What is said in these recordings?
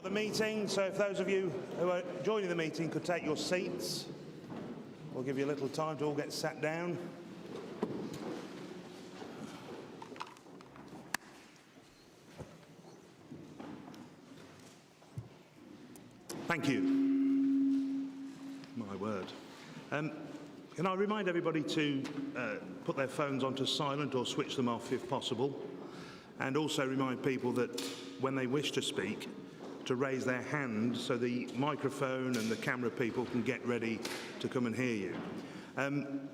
The meeting, so if those of you who are joining the meeting could take your seats, we'll give you a little time to all get sat down. Thank you. My word. Can I remind everybody to put their phones onto silent or switch them off if possible, and also remind people that when they wish to speak, to raise their hand so the microphone and the camera people can get ready to come and hear you.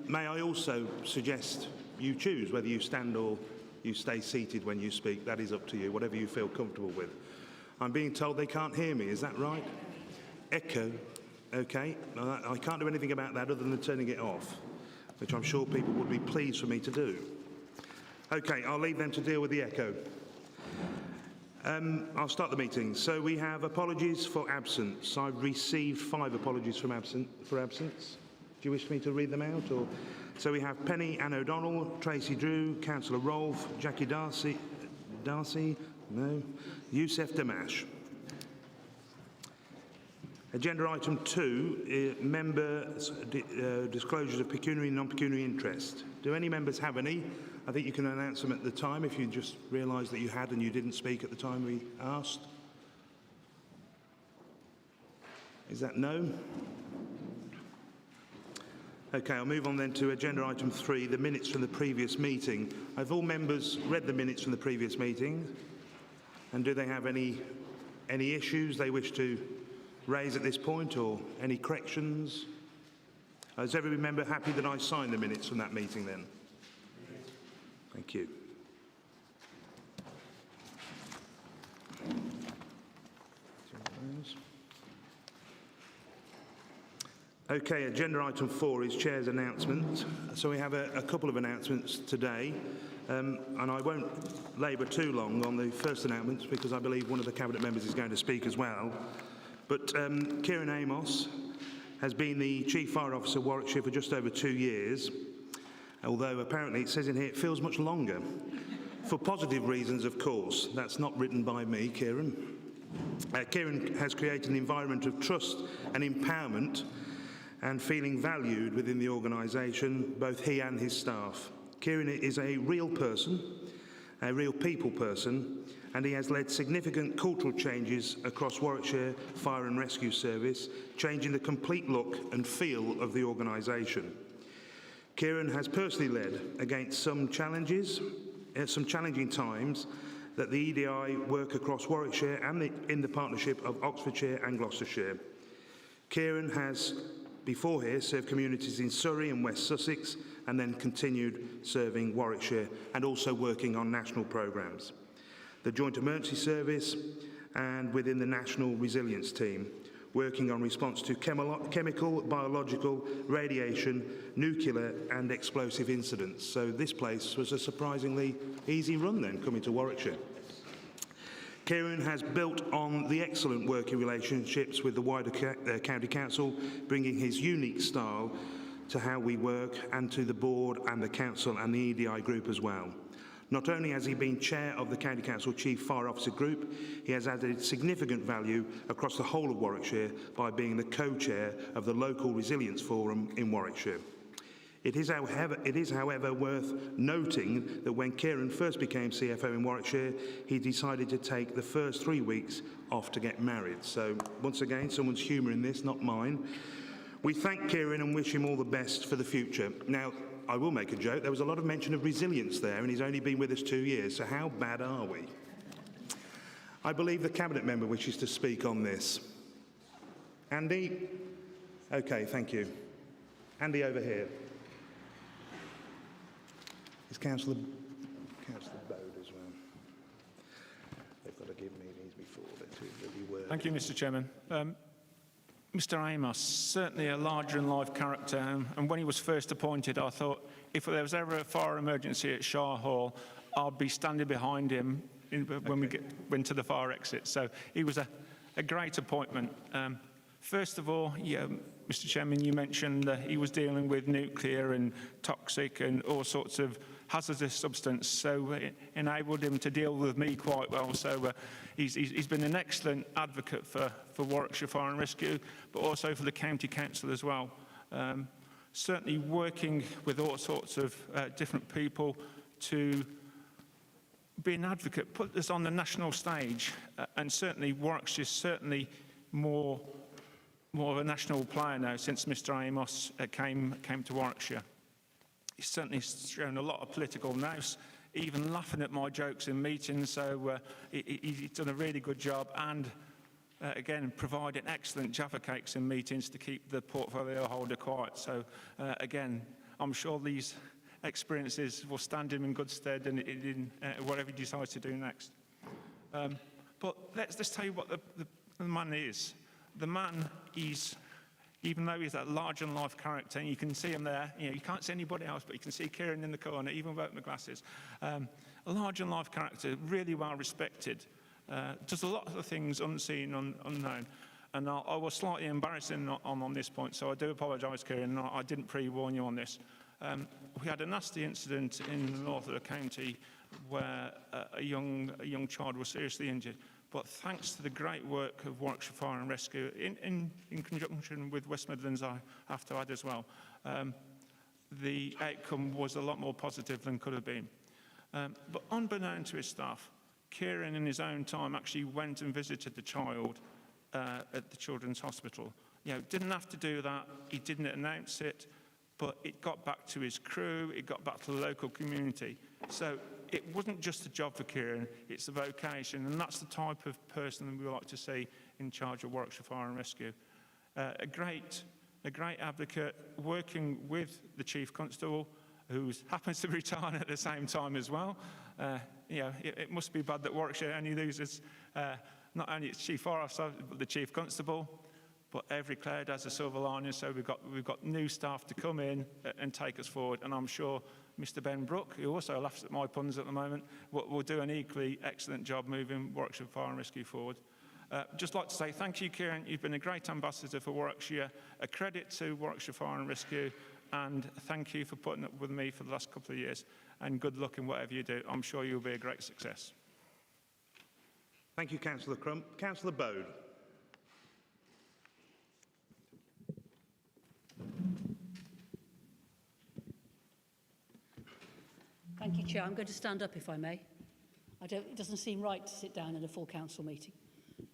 May I also suggest you choose whether you stand or you stay seated when you speak. That is up to you, whatever you feel comfortable with. I'm being told they can't hear me, is that right? Echo, okay. I can't do anything about that other than turning it off, which I'm sure people would be pleased for me to do. Okay, I'll leave them to deal with the echo. I'll start the meeting. So we have apologies for absence. I've received 5 apologies for absence. Do you wish me to read them out? Or? So we have Penny Ann O'Donnell, Tracy Drew, Councillor Rolfe, Jackie Darcy, no, Youssef Damash. Agenda item 2, members' disclosures of pecuniary and non-pecuniary interest. Do any members have any? I think you can announce them at the time if you just realise that you had and you didn't speak at the time we asked. Is that no? Okay, I'll move on then to agenda item 3, the minutes from the previous meeting. Have all members read the minutes from the previous meeting? And do they have any issues they wish to raise at this point, or any corrections? Is every member happy that I sign the minutes from that meeting then? Thank you. Okay, agenda item 4 is Chair's announcement. So we have a couple of announcements today, and I won't labour too long on the first announcements because I believe one of the Cabinet members is going to speak as well. But Kieran Amos has been the Chief Fire Officer of Warwickshire for just over 2 years, although apparently it says in here it feels much longer. For positive reasons, of course. That's not written by me, Kieran. Kieran has created an environment of trust and empowerment and feeling valued within the organisation, both he and his staff. Kieran is a real person, a real people person, and he has led significant cultural changes across Warwickshire Fire and Rescue Service, changing the complete look and feel of the organisation. Kieran has personally led against some challenging times that the EDI work across Warwickshire and in the partnership of Oxfordshire and Gloucestershire. Kieran has, before here, served communities in Surrey and West Sussex, and then continued serving Warwickshire and also working on national programmes, the Joint Emergency Service, and within the National Resilience Team, working on response to chemical, biological, radiation, nuclear and explosive incidents. So this place was a surprisingly easy run then, coming to Warwickshire. Kieran has built on the excellent working relationships with the wider County Council, bringing his unique style to how we work and to the board and the council and the EDI group as well. Not only has he been chair of the County Council Chief Fire Officer Group, he has added significant value across the whole of Warwickshire by being the co-chair of the Local Resilience Forum in Warwickshire. It is, however, worth noting that when Kieran first became CFO in Warwickshire, he decided to take the first 3 weeks off to get married. So, once again, someone's humour in this, not mine. We thank Kieran and wish him all the best for the future. Now, I will make a joke. There was a lot of mention of resilience there, and he's only been with us 2 years, so how bad are we? I believe the Cabinet member wishes to speak on this. Andy? Okay, thank you. Andy over here. Is Councillor Bode as well? They've got to give me these before they're too bloody wordy. Thank you, Mr. Chairman. Mr. Amos, certainly a larger-than-life character, and when he was first appointed, I thought if there was ever a fire emergency at Shire Hall, I'd be standing behind him when we went to the fire exit. So he was a great appointment. First of all, Mr. Chairman, you mentioned that he was dealing with nuclear and toxic and all sorts of hazardous substance, so it enabled him to deal with me quite well. So he's been an excellent advocate for Warwickshire Fire and Rescue, but also for the County Council as well. Certainly working with all sorts of different people to be an advocate, put this on the national stage, and certainly Warwickshire is certainly more of a national player now since Mr Amos came to Warwickshire. He's certainly shown a lot of political nous, even laughing at my jokes in meetings, so he's done a really good job, and again, providing excellent Jaffa cakes in meetings to keep the portfolio holder quiet. So again, I'm sure these experiences will stand him in good stead in whatever he decides to do next. But let's tell you what the man is. The man is, even though he's that large-in-life character, and you can see him there, you can't see anybody else, but you can see Kieran in the corner, even without my glasses. A large-in-life character, really well respected. Does a lot of things unseen, unknown. And I was slightly embarrassing on this point, so I do apologise, Kieran, I didn't pre-warn you on this. We had a nasty incident in the north of the county where a young child was seriously injured. But thanks to the great work of Warwickshire Fire and Rescue, in conjunction with West Midlands, I have to add as well, the outcome was a lot more positive than could have been. But unbeknown to his staff, Kieran in his own time actually went and visited the child at the Children's Hospital. Didn't have to do that, he didn't announce it, but it got back to his crew, it got back to the local community. So it wasn't just a job for Kieran, it's a vocation, and that's the type of person we like to see in charge of Warwickshire Fire and Rescue. A great advocate, working with the Chief Constable, who happens to be retiring at the same time as well. It must be bad that Warwickshire only loses not only its Chief Fire Officer, but the Chief Constable. But every cloud has a silver lining, so we've got new staff to come in and take us forward. And I'm sure Mr Ben Brook, who also laughs at my puns at the moment, will do an equally excellent job moving Warwickshire Fire and Rescue forward. Just like to say thank you, Kieran. You've been a great ambassador for Warwickshire. A credit to Warwickshire Fire and Rescue, and thank you for putting up with me for the last couple of years. And good luck in whatever you do. I'm sure you'll be a great success. Thank you, Councillor Crump. Councillor Bode. Thank you, Chair. I'm going to stand up, if I may. It doesn't seem right to sit down in a full council meeting.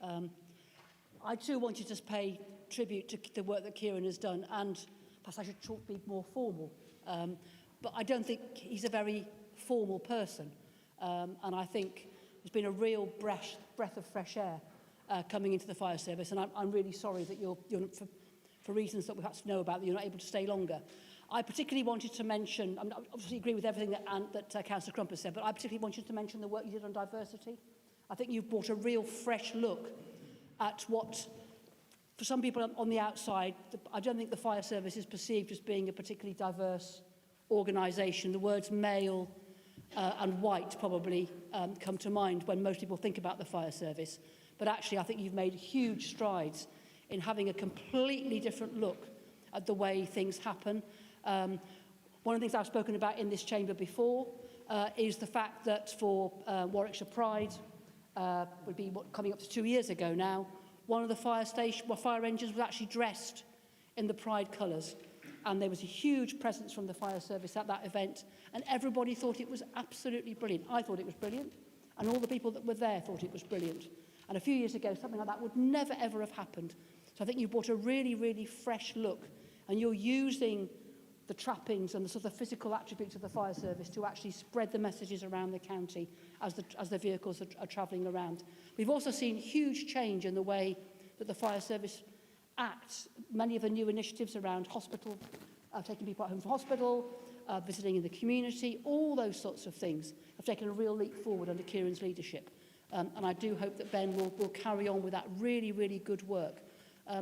I too want you to pay tribute to the work that Kieran has done, and perhaps I should be more formal. But I don't think he's a very formal person, and I think there's been a real breath of fresh air coming into the fire service, and I'm really sorry that you're for reasons that we have to know about, that you're not able to stay longer. I particularly wanted to mention, I obviously agree with everything that Councillor Crump has said, but I particularly wanted to mention the work you did on diversity. I think you've brought a real fresh look at what, for some people on the outside, I don't think the fire service is perceived as being a particularly diverse organisation. The words male and white probably come to mind when most people think about the fire service. But actually, I think you've made huge strides in having a completely different look at the way things happen. One of the things I've spoken about in this chamber before is the fact that for Warwickshire Pride, would be coming up to 2 years ago now, one of the fire engines was actually dressed in the Pride colours. And there was a huge presence from the fire service at that event, and everybody thought it was absolutely brilliant. I thought it was brilliant, and all the people that were there thought it was brilliant. And a few years ago, something like that would never, ever have happened. So I think you brought a really, really fresh look, and you're using the trappings and the sort of physical attributes of the fire service to actually spread the messages around the county as the vehicles are travelling around. We've also seen huge change in the way that the fire service acts. Many of the new initiatives around hospital, taking people at home from hospital, visiting in the community, all those sorts of things have taken a real leap forward under Kieran's leadership. And I do hope that Ben will carry on with that really, really good work.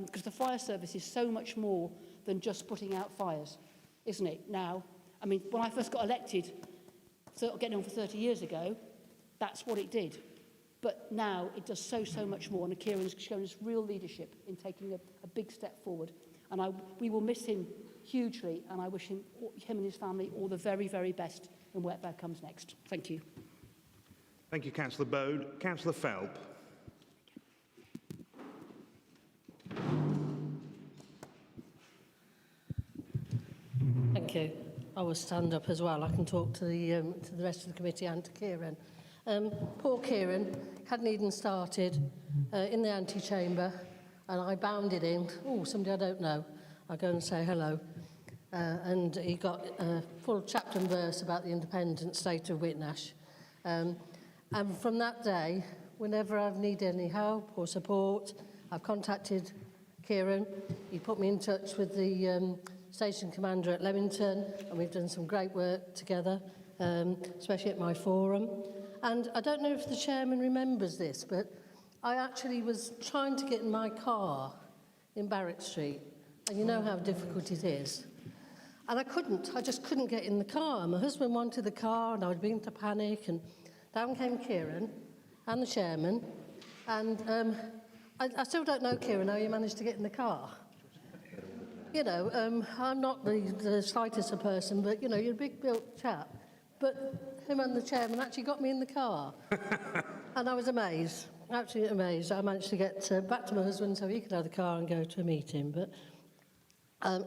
Because the fire service is so much more than just putting out fires, isn't it? Now, I mean, when I first got elected, getting on for 30 years ago, that's what it did. But now it does so much more, and Kieran's shown us real leadership in taking a big step forward. And we will miss him hugely, and I wish him and his family all the very, very best in whatever comes next. Thank you. Thank you, Councillor Bode. Councillor Phelp. Thank you. I will stand up as well. I can talk to the rest of the committee and to Kieran. Poor Kieran hadn't even started in the antechamber, and I bounded in. Oh, somebody I don't know. I'll go and say hello. And he got a full chapter and verse about the independent state of Whitnash. And from that day, whenever I've needed any help or support, I've contacted Kieran. He put me in touch with the station commander at Leamington, and we've done some great work together, especially at my forum. And I don't know if the chairman remembers this, but I actually was trying to get in my car in Barrack Street, and you know how difficult it is. And I just couldn't get in the car. My husband wanted the car, and I was beginning to panic, and down came Kieran and the chairman, and I still don't know, Kieran, how you managed to get in the car. You know, I'm not the slightest a person, but, you know, you're a big built chap. But him and the chairman actually got me in the car. And I was amazed, absolutely amazed. I managed to get back to my husband so he could have the car and go to a meeting. But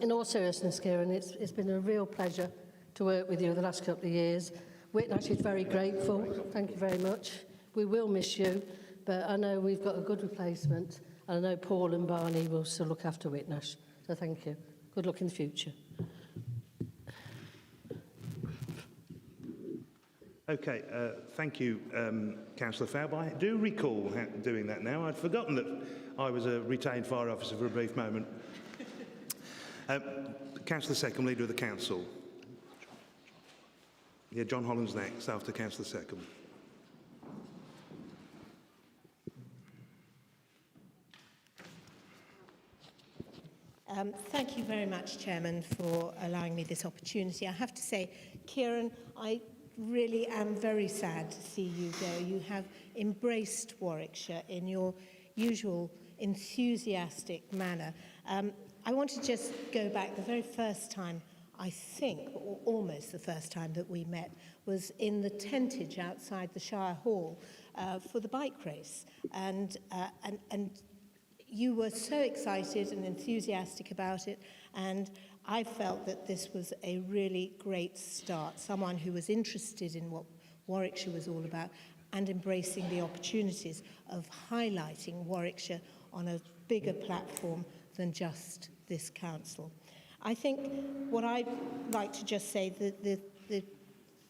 in all seriousness, Kieran, it's been a real pleasure to work with you the last couple of years. Whitnash is very grateful. Thank you very much. We will miss you, but I know we've got a good replacement. And I know Paul and Barney will still look after Whitnash. So thank you. Good luck in the future. Okay, thank you, Councillor Phelp. I do recall doing that now. I'd forgotten that I was a retained fire officer for a brief moment. Councillor Seckham, Leader of the Council. Yeah, John Holland's next, after Councillor Seckham. Thank you very much, Chairman, for allowing me this opportunity. I have to say, Kieran, I really am very sad to see you go. You have embraced Warwickshire in your usual enthusiastic manner. I want to just go back. The very first time, I think, or almost the first time that we met, was in the tentage outside the Shire Hall for the bike race. And you were so excited and enthusiastic about it, and I felt that this was a really great start, someone who was interested in what Warwickshire was all about and embracing the opportunities of highlighting Warwickshire on a bigger platform than just this council. I think what I'd like to just say, the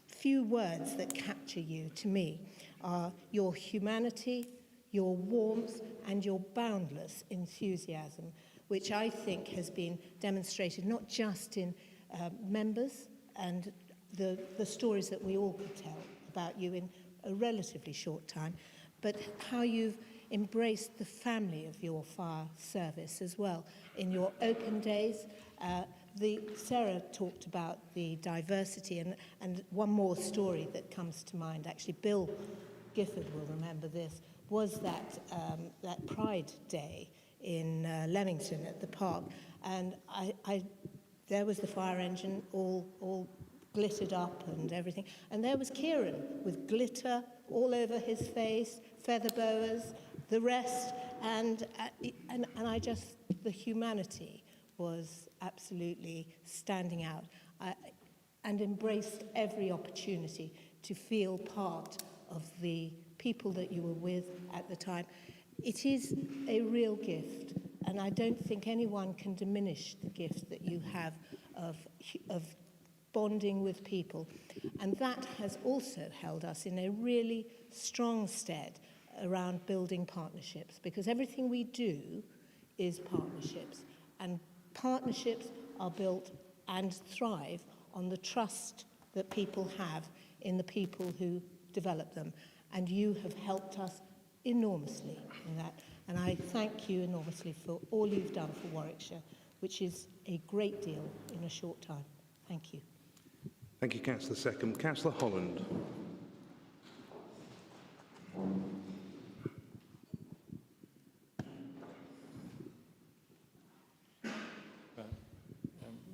few words that capture you to me are your humanity, your warmth and your boundless enthusiasm, which I think has been demonstrated not just in members and the stories that we all could tell about you in a relatively short time, but how you've embraced the family of your fire service as well. In your open days, Sarah talked about the diversity, and one more story that comes to mind, actually Bill Gifford will remember this, was that Pride Day in Leamington at the park, and there was the fire engine all glittered up and everything, and there was Kieran with glitter all over his face, feather boas, the rest, and I just, the humanity was absolutely standing out, and embraced every opportunity to feel part of the people that you were with at the time. It is a real gift, and I don't think anyone can diminish the gift that you have of bonding with people. And that has also held us in a really strong stead around building partnerships, because everything we do is partnerships, and partnerships are built and thrive on the trust that people have in the people who develop them. And you have helped us enormously in that. And I thank you enormously for all you've done for Warwickshire, which is a great deal in a short time. Thank you. Thank you, Councillor Seckham. Councillor Holland.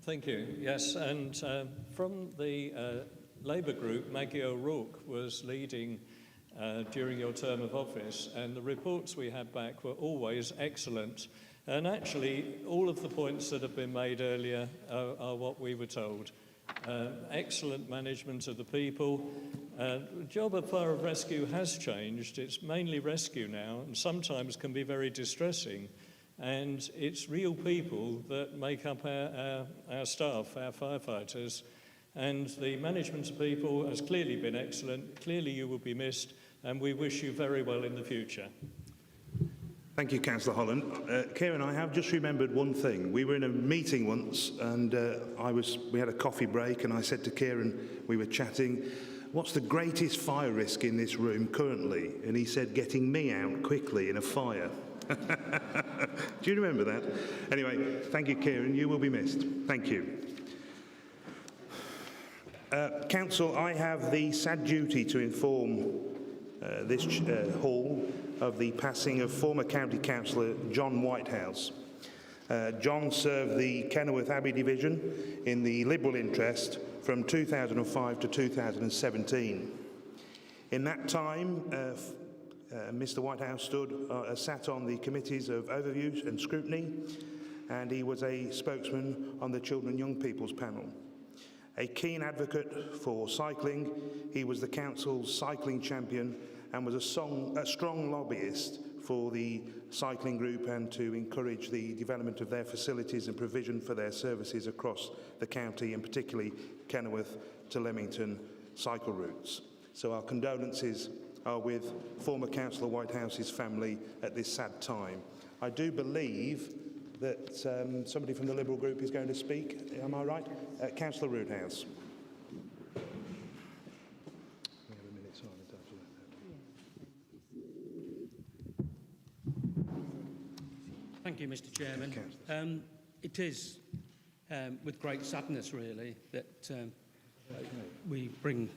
Thank you. Yes, and from the Labour group, Maggie O'Rourke was leading during your term of office, and the reports we had back were always excellent. And actually, all of the points that have been made earlier are what we were told. Excellent management of the people. The job of fire and rescue has changed. It's mainly rescue now, and sometimes can be very distressing. And it's real people that make up our staff, our firefighters. And the management of people has clearly been excellent. Clearly you will be missed, and we wish you very well in the future. Thank you, Councillor Holland. Kieran, I have just remembered one thing. We were in a meeting once, and we had a coffee break, and I said to Kieran, we were chatting, what's the greatest fire risk in this room currently? And he said, getting me out quickly in a fire. Do you remember that? Anyway, thank you, Kieran. You will be missed. Thank you. Council, I have the sad duty to inform this hall of the passing of former County Councillor John Whitehouse. John served the Kenilworth Abbey Division in the Liberal interest from 2005 to 2017. In that time, Mr Whitehouse sat on the committees of overview and scrutiny, and he was a spokesman on the Children and Young People's panel. A keen advocate for cycling, he was the council's cycling champion and was a strong lobbyist for the cycling group and to encourage the development of their facilities and provision for their services across the county, and particularly Kenilworth to Leamington cycle routes. So our condolences are with former Councillor Whitehouse's family at this sad time. I do believe that somebody from the Liberal group is going to speak. Am I right? Councillor Roothouse. Thank you, Mr Chairman. It is with great sadness, really, that we bring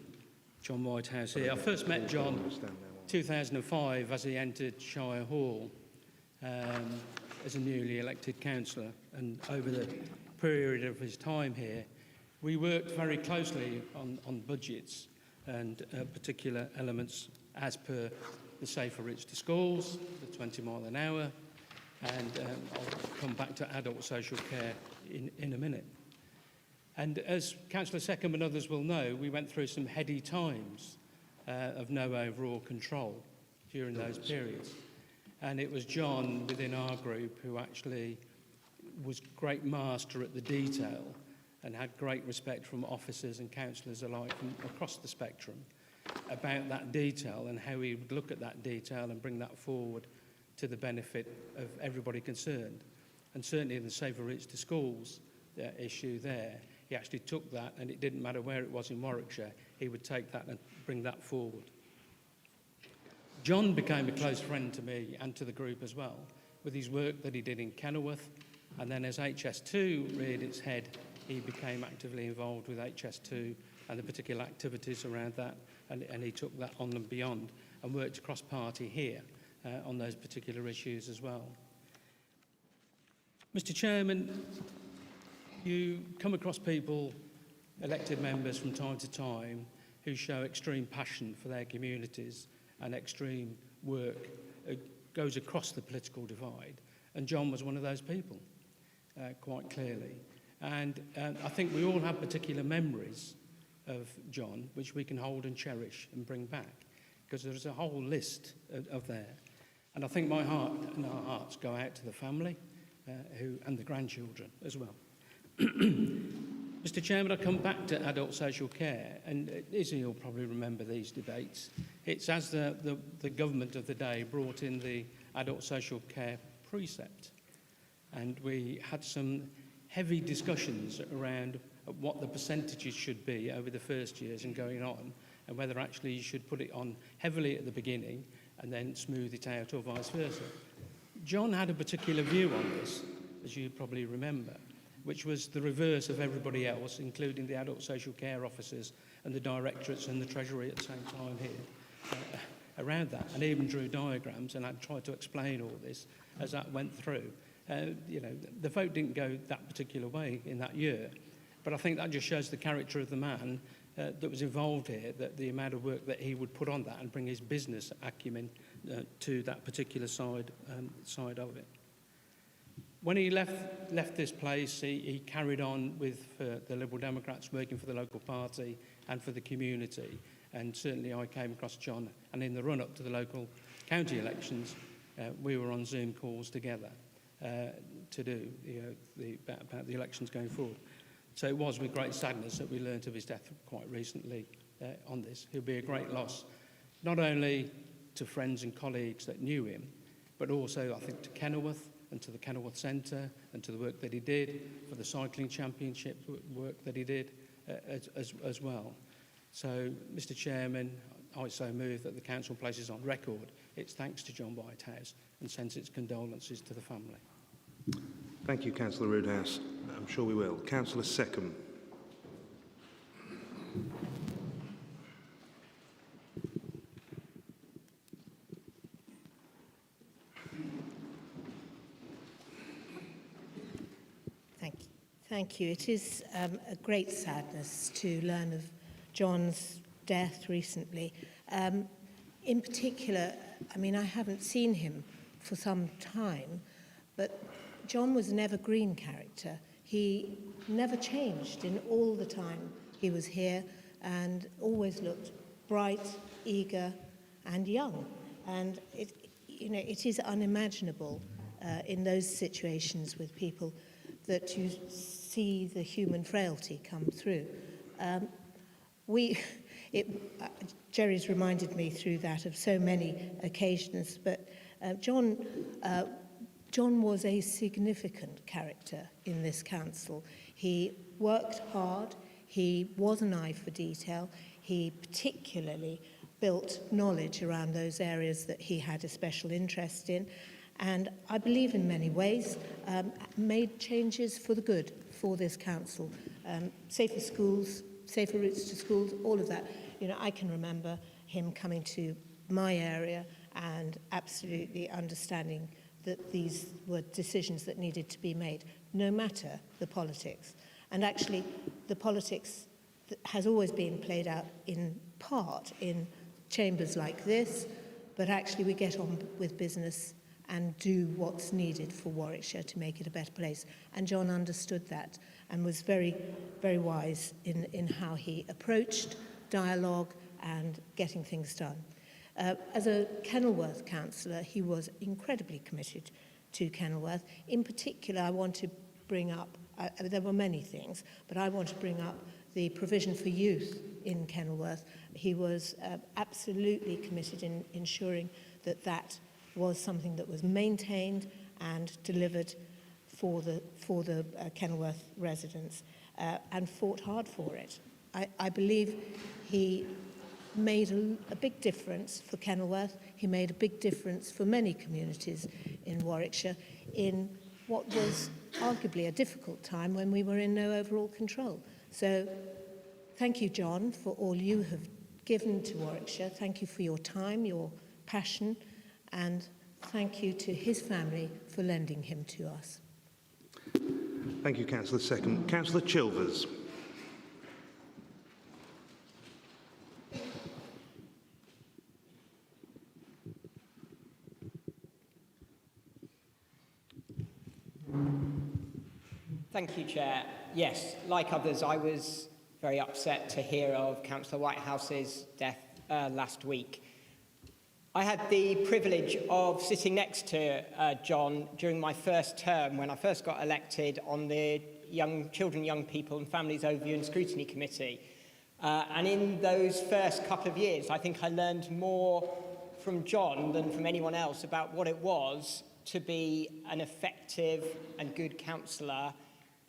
John Whitehouse here. I first met John in 2005 as he entered Shire Hall as a newly elected councillor, and over the period of his time here, we worked very closely on budgets and particular elements as per the safer routes to schools, the 20 mile an hour, and I'll come back to adult social care in a minute. And as Councillor Seckham and others will know, we went through some heady times of no overall control during those periods. And it was John within our group who actually was great master at the detail and had great respect from officers and councillors alike from across the spectrum about that detail and how he would look at that detail and bring that forward to the benefit of everybody concerned. And certainly in the safer routes to schools issue there, he actually took that, and it didn't matter where it was in Warwickshire, he would take that and bring that forward. John became a close friend to me and to the group as well, with his work that he did in Kenilworth, and then as HS2 reared its head, he became actively involved with HS2 and the particular activities around that, and he took that on and beyond and worked across party here on those particular issues as well. Mr Chairman, you come across people, elected members from time to time, who show extreme passion for their communities and extreme work goes across the political divide. And John was one of those people, quite clearly. And I think we all have particular memories of John, which we can hold and cherish and bring back, because there's a whole list of there. And I think my heart and our hearts go out to the family and the grandchildren as well. Mr Chairman, I come back to adult social care, and Izzy will probably remember these debates. It's as the government of the day brought in the adult social care precept, and we had some heavy discussions around what the percentages should be over the first years and going on, and whether actually you should put it on heavily at the beginning and then smooth it out, or vice versa. John had a particular view on this, as you probably remember, which was the reverse of everybody else, including the adult social care officers and the directorates and the Treasury at the same time here, around that, and even drew diagrams, and I tried to explain all this as that went through. the vote didn't go that particular way in that year. But I think that just shows the character of the man that was involved here, that the amount of work that he would put on that and bring his business acumen to that particular side of it. When he left this place, he carried on with the Liberal Democrats, working for the local party and for the community. And certainly I came across John, and in the run-up to the local county elections, we were on Zoom calls together to do about the elections going forward. So it was with great sadness that we learnt of his death quite recently on this. He'll be a great loss, not only to friends and colleagues that knew him, but also, I think, to Kenilworth and to the Kenilworth Centre and to the work that he did for the cycling championship work that he did as well. So, Mr Chairman, I so move that the Council places on record its thanks to John Whitehouse and sends its condolences to the family. Thank you, Councillor Roodhouse. I'm sure we will. Councillor Seckham. Thank you. It is a great sadness to learn of John's death recently. In particular, I mean, I haven't seen him for some time, but John was an evergreen character. He never changed in all the time he was here and always looked bright, eager and young. And it is unimaginable in those situations with people that you see the human frailty come through. Jerry's reminded me through that of so many occasions, but John was a significant character in this council. He worked hard, he was an eye for detail, he particularly built knowledge around those areas that he had a special interest in, and I believe in many ways made changes for the good for this council. Safer schools, safer routes to schools, all of that. I can remember him coming to my area and absolutely understanding that these were decisions that needed to be made, no matter the politics. And actually, the politics has always been played out in part in chambers like this, but actually we get on with business and do what's needed for Warwickshire to make it a better place. And John understood that and was very, very wise in how he approached dialogue and getting things done. As a Kenilworth councillor, he was incredibly committed to Kenilworth. In particular, I want to bring up, there were many things, but I want to bring up the provision for youth in Kenilworth. He was absolutely committed in ensuring that that was something that was maintained and delivered for the Kenilworth residents and fought hard for it. I believe he made a big difference for Kenilworth. He made a big difference for many communities in Warwickshire in what was arguably a difficult time when we were in no overall control. So thank you, John, for all you have given to Warwickshire. Thank you for your time, your passion, and thank you to his family for lending him to us. Thank you, Councillor Seckham. Councillor Chilvers. Thank you, Chair. Yes, like others, I was very upset to hear of Councillor Whitehouse's death last week. I had the privilege of sitting next to John during my first term when I first got elected on the Young People and Families Overview and Scrutiny Committee. And in those first couple of years, I think I learned more from John than from anyone else about what it was to be an effective and good councillor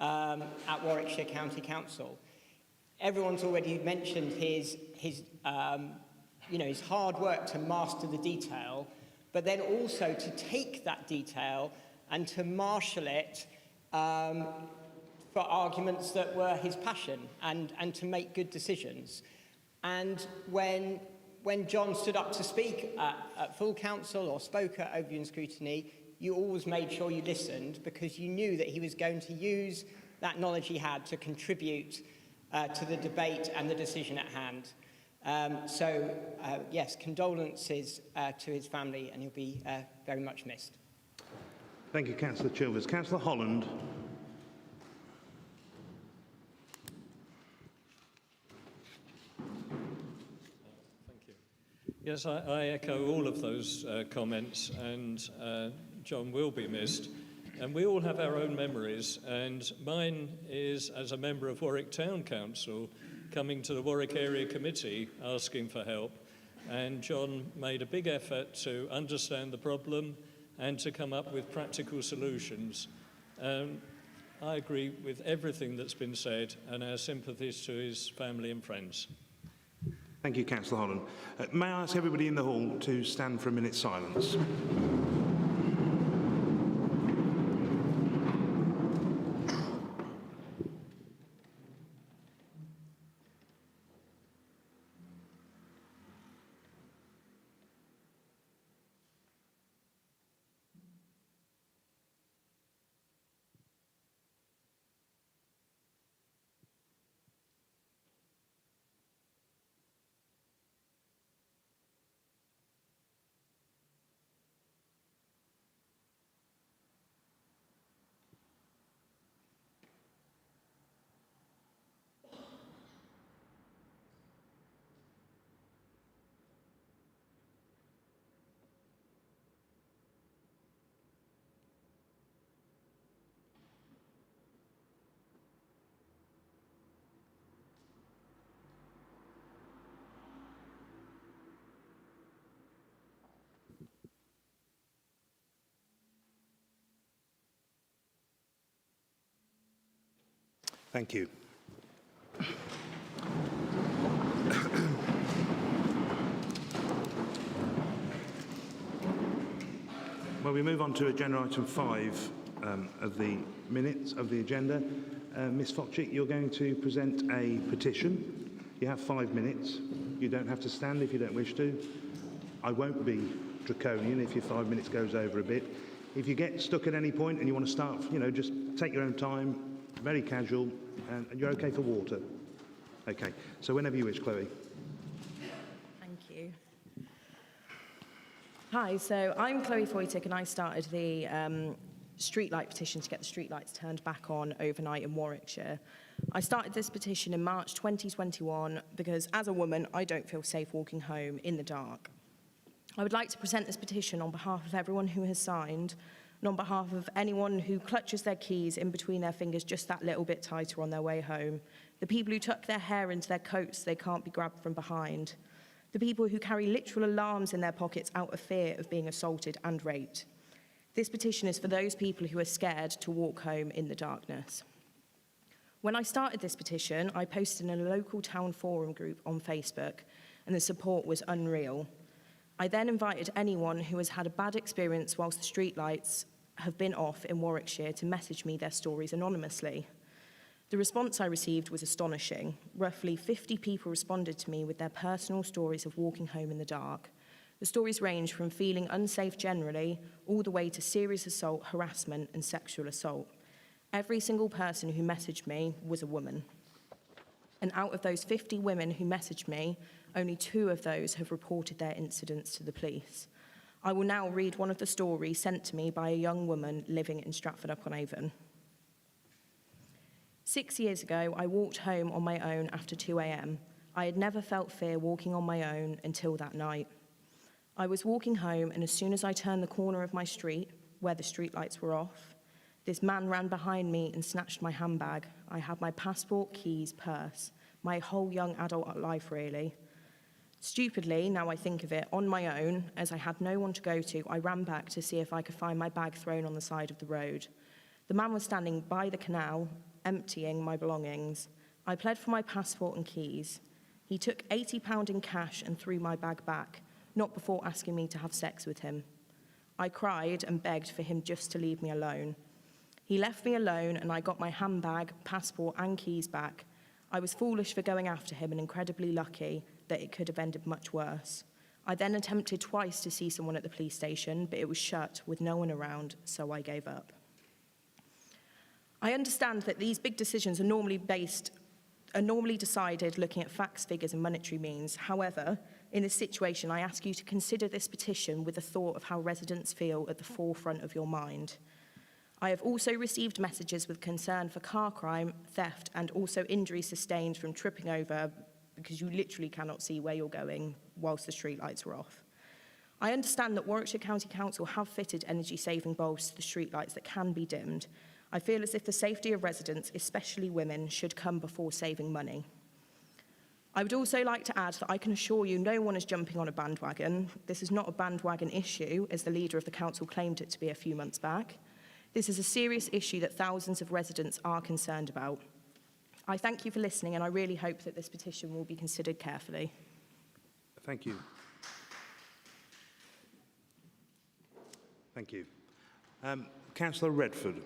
at Warwickshire County Council. Everyone's already mentioned his hard work to master the detail, but then also to take that detail and to marshal it for arguments that were his passion and to make good decisions. And when John stood up to speak at full council or spoke at Overview and Scrutiny, you always made sure you listened because you knew that he was going to use that knowledge he had to contribute to the debate and the decision at hand. Yes, condolences to his family, and he'll be very much missed. Thank you, Councillor Chilvers. Councillor Holland. Yes, I echo all of those comments, and John will be missed. And we all have our own memories, and mine is as a member of Warwick Town Council coming to the Warwick Area Committee asking for help. And John made a big effort to understand the problem and to come up with practical solutions. I agree with everything that's been said, and our sympathies to his family and friends. Thank you, Councillor Holland. May I ask everybody in the hall to stand for a minute's silence? Thank you. Well, we move on to agenda item 5 of the minutes of the agenda. Ms Fotchick, you're going to present a petition. You have 5 minutes. You don't have to stand if you don't wish to. I won't be draconian if your 5 minutes goes over a bit. If you get stuck at any point and you want to start, just take your own time, very casual, and you're okay for water. Okay, so whenever you wish, Chloe. Thank you. Hi, so I'm Chloe Foytick, and I started the streetlight petition to get the streetlights turned back on overnight in Warwickshire. I started this petition in March 2021 because, as a woman, I don't feel safe walking home in the dark. I would like to present this petition on behalf of everyone who has signed, and on behalf of anyone who clutches their keys in between their fingers just that little bit tighter on their way home, the people who tuck their hair into their coats so they can't be grabbed from behind, the people who carry literal alarms in their pockets out of fear of being assaulted and raped. This petition is for those people who are scared to walk home in the darkness. When I started this petition, I posted in a local town forum group on Facebook, and the support was unreal. I then invited anyone who has had a bad experience whilst the streetlights have been off in Warwickshire to message me their stories anonymously. The response I received was astonishing. Roughly 50 people responded to me with their personal stories of walking home in the dark. The stories range from feeling unsafe generally, all the way to serious assault, harassment, and sexual assault. Every single person who messaged me was a woman. And out of those 50 women who messaged me, only 2 of those have reported their incidents to the police. I will now read one of the stories sent to me by a young woman living in Stratford-upon-Avon. 6 years ago, I walked home on my own after 2 a.m. I had never felt fear walking on my own until that night. I was walking home, and as soon as I turned the corner of my street, where the streetlights were off, this man ran behind me and snatched my handbag. I had my passport, keys, purse, my whole young adult life, really. Stupidly, now I think of it, on my own, as I had no one to go to, I ran back to see if I could find my bag thrown on the side of the road. The man was standing by the canal, emptying my belongings. I pled for my passport and keys. He took £80 in cash and threw my bag back, not before asking me to have sex with him. I cried and begged for him just to leave me alone. He left me alone, and I got my handbag, passport, and keys back. I was foolish for going after him and incredibly lucky that it could have ended much worse. I then attempted twice to see someone at the police station, but it was shut with no one around, so I gave up. I understand that these big decisions are normally decided looking at facts, figures and monetary means. However, in this situation, I ask you to consider this petition with the thought of how residents feel at the forefront of your mind. I have also received messages with concern for car crime, theft and also injuries sustained from tripping over because you literally cannot see where you're going whilst the streetlights are off. I understand that Warwickshire County Council have fitted energy-saving bulbs to the streetlights that can be dimmed. I feel as if the safety of residents, especially women, should come before saving money. I would also like to add that I can assure you no one is jumping on a bandwagon. This is not a bandwagon issue, as the leader of the council claimed it to be a few months back. This is a serious issue that thousands of residents are concerned about. I thank you for listening, and I really hope that this petition will be considered carefully. Thank you. Thank you. Councillor Redford.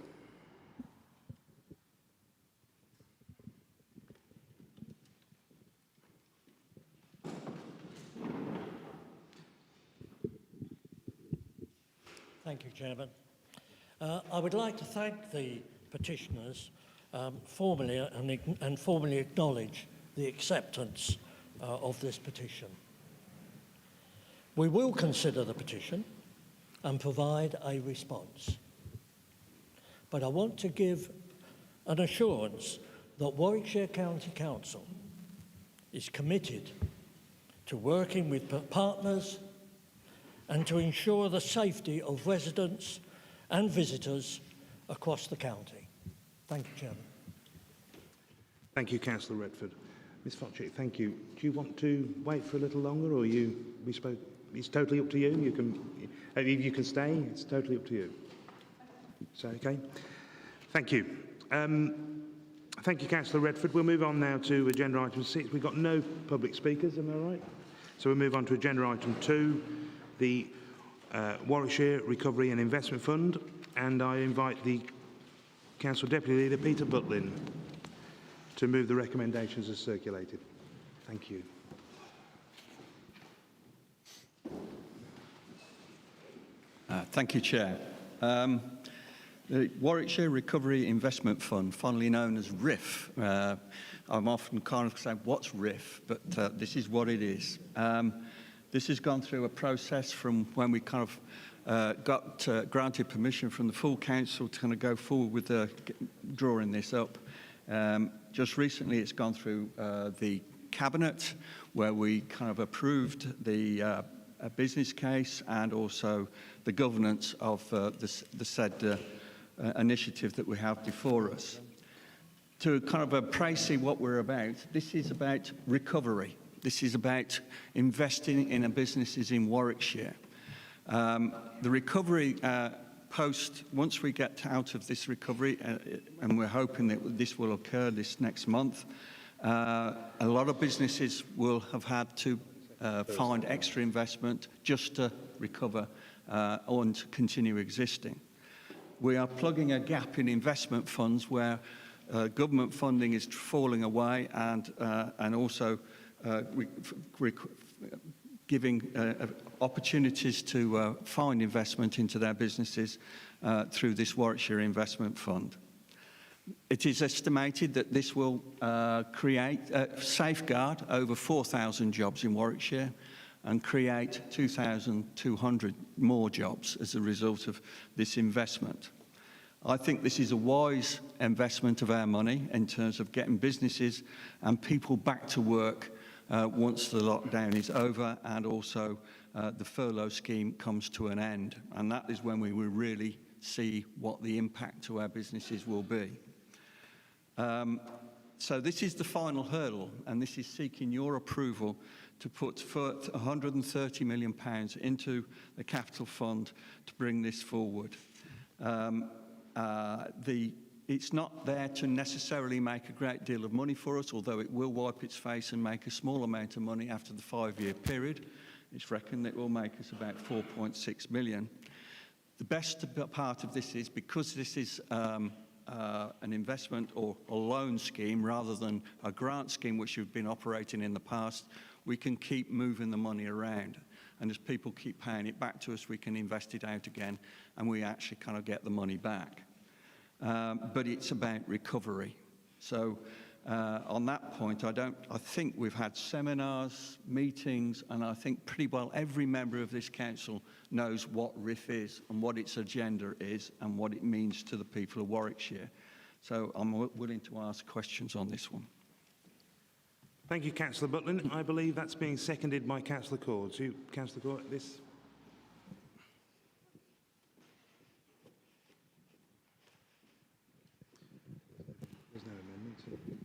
Thank you, Chairman. I would like to thank the petitioners formally and formally acknowledge the acceptance of this petition. We will consider the petition and provide a response. But I want to give an assurance that Warwickshire County Council is committed to working with partners and to ensure the safety of residents and visitors across the county. Thank you, Chairman. Thank you, Councillor Redford. Ms Fotchick, thank you. Do you want to wait for a little longer, or it's totally up to you. You can stay. It's totally up to you. So, okay. Thank you. Thank you, Councillor Redford. We'll move on now to agenda item 6. We've got no public speakers, am I right? So we'll move on to agenda item 2, the Warwickshire Recovery and Investment Fund, and I invite the Council Deputy Leader, Peter Butlin, to move the recommendations as circulated. Thank you. Thank you, Chair. The Warwickshire Recovery Investment Fund, fondly known as RIF. I'm often kind of saying, what's RIF? But this is what it is. This has gone through a process from when we kind of got granted permission from the full council to kind of go forward with drawing this up. Just recently it's gone through the Cabinet, where we kind of approved the business case and also the governance of the said initiative that we have before us. To kind of appraise what we're about, this is about recovery. This is about investing in businesses in Warwickshire. The recovery once we get out of this recovery, and we're hoping that this will occur this next month, a lot of businesses will have had to find extra investment just to recover and to continue existing. We are plugging a gap in investment funds where government funding is falling away, and also giving opportunities to find investment into their businesses through this Warwickshire Investment Fund. It is estimated that this will safeguard over 4,000 jobs in Warwickshire and create 2,200 more jobs as a result of this investment. I think this is a wise investment of our money in terms of getting businesses and people back to work once the lockdown is over, and also the furlough scheme comes to an end. And that is when we will really see what the impact to our businesses will be. So this is the final hurdle, and this is seeking your approval to put £130 million into the capital fund to bring this forward. It's not there to necessarily make a great deal of money for us, although it will wipe its face and make a small amount of money after the 5-year period. It's reckoned that it will make us about 4.6 million. The best part of this is, because this is an investment or a loan scheme rather than a grant scheme which we've been operating in the past, we can keep moving the money around. and as people keep paying it back to us, we can invest it out again, and we actually kind of get the money back. But it's about recovery. So on that point, I think we've had seminars, meetings, and I think pretty well every member of this council knows what RIF is and what its agenda is and what it means to the people of Warwickshire. So I'm willing to ask questions on this one. Thank you, Councillor Butlin. I believe that's being seconded by Councillor Cords. Councillor Cords, this. There's no amendment.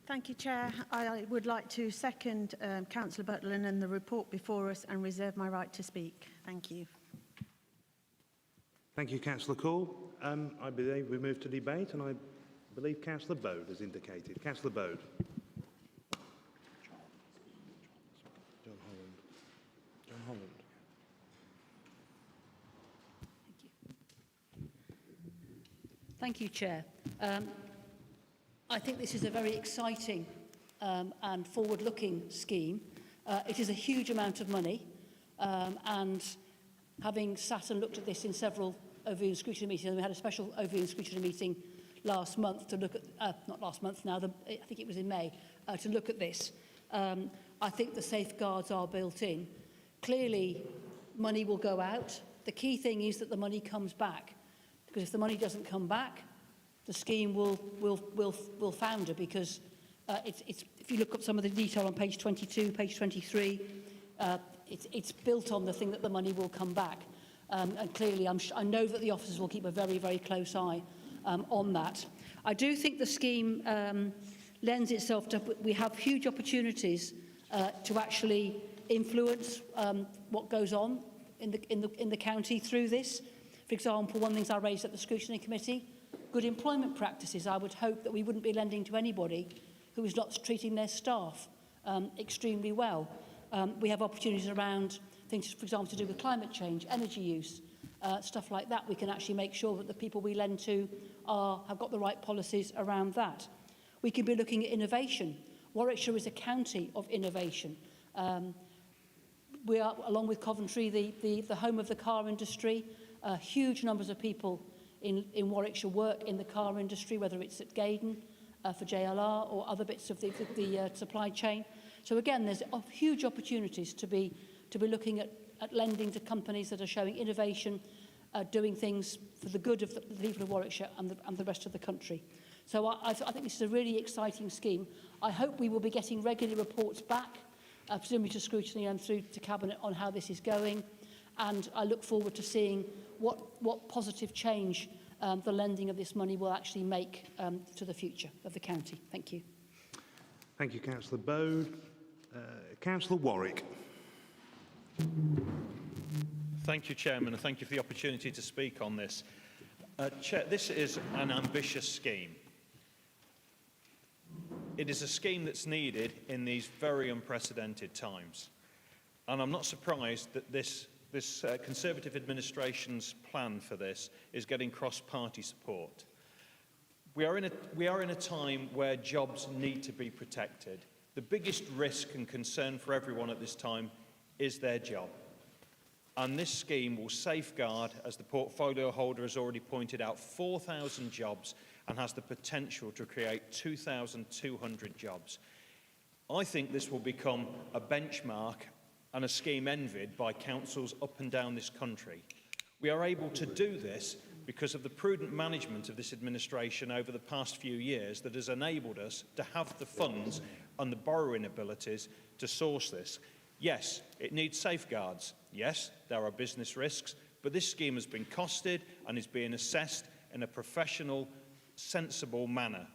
Thank you, Chair. I would like to second Councillor Butlin and the report before us and reserve my right to speak. Thank you. Thank you, Councillor Call. I believe we move to debate, and I believe Councillor Bode has indicated. Councillor Bode. John Holland. Thank you, Chair. I think this is a very exciting and forward-looking scheme. It is a huge amount of money, and having sat and looked at this in several overview and scrutiny meetings, and we had a special overview and scrutiny meeting last month to look at, not last month now, I think it was in May, to look at this. I think the safeguards are built in. Clearly, money will go out. The key thing is that the money comes back, because if the money doesn't come back, the scheme will founder, because if you look up some of the detail on page 22, page 23, it's built on the thing that the money will come back. And clearly, I know that the officers will keep a very, very close eye on that. I do think the scheme lends itself to, we have huge opportunities to actually influence what goes on in the county through this. For example, one of the things I raised at the scrutiny committee, good employment practices. I would hope that we wouldn't be lending to anybody who is not treating their staff extremely well. We have opportunities around things, for example, to do with climate change, energy use, stuff like that. We can actually make sure that the people we lend to have got the right policies around that. We can be looking at innovation. Warwickshire is a county of innovation. We are, along with Coventry, the home of the car industry. Huge numbers of people in Warwickshire work in the car industry, whether it's at Gaydon for JLR or other bits of the supply chain. So again, there's huge opportunities to be looking at lending to companies that are showing innovation, doing things for the good of the people of Warwickshire and the rest of the country. So I think this is a really exciting scheme. I hope we will be getting regular reports back, presumably to scrutiny and through to Cabinet, on how this is going. And I look forward to seeing what positive change the lending of this money will actually make to the future of the county. Thank you. Thank you, Councillor Bode. Councillor Warwick. Thank you, Chairman, and thank you for the opportunity to speak on this. Chair, this is an ambitious scheme. It is a scheme that's needed in these very unprecedented times. And I'm not surprised that this Conservative administration's plan for this is getting cross-party support. We are in a time where jobs need to be protected. The biggest risk and concern for everyone at this time is their job. And this scheme will safeguard, as the portfolio holder has already pointed out, 4,000 jobs and has the potential to create 2,200 jobs. I think this will become a benchmark and a scheme envied by councils up and down this country. We are able to do this because of the prudent management of this administration over the past few years that has enabled us to have the funds and the borrowing abilities to source this. Yes, it needs safeguards. Yes, there are business risks, but this scheme has been costed and is being assessed in a professional, sensible manner.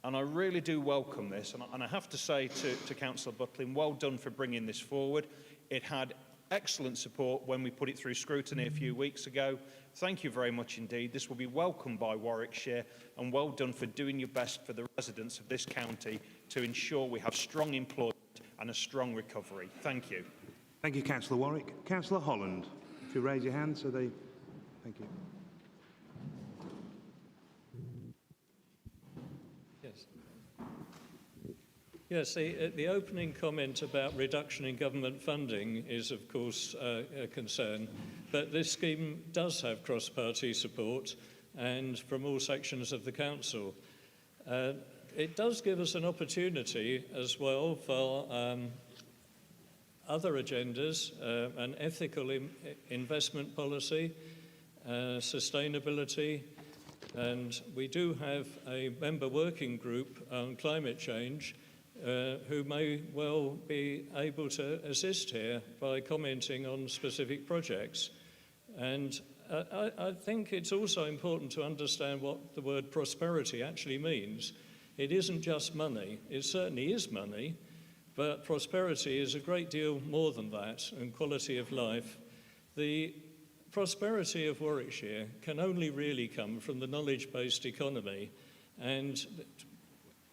And I really do welcome this. And I have to say to Councillor Butlin, well done for bringing this forward. It had excellent support when we put it through scrutiny a few weeks ago. Thank you very much indeed. This will be welcomed by Warwickshire, and well done for doing your best for the residents of this county to ensure we have strong employment and a strong recovery. Thank you. Thank you, Councillor Warwick. Councillor Holland, if you raise your hand so they... Thank you. Yes. Yes, the opening comment about reduction in government funding is, of course, a concern, but this scheme does have cross-party support and from all sections of the council. It does give us an opportunity as well for other agendas, an ethical investment policy, sustainability, and we do have a member working group on climate change who may well be able to assist here by commenting on specific projects. And I think it's also important to understand what the word prosperity actually means. It isn't just money. It certainly is money, but prosperity is a great deal more than that, and quality of life. The prosperity of Warwickshire can only really come from the knowledge-based economy, and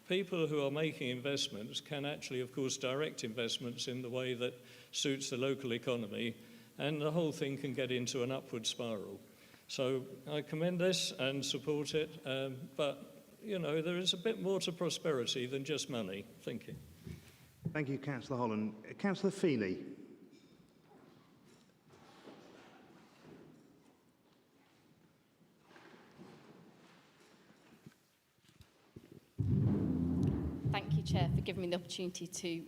people who are making investments can actually, of course, direct investments in the way that suits the local economy, and the whole thing can get into an upward spiral. So I commend this and support it, but, you know, there is a bit more to prosperity than just money. Thank you. Thank you, Councillor Holland. Councillor Feely. Thank you, Chair, for giving me the opportunity to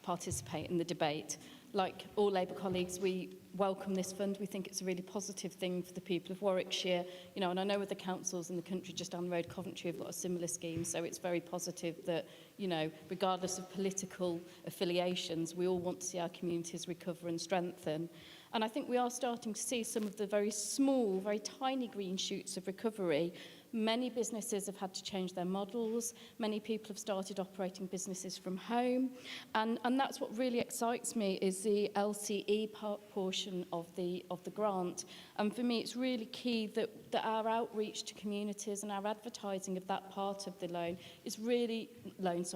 participate in the debate. Like all Labour colleagues, we welcome this fund. We think it's a really positive thing for the people of Warwickshire. You know, and I know other councils in the country just down the road, Coventry, have got a similar scheme. So it's very positive that, you know, regardless of political affiliations, we all want to see our communities recover and strengthen. And I think we are starting to see some of the very small, very tiny green shoots of recovery. Many businesses have had to change their models. Many people have started operating businesses from home. And that's what really excites me, is the LCE portion of the grant. And for me, it's really key that our outreach to communities and our advertising of that part of the loan is really, is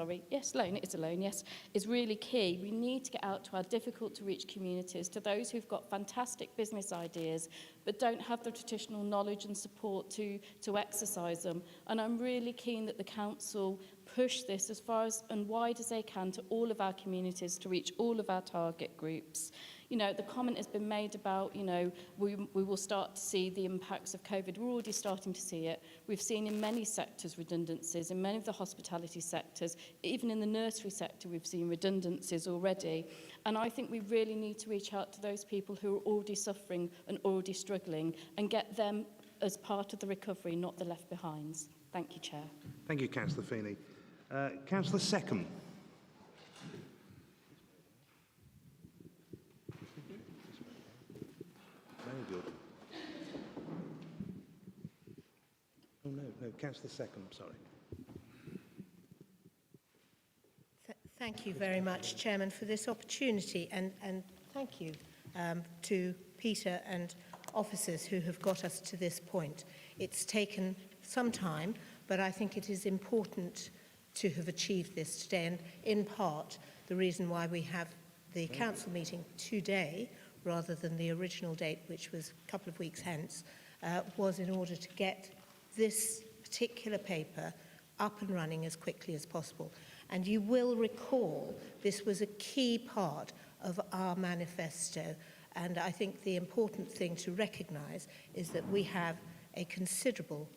really key. We need to get out to our difficult to reach communities, to those who've got fantastic business ideas, but don't have the traditional knowledge and support to exercise them. And I'm really keen that the council push this as far as and wide as they can to all of our communities to reach all of our target groups. You know, the comment has been made about, you know, we will start to see the impacts of COVID. We're already starting to see it. We've seen in many sectors redundancies, in many of the hospitality sectors, even in the nursery sector, we've seen redundancies already. And I think we really need to reach out to those people who are already suffering and already struggling and get them as part of the recovery, not the left behinds. Thank you, Chair. Thank you, Councillor Feeney. Councillor Seckham. Very good. Oh, no, Councillor Seckham, sorry. Thank you very much, Chairman, for this opportunity, and thank you to Peter and officers who have got us to this point. It's taken some time, but I think it is important to have achieved this today, and in part the reason why we have the council meeting today rather than the original date, which was a couple of weeks hence, was in order to get this particular paper up and running as quickly as possible. And you will recall this was a key part of our manifesto, and I think the important thing to recognise is that we have a considerable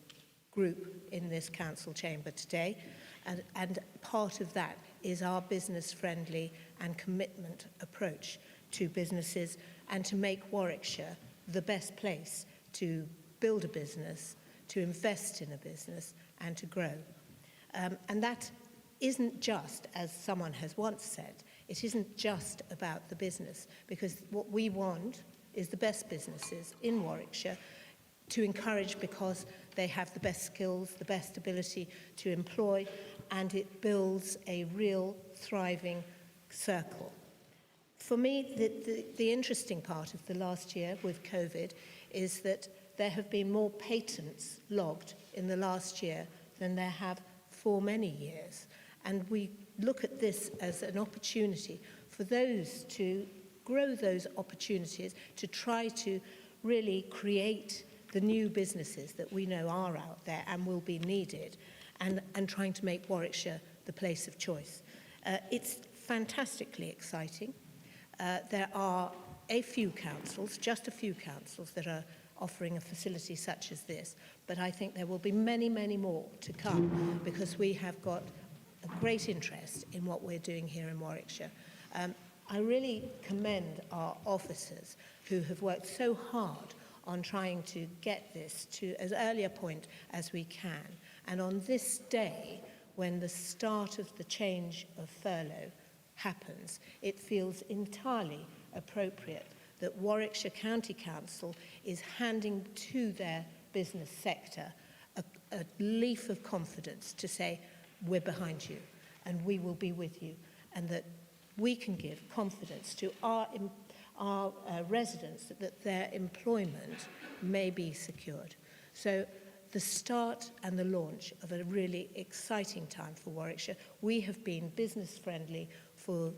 group in this council chamber today, and part of that is our business-friendly and commitment approach to businesses and to make Warwickshire the best place to build a business, to invest in a business and to grow. And that isn't just, as someone has once said, it isn't just about the business, because what we want is the best businesses in Warwickshire to encourage, because they have the best skills, the best ability to employ, and it builds a real thriving circle. For me, the interesting part of the last year with COVID is that there have been more patents logged in the last year than there have for many years. And we look at this as an opportunity for those to grow those opportunities, to try to really create the new businesses that we know are out there and will be needed, and trying to make Warwickshire the the place of choice. It's fantastically exciting. There are a few councils, just a few councils, that are offering a facility such as this, but I think there will be many, many more to come because we have got a great interest in what we're doing here in Warwickshire. I really commend our officers who have worked so hard on trying to get this to as early a point as we can. And on this day, when the start of the change of furlough happens, it feels entirely appropriate that Warwickshire County Council is handing to their business sector a leaf of confidence to say, we're behind you and we will be with you, and that we can give confidence to our residents that their employment may be secured. So the start and the launch of a really exciting time for Warwickshire. We have been business friendly for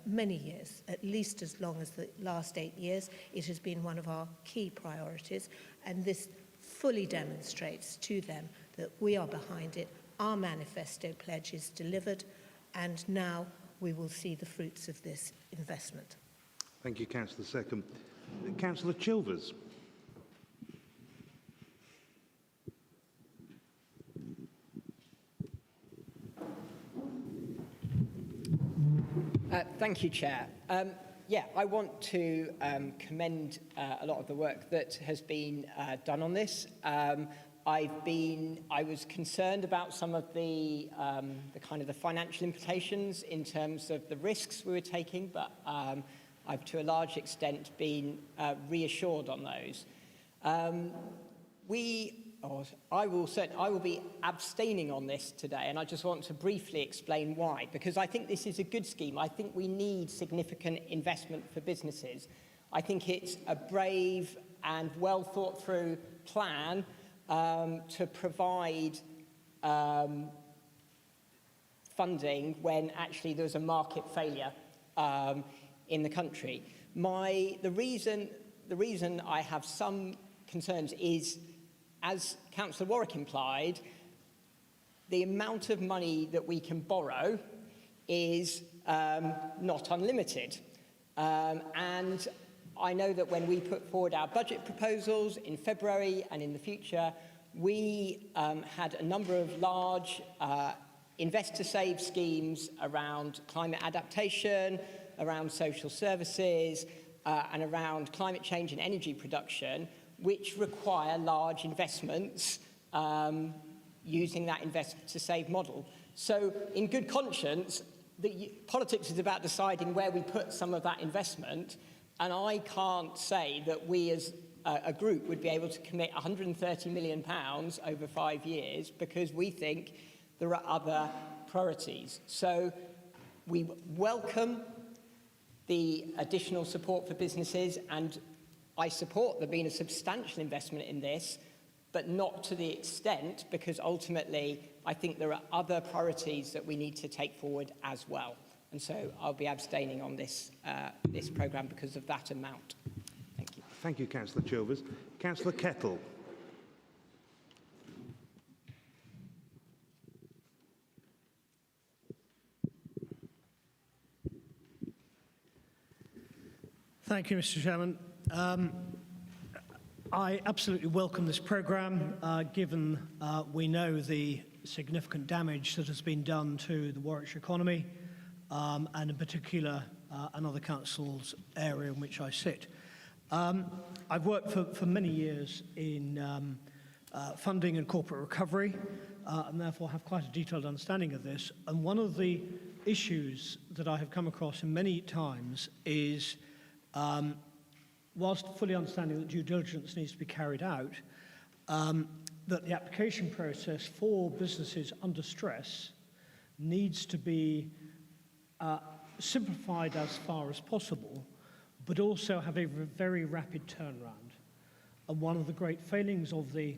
many years, at least as long as the last 8 years. It has been one of our key priorities, and this fully demonstrates to them that we are behind it. Our manifesto pledge is delivered, and now we will see the fruits of this investment. Thank you, Councillor Seckham. Councillor Chilvers. Thank you, Chair. I want to commend a lot of the work that has been done on this. I was concerned about some of the kind of the financial implications in terms of the risks we were taking, but I've to a large extent been reassured on those. I will be abstaining on this today, and I just want to briefly explain why, because I think this is a good scheme. I think we need significant investment for businesses. I think it's a brave and well thought through plan to provide funding when actually there's a market failure in the country. The reason I have some concerns is, as Councillor Warwick implied, the amount of money that we can borrow is not unlimited. And I know that when we put forward our budget proposals in February and in the future, we had a number of large investor-save schemes around climate adaptation, around social services, and around climate change and energy production, which require large investments using that invest-to-save model. So in good conscience, politics is about deciding where we put some of that investment, and I can't say that we as a group would be able to commit £130 million over 5 years because we think there are other priorities. So we welcome the additional support for businesses, and I support there being a substantial investment in this, but not to the extent, because ultimately I think there are other priorities that we need to take forward as well. And so I'll be abstaining on this programme because of that amount. Thank you. Thank you, Councillor Chilvers. Councillor Kettle. Thank you, Mr. Chairman. I absolutely welcome this programme, given we know the significant damage that has been done to the Warwickshire economy, and in particular another council's area in which I sit. I've worked for many years in funding and corporate recovery, and therefore have quite a detailed understanding of this. And one of the issues that I have come across in many times is whilst fully understanding that due diligence needs to be carried out, that the application process for businesses under stress needs to be simplified as far as possible, but also have a very rapid turnaround. And one of the great failings of the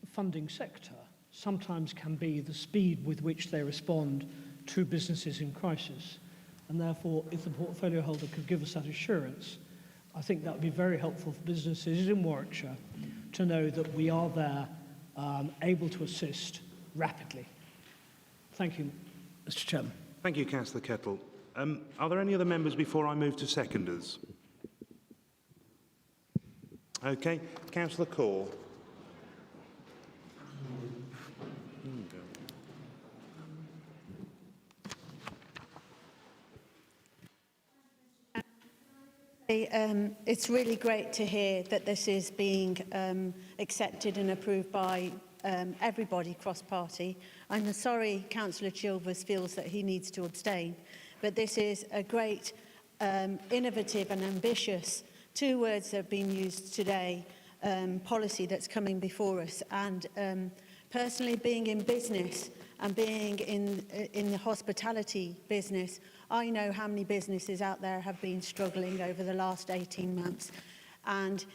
funding sector sometimes can be the speed with which they respond to businesses in crisis. And therefore, if the portfolio holder could give us that assurance, I think that would be very helpful for businesses in Warwickshire to know that we are there, able to assist rapidly. Thank you, Mr Chairman. Thank you, Councillor Kettle. Are there any other members before I move to seconders? Okay, Councillor Core. It's really great to hear that this is being accepted and approved by everybody cross-party. I'm sorry Councillor Chilvers feels that he needs to abstain, but this is a great, innovative and ambitious, two words that have been used today, policy that's coming before us. And personally, being in business and being in the hospitality business, I know how many businesses out there have been struggling over the last 18 months. And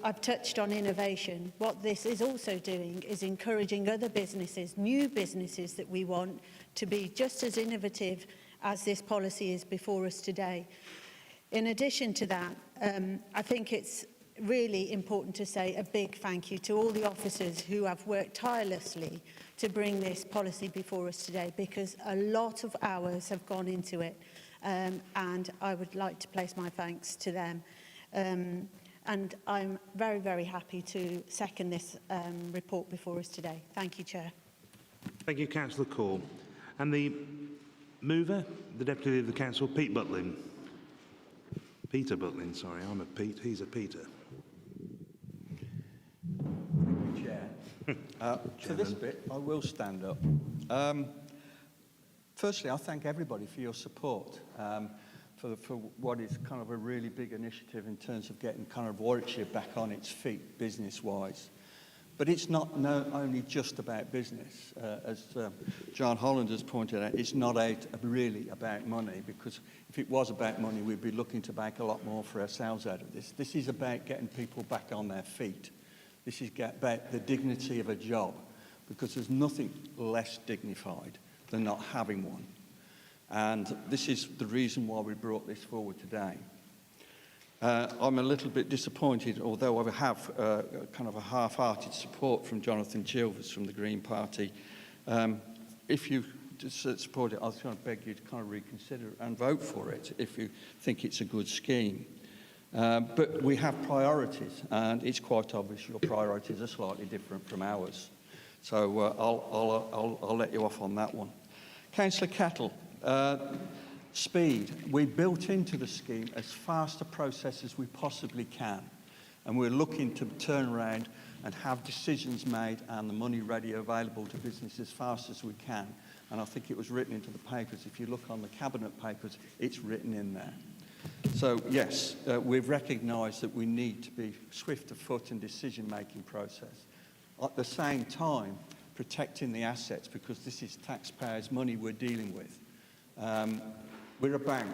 I've touched on innovation. What this is also doing is encouraging other businesses, new businesses that we want to be just as innovative as this policy is before us today. In addition to that, I think it's really important to say a big thank you to all the officers who have worked tirelessly to bring this policy before us today, because a lot of hours have gone into it, and I would like to place my thanks to them. And I'm very, very happy to second this report before us today. Thank you, Chair. Thank you, Councillor Core. And the mover, the Deputy of the Council, Peter Butlin, sorry, I'm a Pete, he's a Peter. Thank you, Chair. For this bit, I will stand up. Firstly, I thank everybody for your support for what is kind of a really big initiative in terms of getting kind of Warwickshire back on its feet business-wise. But it's not only just about business. As John Holland has pointed out, it's not really about money, because if it was about money, we'd be looking to make a lot more for ourselves out of this. This is about getting people back on their feet. This is about the dignity of a job, because there's nothing less dignified than not having one. And this is the reason why we brought this forward today. I'm a little bit disappointed, although I have kind of a half-hearted support from Jonathan Chilvers from the Green Party. If you support it, I was going to beg you to kind of reconsider and vote for it if you think it's a good scheme. But we have priorities, and it's quite obvious your priorities are slightly different from ours. So I'll let you off on that one. Councillor Kettle. Speed. We built into the scheme as fast a process as we possibly can, and we're looking to turn around and have decisions made and the money ready available to business as fast as we can. And I think it was written into the papers. If you look on the cabinet papers, it's written in there. So yes, we've recognised that we need to be swift of foot in decision-making process. At the same time, protecting the assets, because this is taxpayers' money we're dealing with. We're a bank,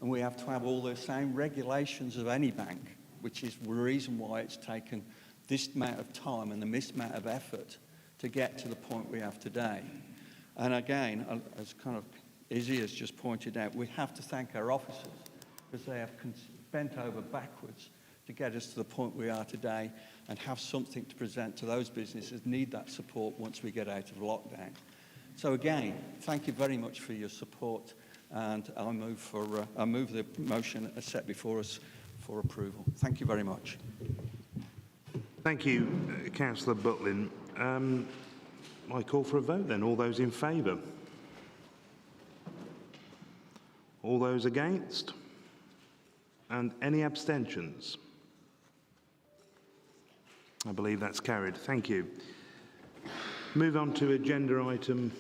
and we have to have all the same regulations of any bank, which is the reason why it's taken this amount of time and this amount of effort to get to the point we have today. And again, as kind of Izzy has just pointed out, we have to thank our officers, because they have bent over backwards to get us to the point we are today and have something to present to those businesses that need that support once we get out of lockdown. So again, thank you very much for your support, and I move the motion as set before us for approval. Thank you very much. Thank you, Councillor Butlin. I call for a vote then. All those in favour? All those against? And any abstentions? I believe that's carried. Thank you. Move on to agenda item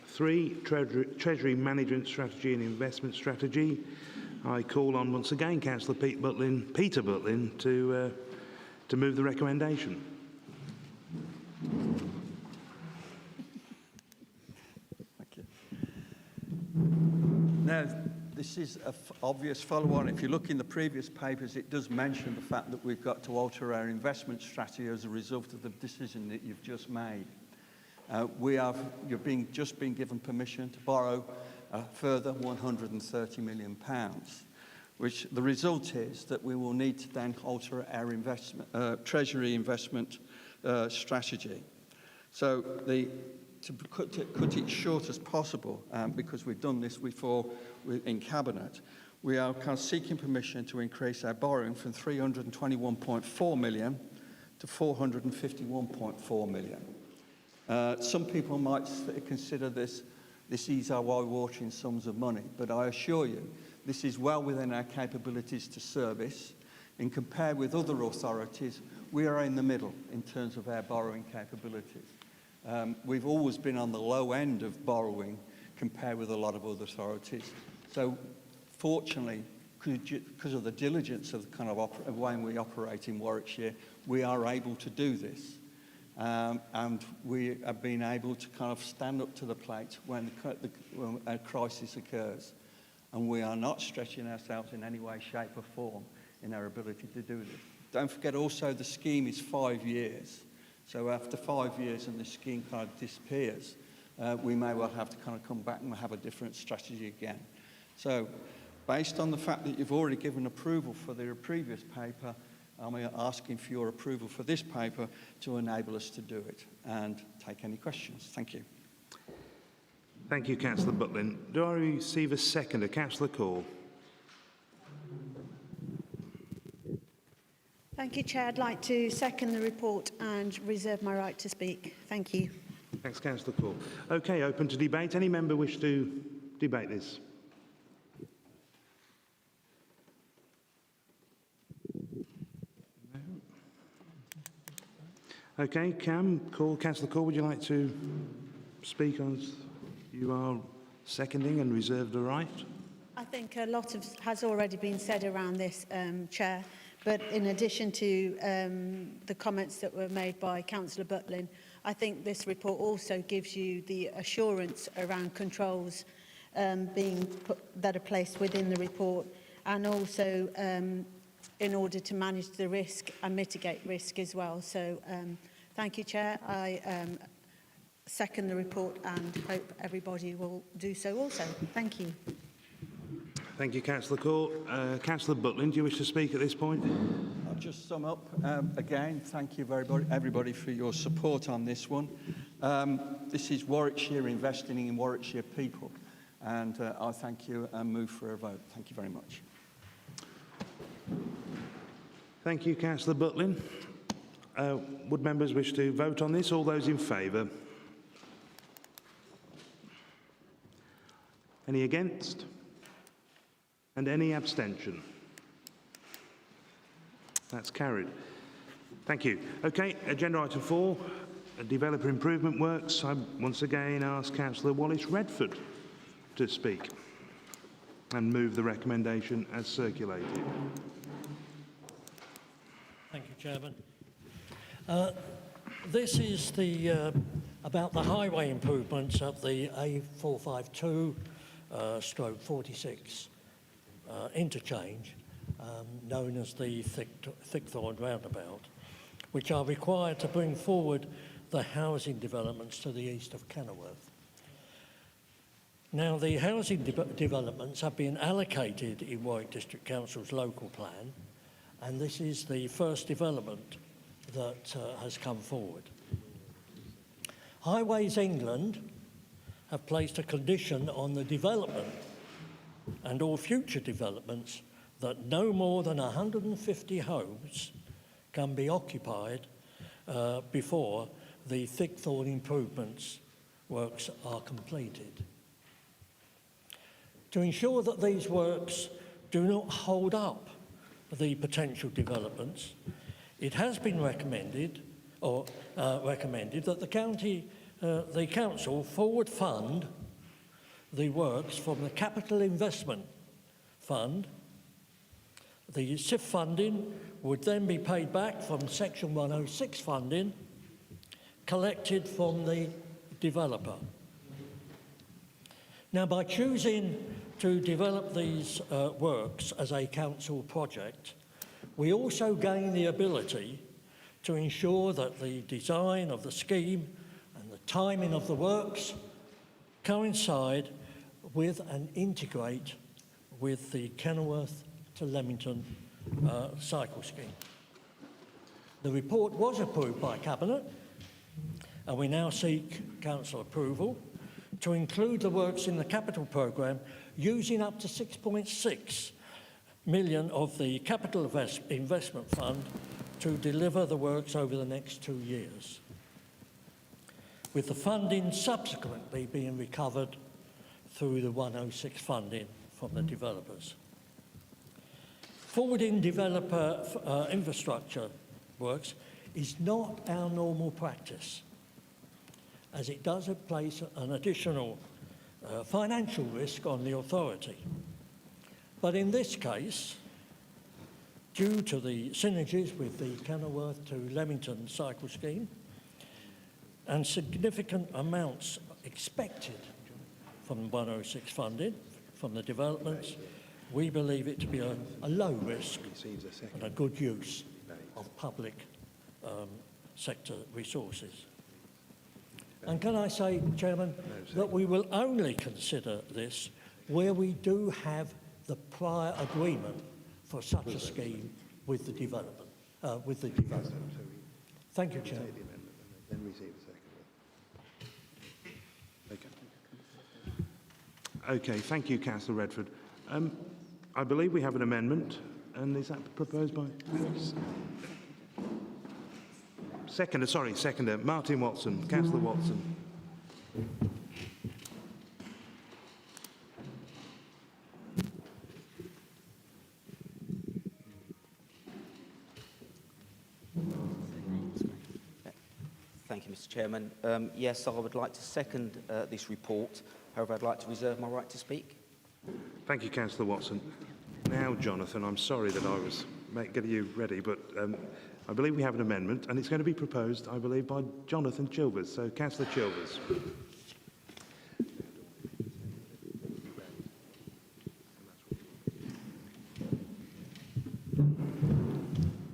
3, Treasury Management Strategy and Investment Strategy. I call on once again Councillor Peter Butlin, to move the recommendation. Thank you. Now, this is an obvious follow-on. If you look in the previous papers, it does mention the fact that we've got to alter our investment strategy as a result of the decision that you've just made. You've just been given permission to borrow a further £130 million, which the result is that we will need to then alter our Treasury investment strategy. So the to cut it short as possible, because we've done this before in Cabinet, we are kind of seeking permission to increase our borrowing from 321.4 million to 451.4 million. Some people might consider this is our eye-watering sums of money, but I assure you, this is well within our capabilities to service. And compared with other authorities, we are in the middle in terms of our borrowing capabilities. We've always been on the low end of borrowing compared with a lot of other authorities. So fortunately, because of the diligence of the kind of way we operate in Warwickshire, we are able to do this. And we have been able to kind of stand up to the plate when a crisis occurs. And we are not stretching ourselves in any way, shape or form in our ability to do this. Don't forget also the scheme is 5 years. So after 5 years and the scheme kind of disappears, we may well have to kind of come back and have a different strategy again. So based on the fact that you've already given approval for the previous paper, I'm asking for your approval for this paper to enable us to do it and take any questions. Thank you. Thank you, Councillor Butlin. Do I receive a seconder? Councillor Call. Thank you, Chair. I'd like to second the report and reserve my right to speak. Thank you. Thanks, Councillor Call. Okay, open to debate. Any member wish to debate this? Okay, Councillor Call, would you like to speak on? You are seconding and reserved the right. I think a lot has already been said around this, Chair, but in addition to the comments that were made by Councillor Butlin, I think this report also gives you the assurance around controls that are placed within the report, and also in order to manage the risk and mitigate risk as well. So thank you, Chair. I second the report and hope everybody will do so also. Thank you. Thank you, Councillor Call. Councillor Butlin, do you wish to speak at this point? I'll just sum up. Again, thank you everybody for your support on this one. This is Warwickshire investing in Warwickshire people, and I thank you and move for a vote. Thank you very much. Thank you, Councillor Butlin. Would members wish to vote on this? All those in favour? Any against? And any abstention? That's carried. Thank you. Okay, agenda item 4, developer improvement works. I once again ask Councillor Wallace-Redford to speak and move the recommendation as circulated. Thank you, Chairman. This is about the highway improvements at the A452 stroke 46 interchange, known as the Thickthorne roundabout, which are required to bring forward the housing developments to the east of Kenilworth. Now, the housing developments have been allocated in Warwick District Council's local plan, and this is the first development that has come forward. Highways England have placed a condition on the development and all future developments that no more than 150 homes can be occupied before the Thickthorne improvements works are completed. To ensure that these works do not hold up the potential developments, it has been recommended that the council forward fund the works from the Capital Investment Fund. The CIF funding would then be paid back from Section 106 funding collected from the developer. Now, by choosing to develop these works as a council project, we also gain the ability to ensure that the design of the scheme and the timing of the works coincide with and integrate with the Kenilworth to Leamington cycle scheme. The report was approved by Cabinet, and we now seek council approval to include the works in the capital programme using up to 6.6 million of the capital investment fund to deliver the works over the next 2 years, with the funding subsequently being recovered through the 106 funding from the developers. Forwarding developer infrastructure works is not our normal practice, as it does place an additional financial risk on the authority. But in this case, due to the synergies with the Kenilworth to Leamington cycle scheme and significant amounts expected from 106 funding from the developments, we believe it to be a low risk and a good use of public sector resources. And can I say, Chairman, that we will only consider this where we do have the prior agreement for such a scheme with the developer. Thank you, Chairman. Okay, thank you, Councillor Redford. I believe we have an amendment, and is that proposed by... Seconder, Martin Watson, Councillor Watson. Thank you, Mr. Chairman. Yes, I would like to second this report. However, I'd like to reserve my right to speak. Thank you, Councillor Watson. Now, Jonathan, I'm sorry that I was getting you ready, but I believe we have an amendment, and it's going to be proposed, I believe, by Jonathan Chilvers. So, Councillor Chilvers.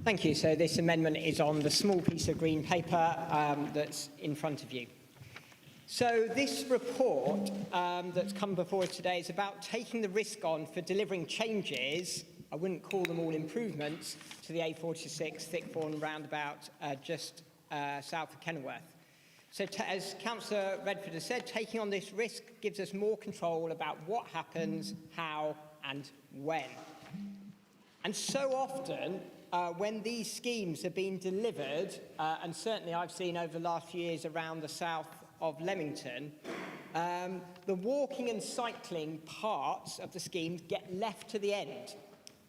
Thank you. So this amendment is on the small piece of green paper that's in front of you. So this report that's come before us today is about taking the risk on for delivering changes, I wouldn't call them all improvements, to the A46 Thickthorn roundabout just south of Kenilworth. So as Councillor Redford has said, taking on this risk gives us more control about what happens, how and when. And so often, when these schemes have been delivered, and certainly I've seen over the last few years around the south of Leamington, the walking and cycling parts of the scheme get left to the end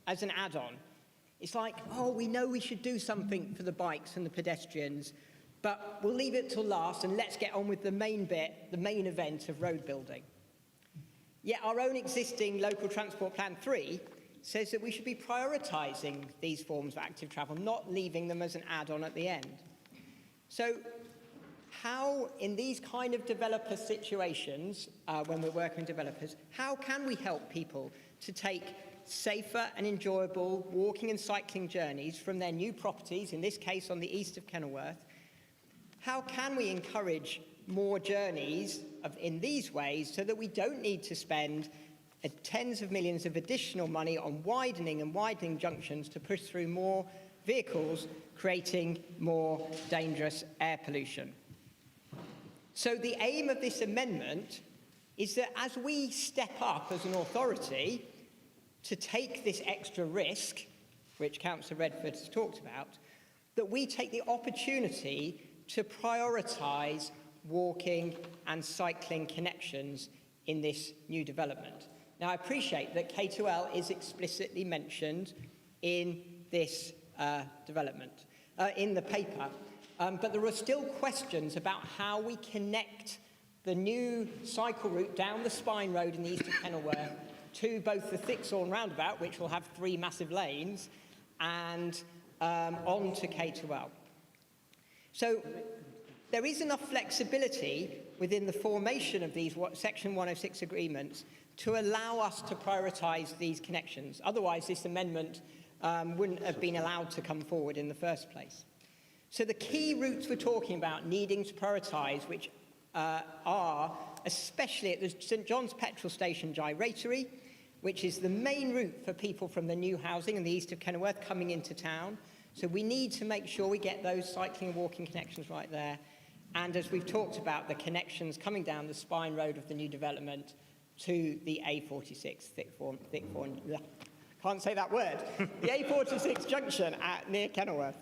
as an add-on. It's like, oh, we know we should do something for the bikes and the pedestrians, but we'll leave it till last and let's get on with the main bit, the main event of road building. Yet our own existing Local Transport Plan 3 says that we should be prioritising these forms of active travel, not leaving them as an add-on at the end. So how, in these kind of developer situations, when we're working with developers, how can we help people to take safer and enjoyable walking and cycling journeys from their new properties, in this case on the east of Kenilworth? How can we encourage more journeys in these ways so that we don't need to spend tens of millions of additional money on widening and widening junctions to push through more vehicles, creating more dangerous air pollution? So the aim of this amendment is that as we step up as an authority to take this extra risk, which Councillor Redford has talked about, that we take the opportunity to prioritise walking and cycling connections in this new development. Now, I appreciate that K2L is explicitly mentioned in this development, in the paper, but there are still questions about how we connect the new cycle route down the Spine Road in the east of Kenilworth to both the Thickthorn roundabout, which will have 3 massive lanes, and on to K2L. So there is enough flexibility within the formation of these Section 106 agreements to allow us to prioritise these connections. Otherwise, this amendment wouldn't have been allowed to come forward in the first place. So the key routes we're talking about needing to prioritise, which are especially at the St John's petrol station gyratory, which is the main route for people from the new housing in the east of Kenilworth coming into town. So we need to make sure we get those cycling and walking connections right there. And as we've talked about, the connections coming down the spine road of the new development to the A46, can't say that word, the A46 junction near Kenilworth.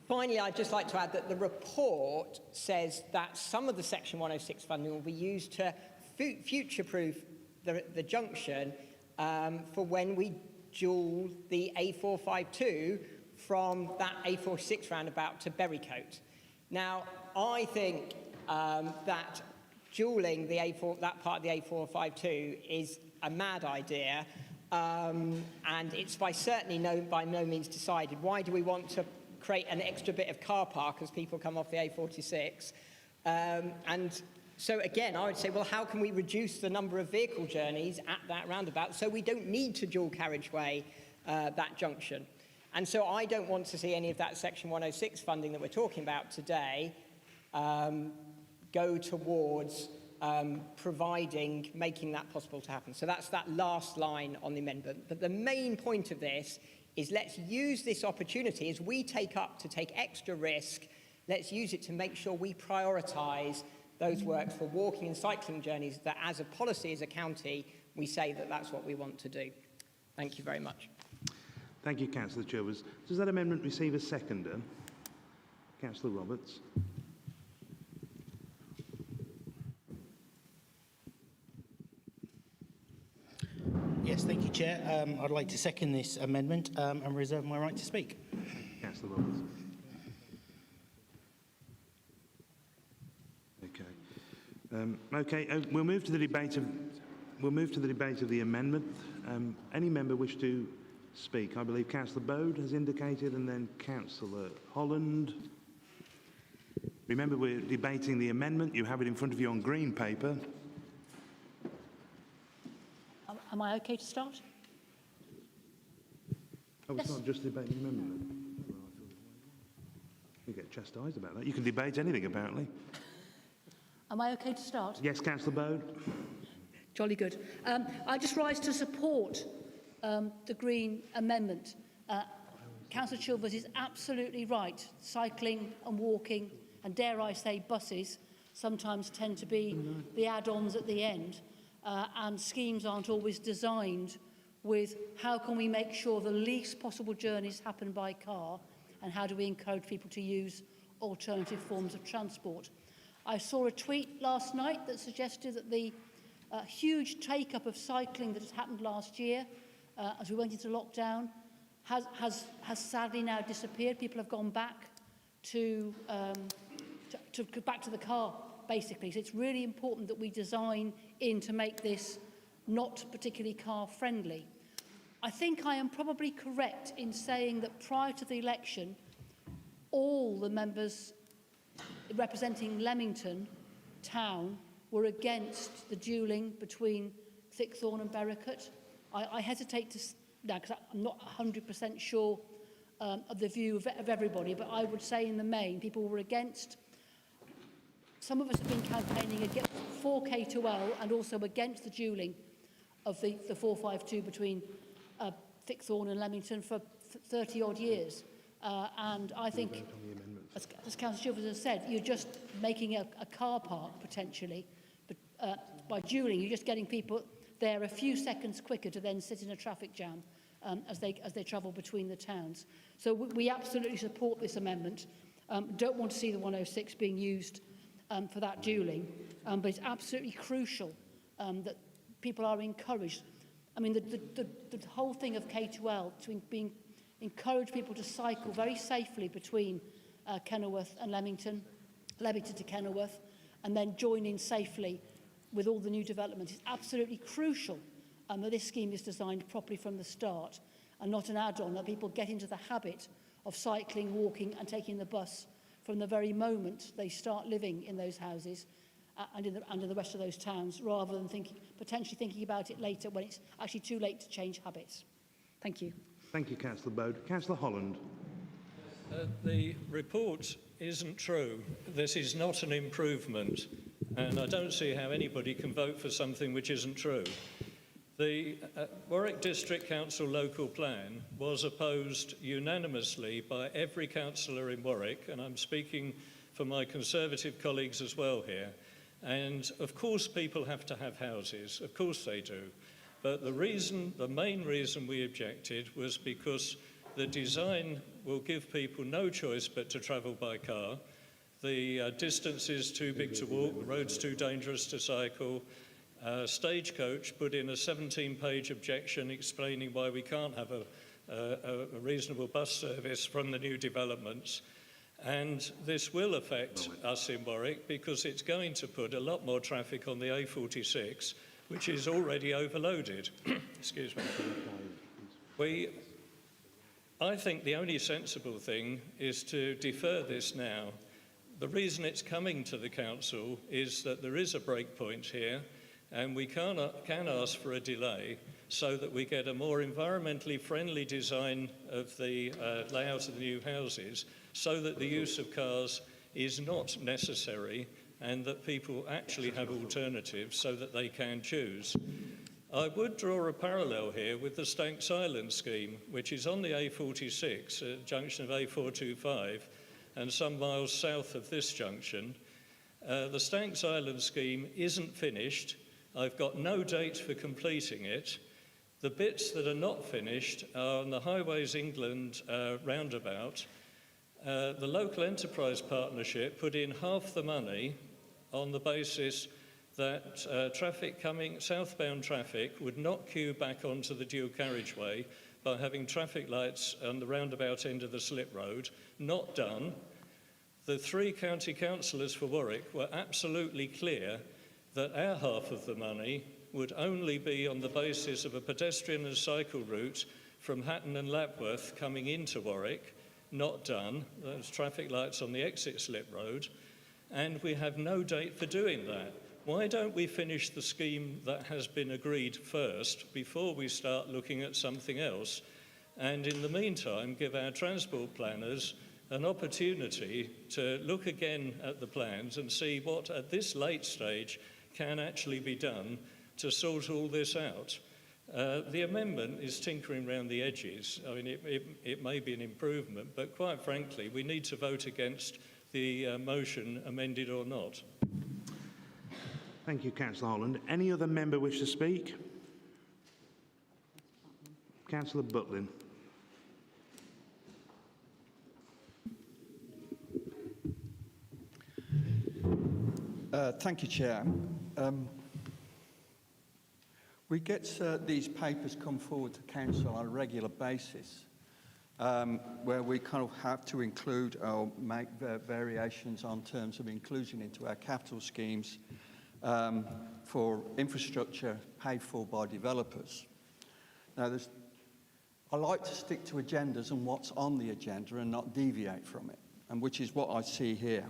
Finally, I'd just like to add that the report says that some of the Section 106 funding will be used to future-proof the junction for when we dual the A452 from that A46 roundabout to Berrycote. Now, I think that dualling that part of the A452 is a mad idea, and it's certainly by no means decided. Why do we want to create an extra bit of car park as people come off the A46? And so again, I would say, well, how can we reduce the number of vehicle journeys at that roundabout so we don't need to dual carriageway that junction? And so I don't want to see any of that Section 106 funding that we're talking about today go towards making that possible to happen. So that's that last line on the amendment. But the main point of this is let's use this opportunity as we take extra risk, let's use it to make sure we prioritise those works for walking and cycling journeys that as a policy, as a county, we say that that's what we want to do. Thank you very much. Thank you, Councillor Chilvers. Does that amendment receive a seconder? Councillor Roberts. Yes, thank you, Chair. I'd like to second this amendment and reserve my right to speak. Councillor Roberts. We'll move to the debate of the amendment. Any member wish to speak? I believe Councillor Bode has indicated, and then Councillor Holland. Remember, we're debating the amendment. You have it in front of you on green paper. Am I okay to start? Oh, it's not just debating the amendment then? You get chastised about that. You can debate anything, apparently. Am I okay to start? Yes, Councillor Bode. Jolly good. I just rise to support the Green amendment. Councillor Chilvers is absolutely right. Cycling and walking, and dare I say buses, sometimes tend to be the add-ons at the end, and schemes aren't always designed with how can we make sure the least possible journeys happen by car, and how do we encourage people to use alternative forms of transport. I saw a tweet last night that suggested that the huge take-up of cycling that has happened last year as we went into lockdown has sadly now disappeared. People have gone back to the car, basically. So it's really important that we design in to make this not particularly car-friendly. I think I am probably correct in saying that prior to the election, all the members representing Leamington Town were against the dualling between Thickthorne and Berricote. I hesitate to, now because I'm not 100% sure of the view of everybody, but I would say in the main, people were against. Some of us have been campaigning for K2L and also against the dualling of the 452 between Thickthorne and Leamington for 30-odd years. And I think, as Councillor Chilvers has said, you're just making a car park, potentially. But by dualling, you're just getting people there a few seconds quicker to then sit in a traffic jam as they travel between the towns. So we absolutely support this amendment. Don't want to see the 106 being used for that dualling, but it's absolutely crucial that people are encouraged. I mean, the whole thing of K2L, to encourage people to cycle very safely between Kenilworth and Leamington to Kenilworth, and then join in safely with all the new developments. It's absolutely crucial that this scheme is designed properly from the start and not an add-on, that people get into the habit of cycling, walking and taking the bus from the very moment they start living in those houses and in the rest of those towns, rather than potentially thinking about it later when it's actually too late to change habits. Thank you. Thank you, Councillor Bode. Councillor Holland. The report isn't true. This is not an improvement, and I don't see how anybody can vote for something which isn't true. The Warwick District Council local plan was opposed unanimously by every councillor in Warwick, and I'm speaking for my Conservative colleagues as well here. And of course people have to have houses, of course they do. But the main reason we objected was because the design will give people no choice but to travel by car. The distance is too big to walk, the road's too dangerous to cycle. Stagecoach put in a 17-page objection explaining why we can't have a reasonable bus service from the new developments. And this will affect us in Warwick because it's going to put a lot more traffic on the A46, which is already overloaded. Excuse me. I think the only sensible thing is to defer this now. The reason it's coming to the council is that there is a break point here, and we can ask for a delay so that we get a more environmentally friendly design of the layout of the new houses, so that the use of cars is not necessary and that people actually have alternatives so that they can choose. I would draw a parallel here with the Stanks Island scheme, which is on the A46 at the junction of A425 and some miles south of this junction. The Stanks Island scheme isn't finished. I've got no date for completing it. The bits that are not finished are on the Highways England roundabout. The local enterprise partnership put in half the money on the basis that southbound traffic would not queue back onto the dual carriageway by having traffic lights on the roundabout end of the slip road. Not done. The 3 county councillors for Warwick were absolutely clear that our half of the money would only be on the basis of a pedestrian and cycle route from Hatton and Lapworth coming into Warwick. Not done. There's traffic lights on the exit slip road, and we have no date for doing that. Why don't we finish the scheme that has been agreed first before we start looking at something else, and in the meantime give our transport planners an opportunity to look again at the plans and see what at this late stage can actually be done to sort all this out. The amendment is tinkering around the edges. I mean, it may be an improvement, but quite frankly, we need to vote against the motion, amended or not. Thank you, Councillor Holland. Any other member wish to speak? Councillor Butlin. Thank you, Chair. We get these papers come forward to Council on a regular basis where we kind of have to include or make variations on terms of inclusion into our capital schemes for infrastructure paid for by developers. Now, I like to stick to agendas and what's on the agenda and not deviate from it, and which is what I see here.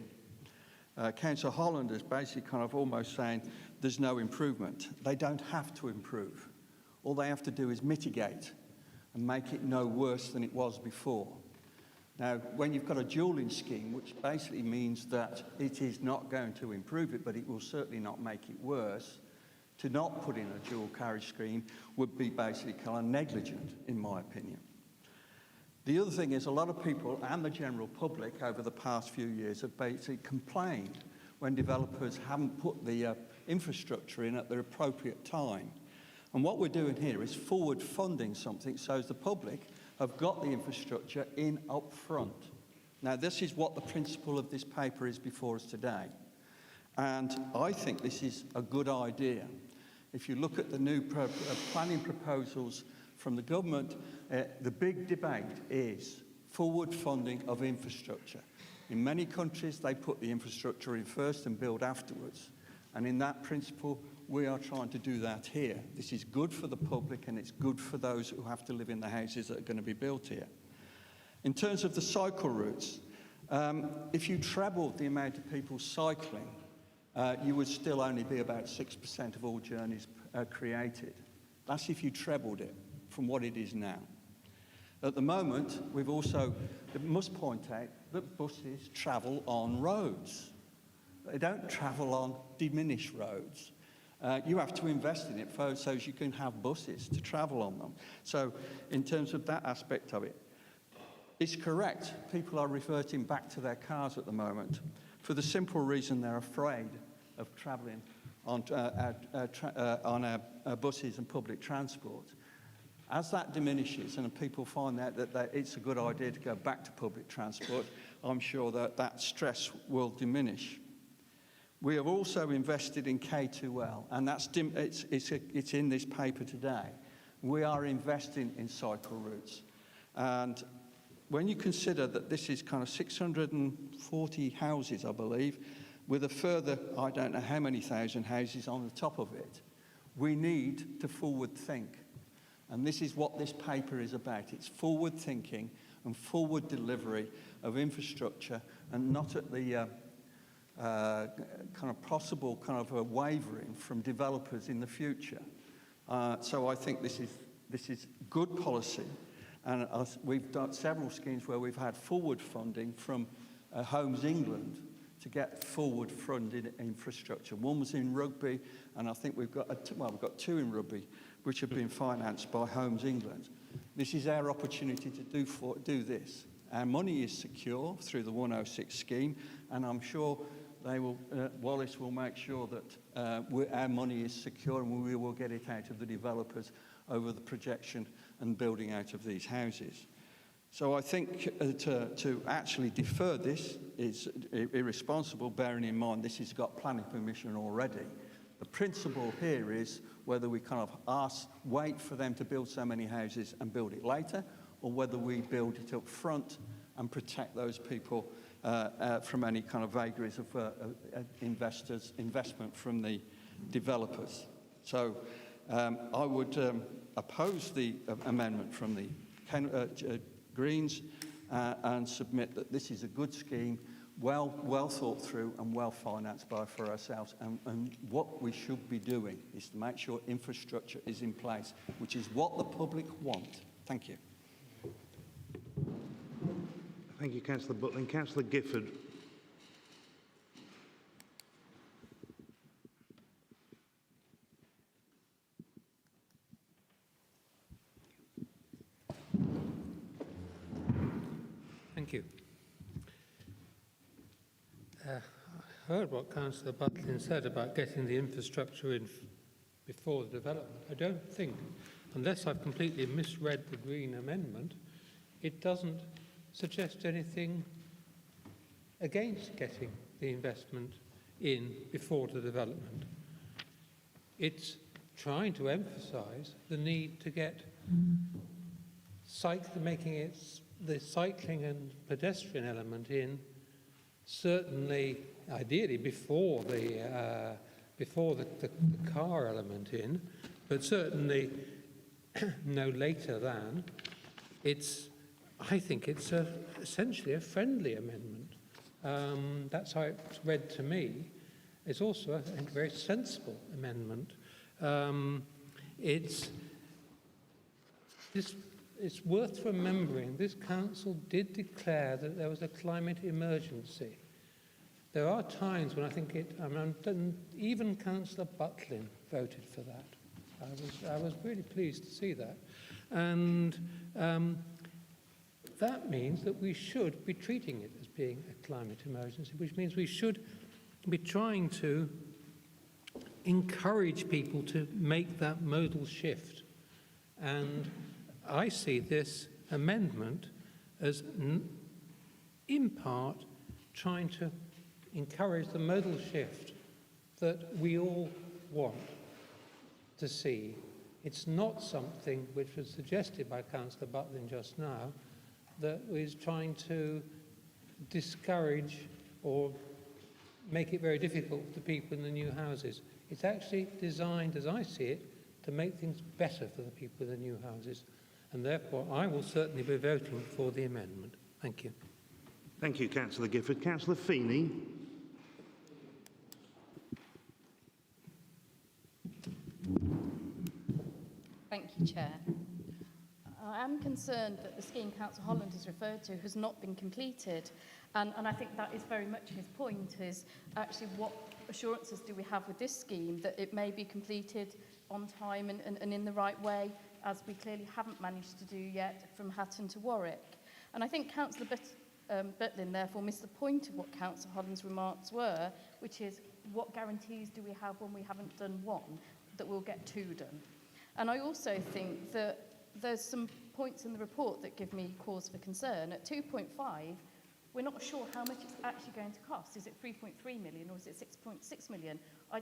Councillor Holland is basically kind of almost saying there's no improvement. They don't have to improve. All they have to do is mitigate and make it no worse than it was before. Now, when you've got a dualling scheme, which basically means that it is not going to improve it, but it will certainly not make it worse, to not put in a dual carriage scheme would be basically kind of negligent, in my opinion. The other thing is a lot of people and the general public over the past few years have basically complained when developers haven't put the infrastructure in at the appropriate time. And what we're doing here is forward funding something so as the public have got the infrastructure in up front. Now, this is what the principle of this paper is before us today. And I think this is a good idea. If you look at the new planning proposals from the government, the big debate is forward funding of infrastructure. In many countries, they put the infrastructure in first and build afterwards. And in that principle, we are trying to do that here. This is good for the public and it's good for those who have to live in the houses that are going to be built here. In terms of the cycle routes, if you trebled the amount of people cycling, you would still only be about 6% of all journeys created. That's if you trebled it from what it is now. At the moment, we've also must point out that buses travel on roads. They don't travel on diminished roads. You have to invest in it so you can have buses to travel on them. So in terms of that aspect of it, it's correct. People are reverting back to their cars at the moment. for the simple reason they're afraid of travelling on our buses and public transport. As that diminishes and people find that it's a good idea to go back to public transport, I'm sure that stress will diminish. We have also invested in K2L, and it's in this paper today. We are investing in cycle routes. And when you consider that this is kind of 640 houses, I believe, with a further, I don't know how many thousand houses on the top of it, we need to forward think. And this is what this paper is about. It's forward thinking and forward delivery of infrastructure, and not at the kind of possible kind of a wavering from developers in the future. So I think this is good policy. And we've done several schemes where we've had forward funding from Homes England to get forward funded infrastructure. One was in Rugby, and I think we've got two in Rugby, which have been financed by Homes England. This is our opportunity to do this. Our money is secure through the 106 scheme, and I'm sure Wallace will make sure that our money is secure, and we will get it out of the developers over the projection and building out of these houses. So I think to actually defer this is irresponsible, bearing in mind this has got planning permission already. The principle here is whether we kind of wait for them to build so many houses and build it later, or whether we build it up front and protect those people from any kind of vagaries of investment from the developers. So I would oppose the amendment from the Greens and submit that this is a good scheme, well thought through and well financed for ourselves. And what we should be doing is to make sure infrastructure is in place, which is what the public want. Thank you. Thank you, Councillor Butlin. Councillor Gifford. Thank you. I heard what Councillor Butlin said about getting the infrastructure in before the development. I don't think, unless I've completely misread the Green Amendment, it doesn't suggest anything against getting the investment in before the development. It's trying to emphasise the need to get making it the cycling and pedestrian element in, certainly, ideally before the car element in, but certainly no later than. I think it's essentially a friendly amendment. That's how it's read to me. It's also a very sensible amendment. It's worth remembering this council did declare that there was a climate emergency. There are times when I think even Councillor Butlin voted for that. I was really pleased to see that. And that means that we should be treating it as being a climate emergency, which means we should be trying to encourage people to make that modal shift. And I see this amendment as, in part, trying to encourage the modal shift that we all want to see. It's not something which was suggested by Councillor Butlin just now, that is trying to discourage or make it very difficult for people in the new houses. It's actually designed, as I see it, to make things better for the people in the new houses. And therefore, I will certainly be voting for the amendment. Thank you. Thank you, Councillor Gifford. Councillor Feeney. Thank you, Chair. I am concerned that the scheme Councillor Holland has referred to has not been completed. And I think that is very much his point, is actually what assurances do we have with this scheme that it may be completed on time and in the right way, as we clearly haven't managed to do yet from Hatton to Warwick. And I think Councillor Butlin therefore missed the point of what Councillor Holland's remarks were, which is what guarantees do we have when we haven't done one that we'll get two done? And I also think that there's some points in the report that give me cause for concern. At 2.5, we're not sure how much it's actually going to cost. Is it 3.3 million or is it 6.6 million? I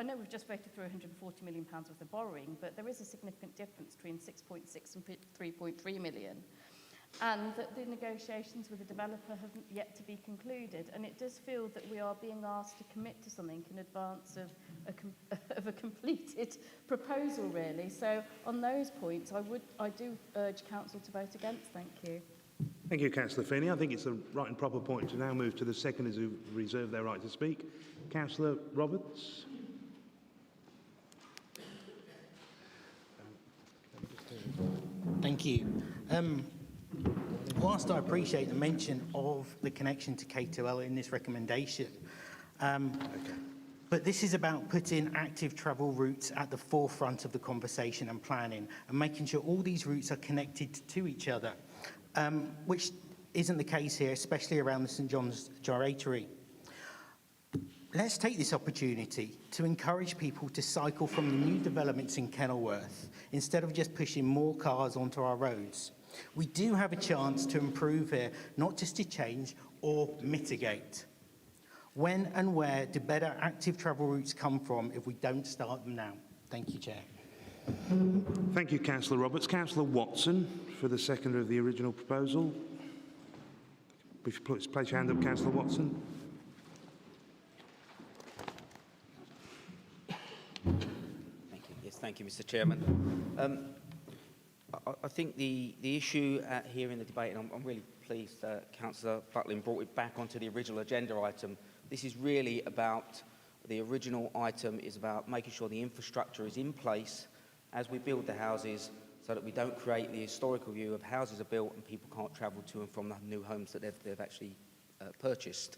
know we've just voted through £140 million worth of borrowing, but there is a significant difference between 6.6 and 3.3 million. And that the negotiations with the developer haven't yet to be concluded. And it does feel that we are being asked to commit to something in advance of a completed proposal, really. So on those points, I do urge Council to vote against. Thank you. Thank you, Councillor Feeney. I think it's the right and proper point to now move to the seconders who reserve their right to speak. Councillor Roberts. Thank you. Whilst I appreciate the mention of the connection to K2L in this recommendation, but this is about putting active travel routes at the forefront of the conversation and planning and making sure all these routes are connected to each other, which isn't the case here, especially around the St John's Gyratory. Let's take this opportunity to encourage people to cycle from the new developments in Kenilworth instead of just pushing more cars onto our roads. We do have a chance to improve here, not just to change or mitigate. When and where do better active travel routes come from if we don't start them now? Thank you, Chair. Thank you, Councillor Roberts. Councillor Watson for the seconder of the original proposal. If you please place your hand up, Councillor Watson. Thank you. Yes, thank you, Mr. Chairman. I think the issue here in the debate, and I'm really pleased that Councillor Butlin brought it back onto the original agenda item. This is really about, the original item is about making sure the infrastructure is in place as we build the houses so that we don't create the historical view of houses are built and people can't travel to and from the new homes that they've actually purchased.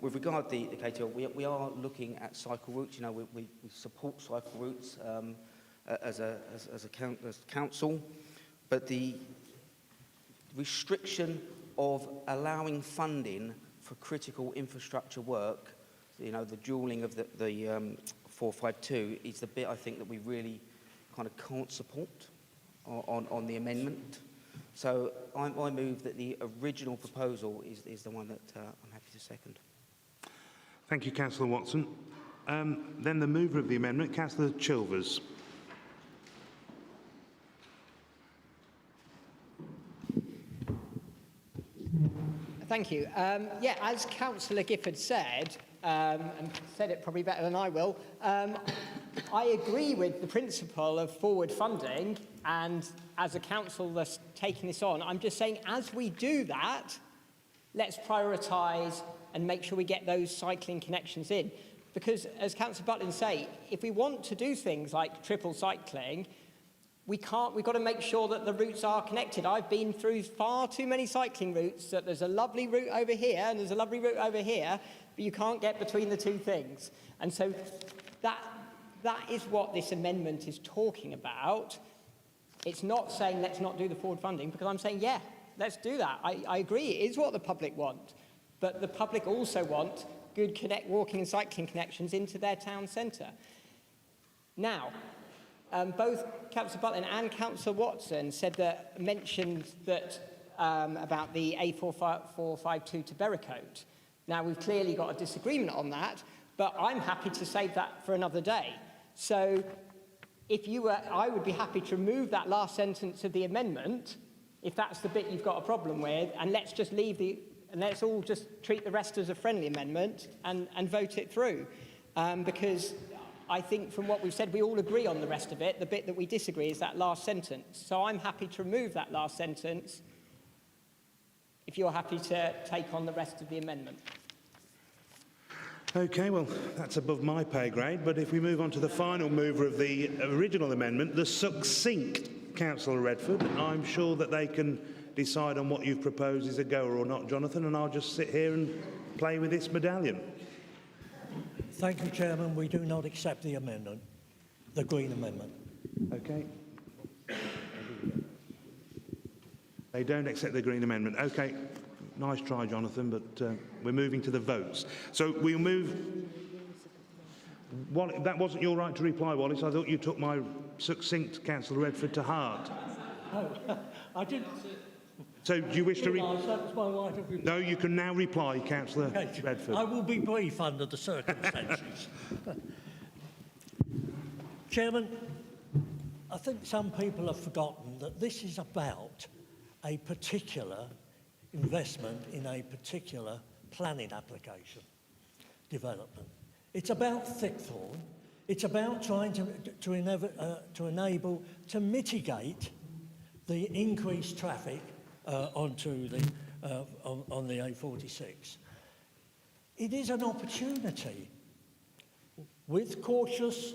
With regard to the K2L, we are looking at cycle routes. You know, we support cycle routes as a council, but the restriction of allowing funding for critical infrastructure work, you know, the dualling of the 452 is the bit I think that we really kind of can't support on the amendment. So I move that the original proposal is the one that I'm happy to second. Thank you, Councillor Watson. Then the mover of the amendment, Councillor Chilvers. Thank you. Yeah, as Councillor Gifford said, and said it probably better than I will, I agree with the principle of forward funding, and as a council that's taking this on, I'm just saying as we do that, let's prioritise and make sure we get those cycling connections in. Because as Councillor Butlin say, if we want to do things like triple cycling, we've got to make sure that the routes are connected. I've been through far too many cycling routes that there's a lovely route over here and there's a lovely route over here, but you can't get between the two things. And so that is what this amendment is talking about. It's not saying let's not do the forward funding, because I'm saying, yeah, let's do that. I agree, it is what the public want, but the public also want good walking and cycling connections into their town centre. Now, both Councillor Butlin and Councillor Watson mentioned that about the A452 to Berwickshire. Now, we've clearly got a disagreement on that, but I'm happy to save that for another day. So, I would be happy to remove that last sentence of the amendment, if that's the bit you've got a problem with, and let's just and let's all just treat the rest as a friendly amendment and vote it through, because I think from what we've said, we all agree on the rest of it. The bit that we disagree is that last sentence. So I'm happy to remove that last sentence if you're happy to take on the rest of the amendment. Okay, well, that's above my pay grade, but if we move on to the final mover of the original amendment, the succinct Councillor Redford, I'm sure that they can decide on what you've proposed is a goer or not, Jonathan, and I'll just sit here and play with this medallion. Thank you, Chairman. We do not accept the amendment, the Green Amendment. Okay. They don't accept the Green Amendment. Okay. Nice try, Jonathan, but we're moving to the votes. So we'll move... that wasn't your right to reply, Wallace. I thought you took my succinct, Councillor Redford, to heart. Oh, I didn't... So do you wish to... That was my right of reply. No, you can now reply, Councillor Redford. I will be brief under the circumstances. Chairman, I think some people have forgotten that this is about a particular investment in a particular planning application development. It's about Thickthorn. It's about trying to mitigate the increased traffic onto the on the A46. It is an opportunity with cautious,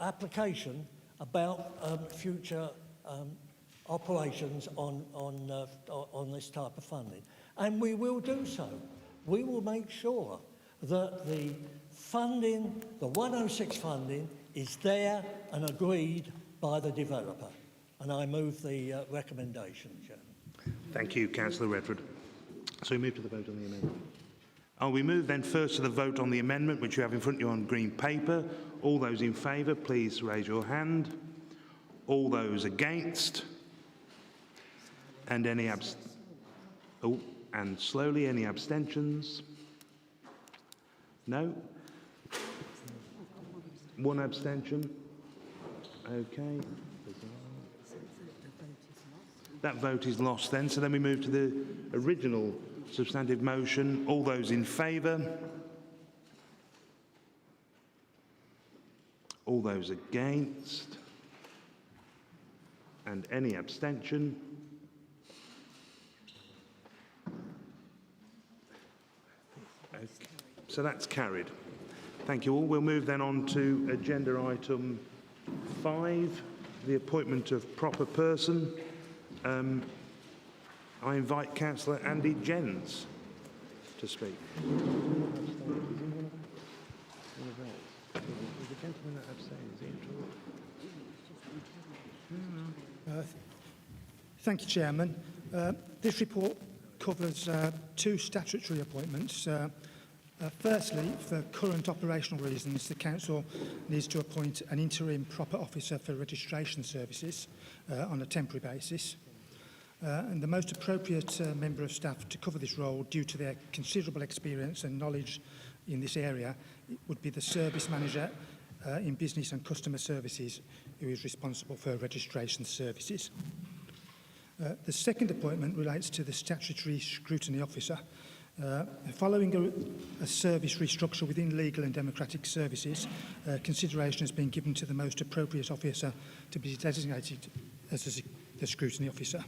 application about future operations on this type of funding. And we will do so. We will make sure that the funding, the 106 funding, is there and agreed by the developer. And I move the recommendation, Chairman. Thank you, Councillor Redford. So we move to the vote on the amendment. We move then first to the vote on the amendment, which you have in front of you on green paper. All those in favour, please raise your hand. All those against? And any and slowly, any abstentions? No? One abstention? Okay. That vote is lost then, so then we move to the original substantive motion. All those in favour? All those against? And any abstention? Okay. So that's carried. Thank you all. We'll move then on to agenda item 5, the appointment of proper person. I invite Councillor Andy Jens to speak. Thank you, Chairman. This report covers 2 statutory appointments. Firstly, for current operational reasons, the Council needs to appoint an interim proper officer for registration services on a temporary basis. And the most appropriate member of staff to cover this role, due to their considerable experience and knowledge in this area, would be the service manager in business and customer services, who is responsible for registration services. The second appointment relates to the statutory scrutiny officer. Following a service restructure within legal and democratic services, consideration has been given to the most appropriate officer to be designated as the scrutiny officer.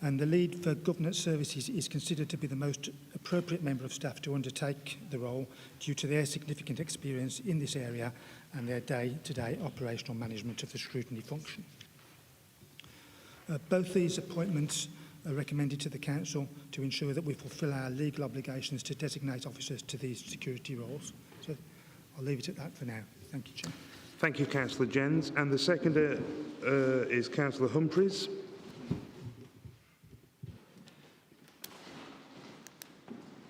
And the lead for governance services is considered to be the most appropriate member of staff to undertake the role due to their significant experience in this area and their day-to-day operational management of the scrutiny function. Both these appointments are recommended to the Council to ensure that we fulfil our legal obligations to designate officers to these security roles. So I'll leave it at that for now. Thank you, Chair. Thank you, Councillor Jens. And the seconder is Councillor Humphreys.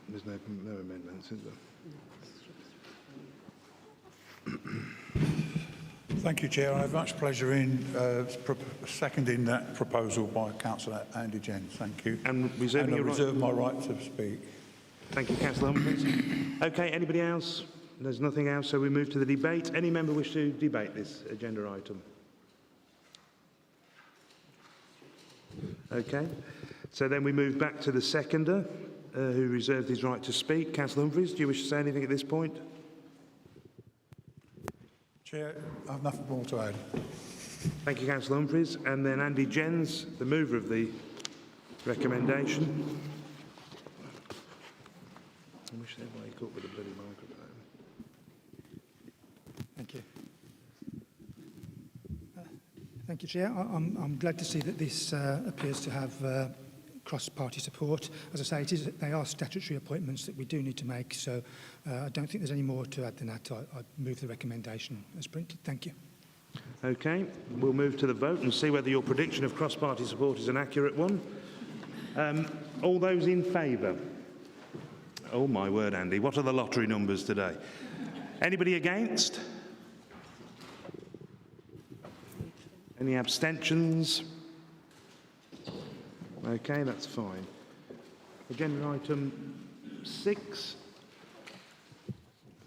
There's no amendments, is there? Thank you, Chair. I have much pleasure in seconding that proposal by Councillor Andy Jens. Thank you. And reserving your reserve my right to speak. Thank you, Councillor Humphreys. Okay, anybody else? There's nothing else, so we move to the debate. Any member wish to debate this agenda item? Okay, so then we move back to the seconder, who reserved his right to speak. Councillor Humphreys, do you wish to say anything at this point? Chair, I have nothing more to add. Thank you, Councillor Humphreys. And then Andy Jens, the mover of the recommendation. I wish they'd wake up with a bloody microphone. Thank you. Thank you, Chair. I'm glad to see that this appears to have cross-party support. As I say, they are statutory appointments that we do need to make, so I don't think there's any more to add than that. I move the recommendation as printed. Thank you. Okay, we'll move to the vote and see whether your prediction of cross-party support is an accurate one. All those in favour? Oh my word, Andy, what are the lottery numbers today? Anybody against? Any abstentions? Okay, that's fine. Agenda item 6,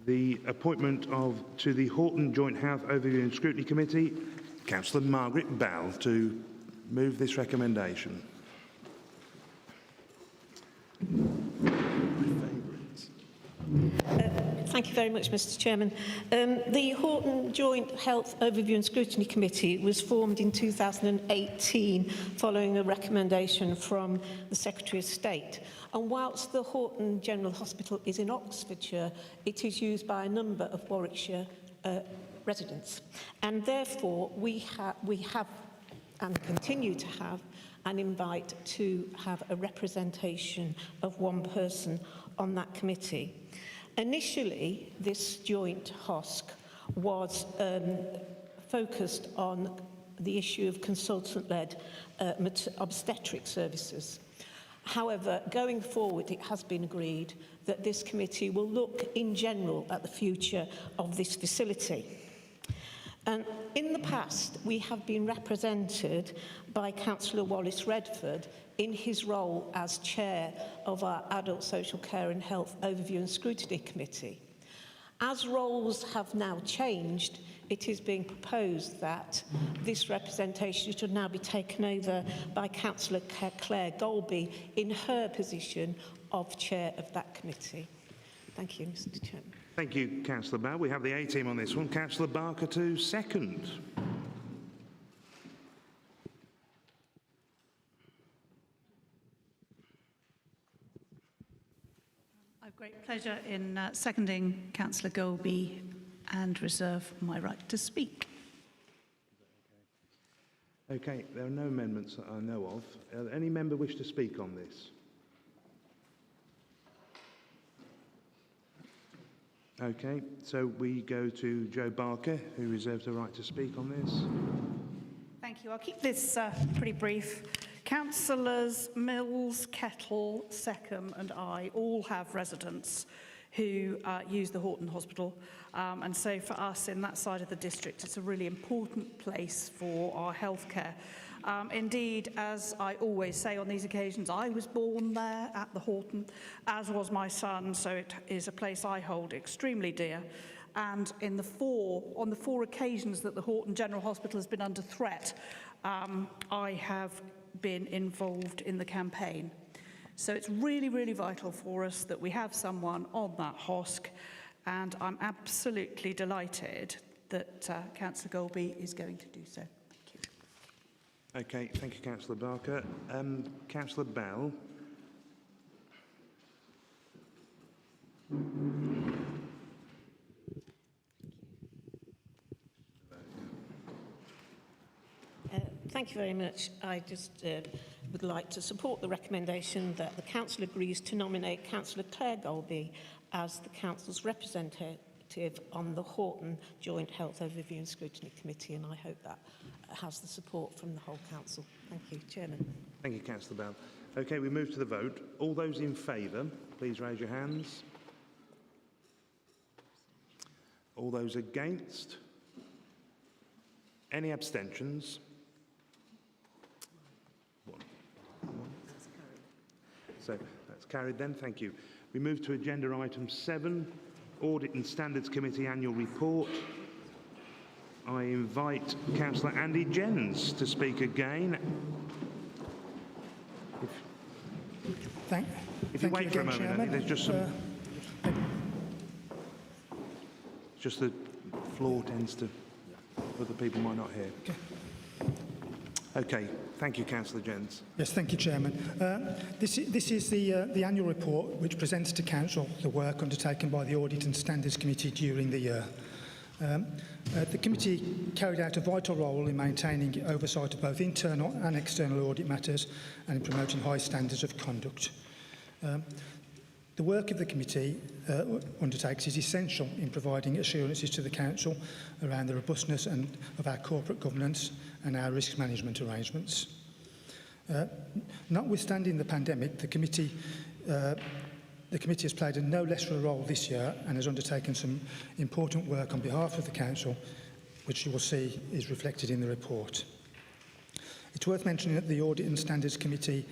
the appointment to the Horton Joint Health Overview and Scrutiny Committee. Councillor Margaret Bell to move this recommendation. Thank you very much, Mr. Chairman. The Horton Joint Health Overview and Scrutiny Committee was formed in 2018 following a recommendation from the Secretary of State. And whilst the Horton General Hospital is in Oxfordshire, it is used by a number of Warwickshire residents. And therefore, we have and continue to have an invite to have a representation of one person on that committee. Initially, this joint HOSC was focused on the issue of consultant-led obstetric services. However, going forward, it has been agreed that this committee will look in general at the future of this facility. And in the past, we have been represented by Councillor Wallace Redford in his role as chair of our Adult Social Care and Health Overview and Scrutiny Committee. As roles have now changed, it is being proposed that this representation should now be taken over by Councillor Claire Golby in her position of chair of that committee. Thank you, Mr. Chairman. Thank you, Councillor Bell. We have the A-team on this one. Councillor Barker to second. I have great pleasure in seconding Councillor Golby and reserve my right to speak. Okay, there are no amendments that I know of. Any member wish to speak on this? Okay, so we go to Joe Barker, who reserves the right to speak on this. Thank you. I'll keep this pretty brief. Councillors Mills, Kettle, Seckham and I all have residents who use the Horton Hospital. And so for us in that side of the district, it's a really important place for our healthcare. Indeed, as I always say on these occasions, I was born there at the Horton, as was my son, so it is a place I hold extremely dear. And on the four occasions that the Horton General Hospital has been under threat, I have been involved in the campaign. So it's really, really vital for us that we have someone on that HOSC, and I'm absolutely delighted that Councillor Golby is going to do so. Okay, thank you, Councillor Barker. Councillor Bell. Thank you very much. I just would like to support the recommendation that the Council agrees to nominate Councillor Claire Golby as the Council's representative on the Horton Joint Health Overview and Scrutiny Committee, and I hope that has the support from the whole Council. Thank you, Chairman. Thank you, Councillor Bell. Okay, we move to the vote. All those in favour, please raise your hands. All those against? Any abstentions? One. So that's carried then, thank you. We move to agenda item 7, Audit and Standards Committee Annual Report. I invite Councillor Andy Jens to speak again. If you wait for a moment, Andy, there's just some... just the floor tends to... other people might not hear. Okay, thank you, Councillor Jens. Yes, thank you, Chairman. This is the annual report which presents to Council the work undertaken by the Audit and Standards Committee during the year. The committee carried out a vital role in maintaining oversight of both internal and external audit matters and in promoting high standards of conduct. The work of the committee undertakes is essential in providing assurances to the Council around the robustness of our corporate governance and our risk management arrangements. Notwithstanding the pandemic, the committee has played a no lesser role this year and has undertaken some important work on behalf of the Council, which you will see is reflected in the report. It's worth mentioning that the Audit and Standards Committee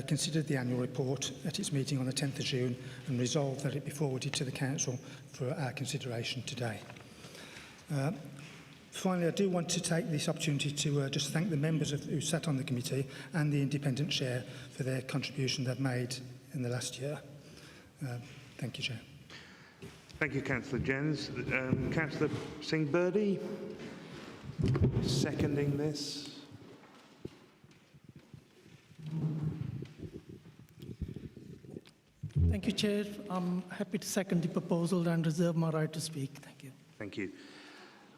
considered the annual report at its meeting on the 10th of June and resolved that it be forwarded to the Council for our consideration today. Finally, I do want to take this opportunity to just thank the members who sat on the committee and the independent chair for their contribution they've made in the last year. Thank you, Chair. Thank you, Councillor Jens. Councillor Singh-Birdie, seconding this. Thank you, Chair. I'm happy to second the proposal and reserve my right to speak. Thank you. Thank you.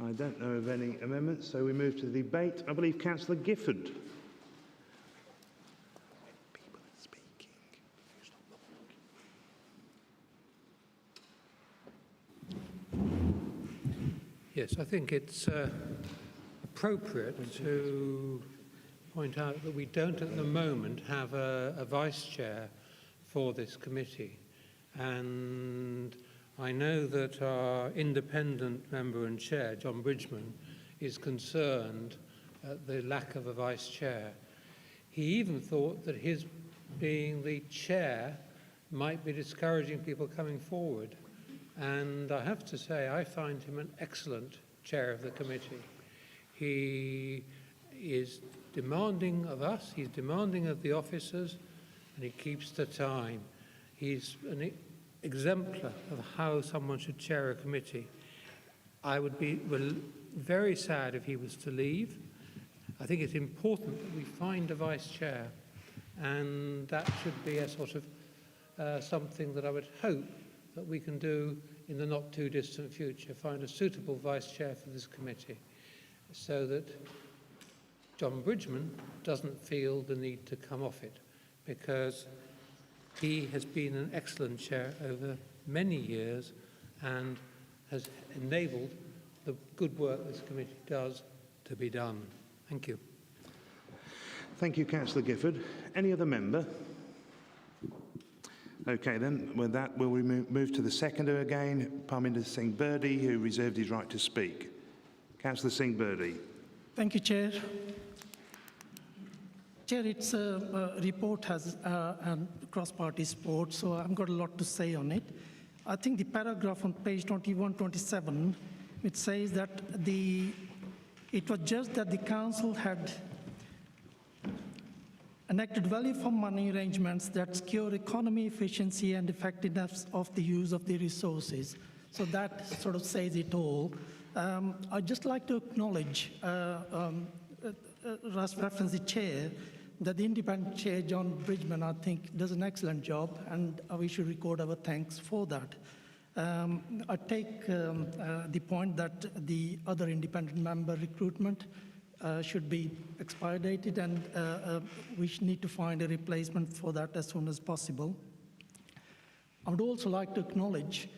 I don't know of any amendments, so we move to the debate. I believe Councillor Gifford. Yes, I think it's appropriate to point out that we don't at the moment have a vice chair for this committee. And I know that our independent member and chair, John Bridgman, is concerned at the lack of a vice chair. He even thought that his being the chair might be discouraging people coming forward. And I have to say, I find him an excellent chair of the committee. He is demanding of us, he's demanding of the officers, and he keeps the time. He's an exemplar of how someone should chair a committee. I would be very sad if he was to leave. I think it's important that we find a vice chair, and that should be a sort of something that I would hope that we can do in the not too distant future, find a suitable vice chair for this committee, so that John Bridgman doesn't feel the need to come off it, because he has been an excellent chair over many years and has enabled the good work this committee does to be done. Thank you. Thank you, Councillor Gifford. Any other member? Okay, then, with that, we'll move to the seconder again, Parminder Singh-Birdie, who reserved his right to speak. Councillor Singh-Birdie. Thank you, Chair. Chair, its report has cross-party support, so I've got a lot to say on it. I think the paragraph on page 21-27, it says that it was just that the Council had enacted value for money arrangements that secure economy, efficiency and effectiveness of the use of the resources. So that sort of says it all. I'd just like to acknowledge, reference the chair, that the independent chair, John Bridgman, I think does an excellent job, and we should record our thanks for that. I take the point that the other independent member recruitment should be expedited, and we need to find a replacement for that as soon as possible. I would also like to acknowledge,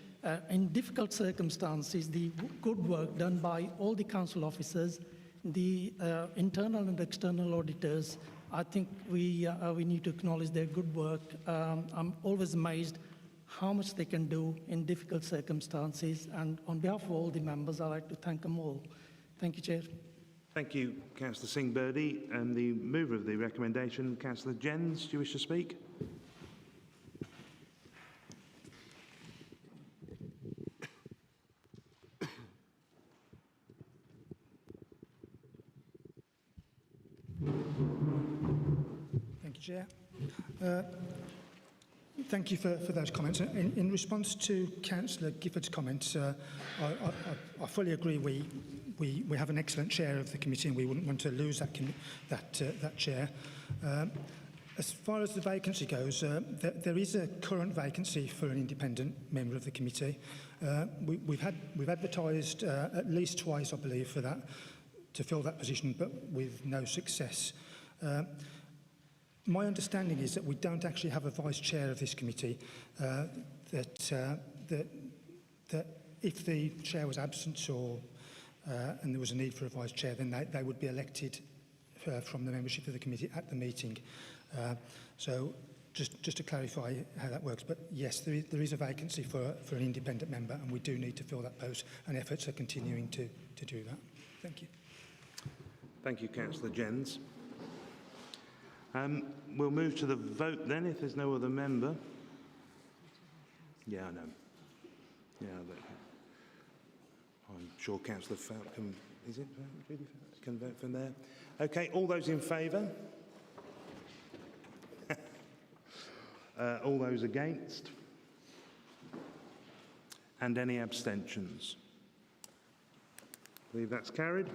in difficult circumstances, the good work done by all the council officers, the internal and external auditors. I think we need to acknowledge their good work. I'm always amazed how much they can do in difficult circumstances, and on behalf of all the members, I'd like to thank them all. Thank you, Chair. Thank you, Councillor Singh-Birdie. And the mover of the recommendation, Councillor Jens, do you wish to speak? Thank you, Chair. Thank you for those comments. In response to Councillor Gifford's comments, I fully agree we have an excellent chair of the committee and we wouldn't want to lose that chair. As far as the vacancy goes, there is a current vacancy for an independent member of the committee. We've advertised at least twice, I believe, for that, to fill that position, but with no success. My understanding is that we don't actually have a vice chair of this committee. that if the chair was absent or and there was a need for a vice chair, then they would be elected from the membership of the committee at the meeting. So just to clarify how that works, but yes, there is a vacancy for an independent member, and we do need to fill that post, and efforts are continuing to do that. Thank you. Thank you, Councillor Jens. We'll move to the vote then, if there's no other member. Yeah, I know. Yeah, but I'm sure Councillor Fowler can, is it really can vote from there? Okay, all those in favour? All those against? And any abstentions? I believe that's carried.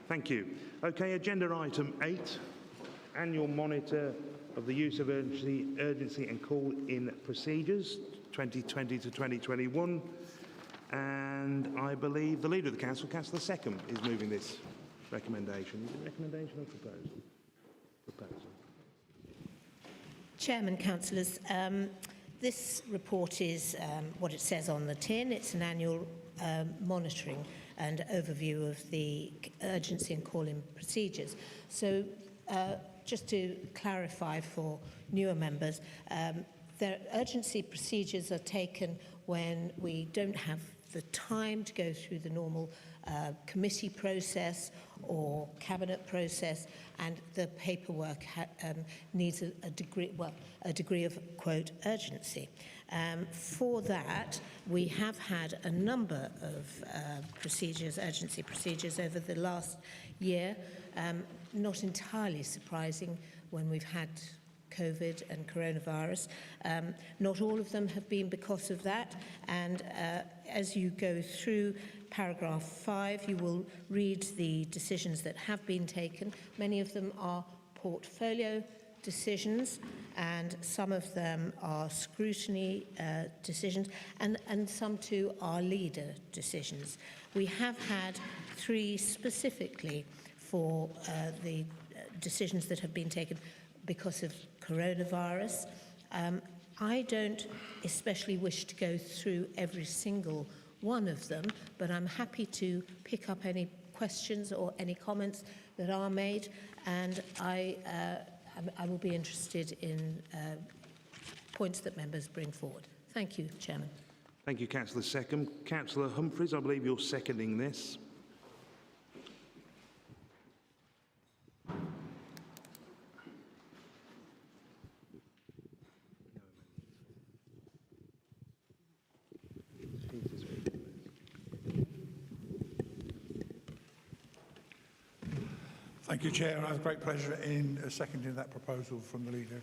Thank you. Okay, agenda item 8, annual monitor of the use of urgency and call-in procedures, 2020 to 2021. And I believe the Leader of the Council, Councillor Seckham, is moving this recommendation. Is it recommendation or proposal? Proposal. Chairman, councillors, this report is what it says on the tin. It's an annual monitoring and overview of the urgency and call-in procedures. So just to clarify for newer members, the urgency procedures are taken when we don't have the time to go through the normal committee process or cabinet process, and the paperwork needs a degree of, quote, urgency. For that, we have had a number of procedures, urgency procedures, over the last year. Not entirely surprising when we've had COVID and coronavirus. Not all of them have been because of that, and as you go through paragraph 5, you will read the decisions that have been taken. Many of them are portfolio decisions, and some of them are scrutiny decisions, and some too are leader decisions. We have had 3 specifically for the decisions that have been taken because of coronavirus. I don't especially wish to go through every single one of them, but I'm happy to pick up any questions or any comments that are made, and I will be interested in points that members bring forward. Thank you, Chairman. Thank you, Councillor Seckham. Councillor Humphreys, I believe you're seconding this. Thank you, Chair. I have great pleasure in seconding that proposal from the Leader,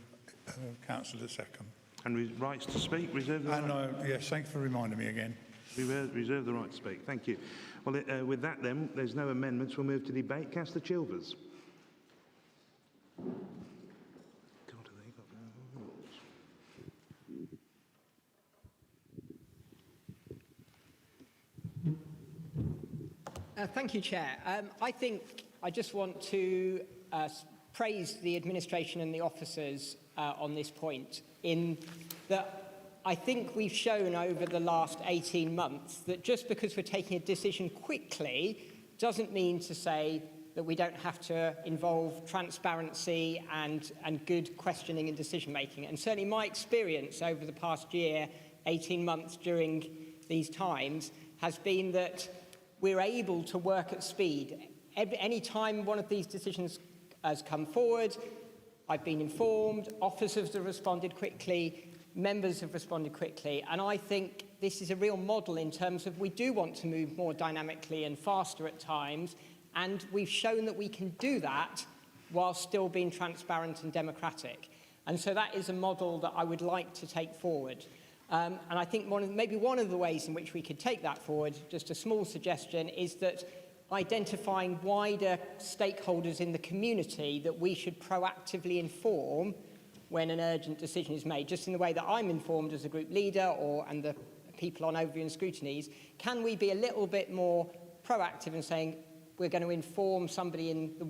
Councillor Seckham. And rights to speak, reserve the right. Yes, thank you for reminding me again. Reserve the right to speak. Thank you. Well, with that then, there's no amendments. We'll move to debate. Councillor Chilvers. Thank you, Chair. I just want to praise the administration and the officers on this point, in that I think we've shown over the last 18 months that just because we're taking a decision quickly doesn't mean to say that we don't have to involve transparency and good questioning and decision making. And certainly my experience over the past year, 18 months during these times, has been that we're able to work at speed. Any time one of these decisions has come forward, I've been informed, officers have responded quickly, members have responded quickly, and I think this is a real model in terms of we do want to move more dynamically and faster at times, and we've shown that we can do that while still being transparent and democratic. And so that is a model that I would like to take forward. And I think maybe one of the ways in which we could take that forward, just a small suggestion, is that identifying wider stakeholders in the community that we should proactively inform when an urgent decision is made, just in the way that I'm informed as a group leader and the people on overview and scrutinies. Can we be a little bit more proactive in saying we're going to inform somebody in the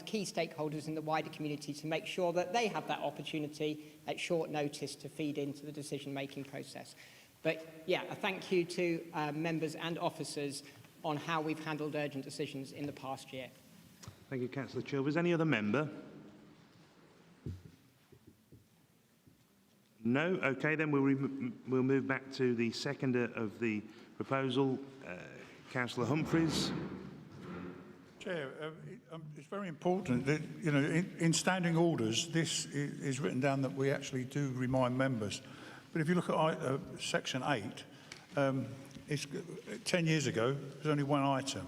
key stakeholders in the wider community to make sure that they have that opportunity at short notice to feed into the decision-making process? But yeah, a thank you to members and officers on how we've handled urgent decisions in the past year. Thank you, Councillor Chilvers. Any other member? No? OK, then we'll move back to the seconder of the proposal, Councillor Humphreys. Chair, it's very important that, you know, in standing orders, this is written down that we actually do remind members. But if you look at section 8, it's 10 years ago, there's only one item.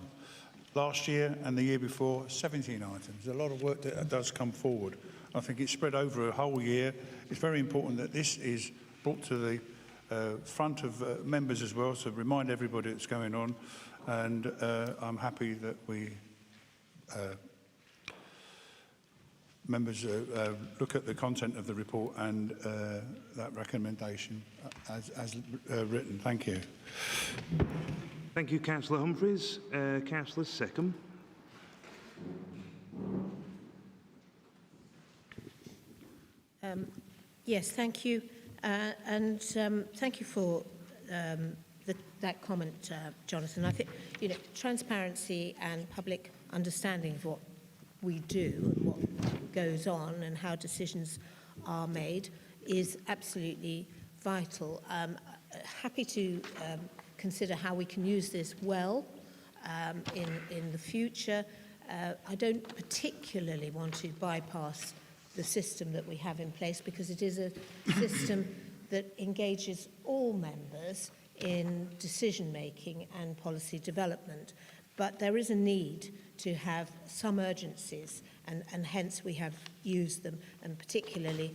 Last year and the year before, 17 items. There's a lot of work that does come forward. I think it's spread over a whole year. It's very important that this is brought to the front of members as well, to remind everybody what's going on. And I'm happy that we members look at the content of the report and that recommendation as written. Thank you. Thank you, Councillor Humphreys. Councillor Seckham. Yes, thank you. And thank you for that comment, Jonathan. I think, you know, transparency and public understanding of what we do and what goes on and how decisions are made is absolutely vital. Happy to consider how we can use this well in the future. I don't particularly want to bypass the system that we have in place because it is a system that engages all members in decision making and policy development. But there is a need to have some urgencies and hence we have used them, and particularly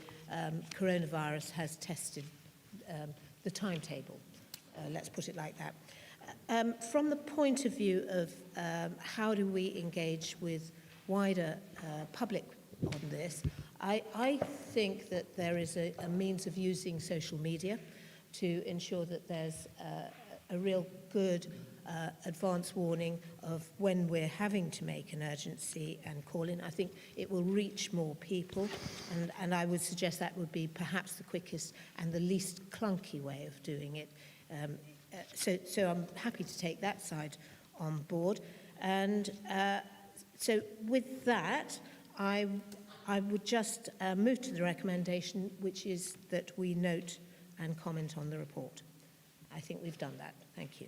coronavirus has tested the timetable, let's put it like that. From the point of view of how do we engage with wider public on this, I think that there is a means of using social media to ensure that there's a real good advance warning of when we're having to make an urgency and call in. I think it will reach more people, and I would suggest that would be perhaps the quickest and the least clunky way of doing it. So I'm happy to take that side on board. And so with that, I would just move to the recommendation, which is that we note and comment on the report. I think we've done that. Thank you.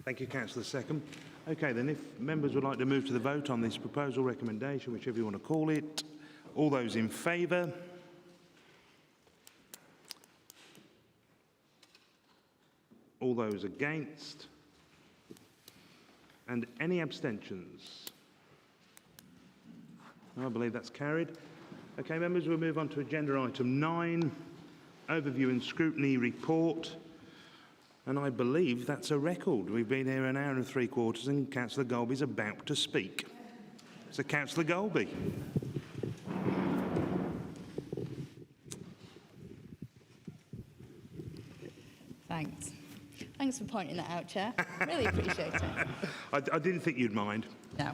Thank you, Councillor Seckham. OK, then if members would like to move to the vote on this proposal recommendation, whichever you want to call it, all those in favour? All those against? And any abstentions? I believe that's carried. OK, members, we'll move on to agenda item 9, overview and scrutiny report. And I believe that's a record. We've been here an hour and 3/4 and Councillor Golby's about to speak. So, Councillor Golby. Thanks. Thanks for pointing that out, Chair. Really appreciate it. I didn't think you'd mind. No.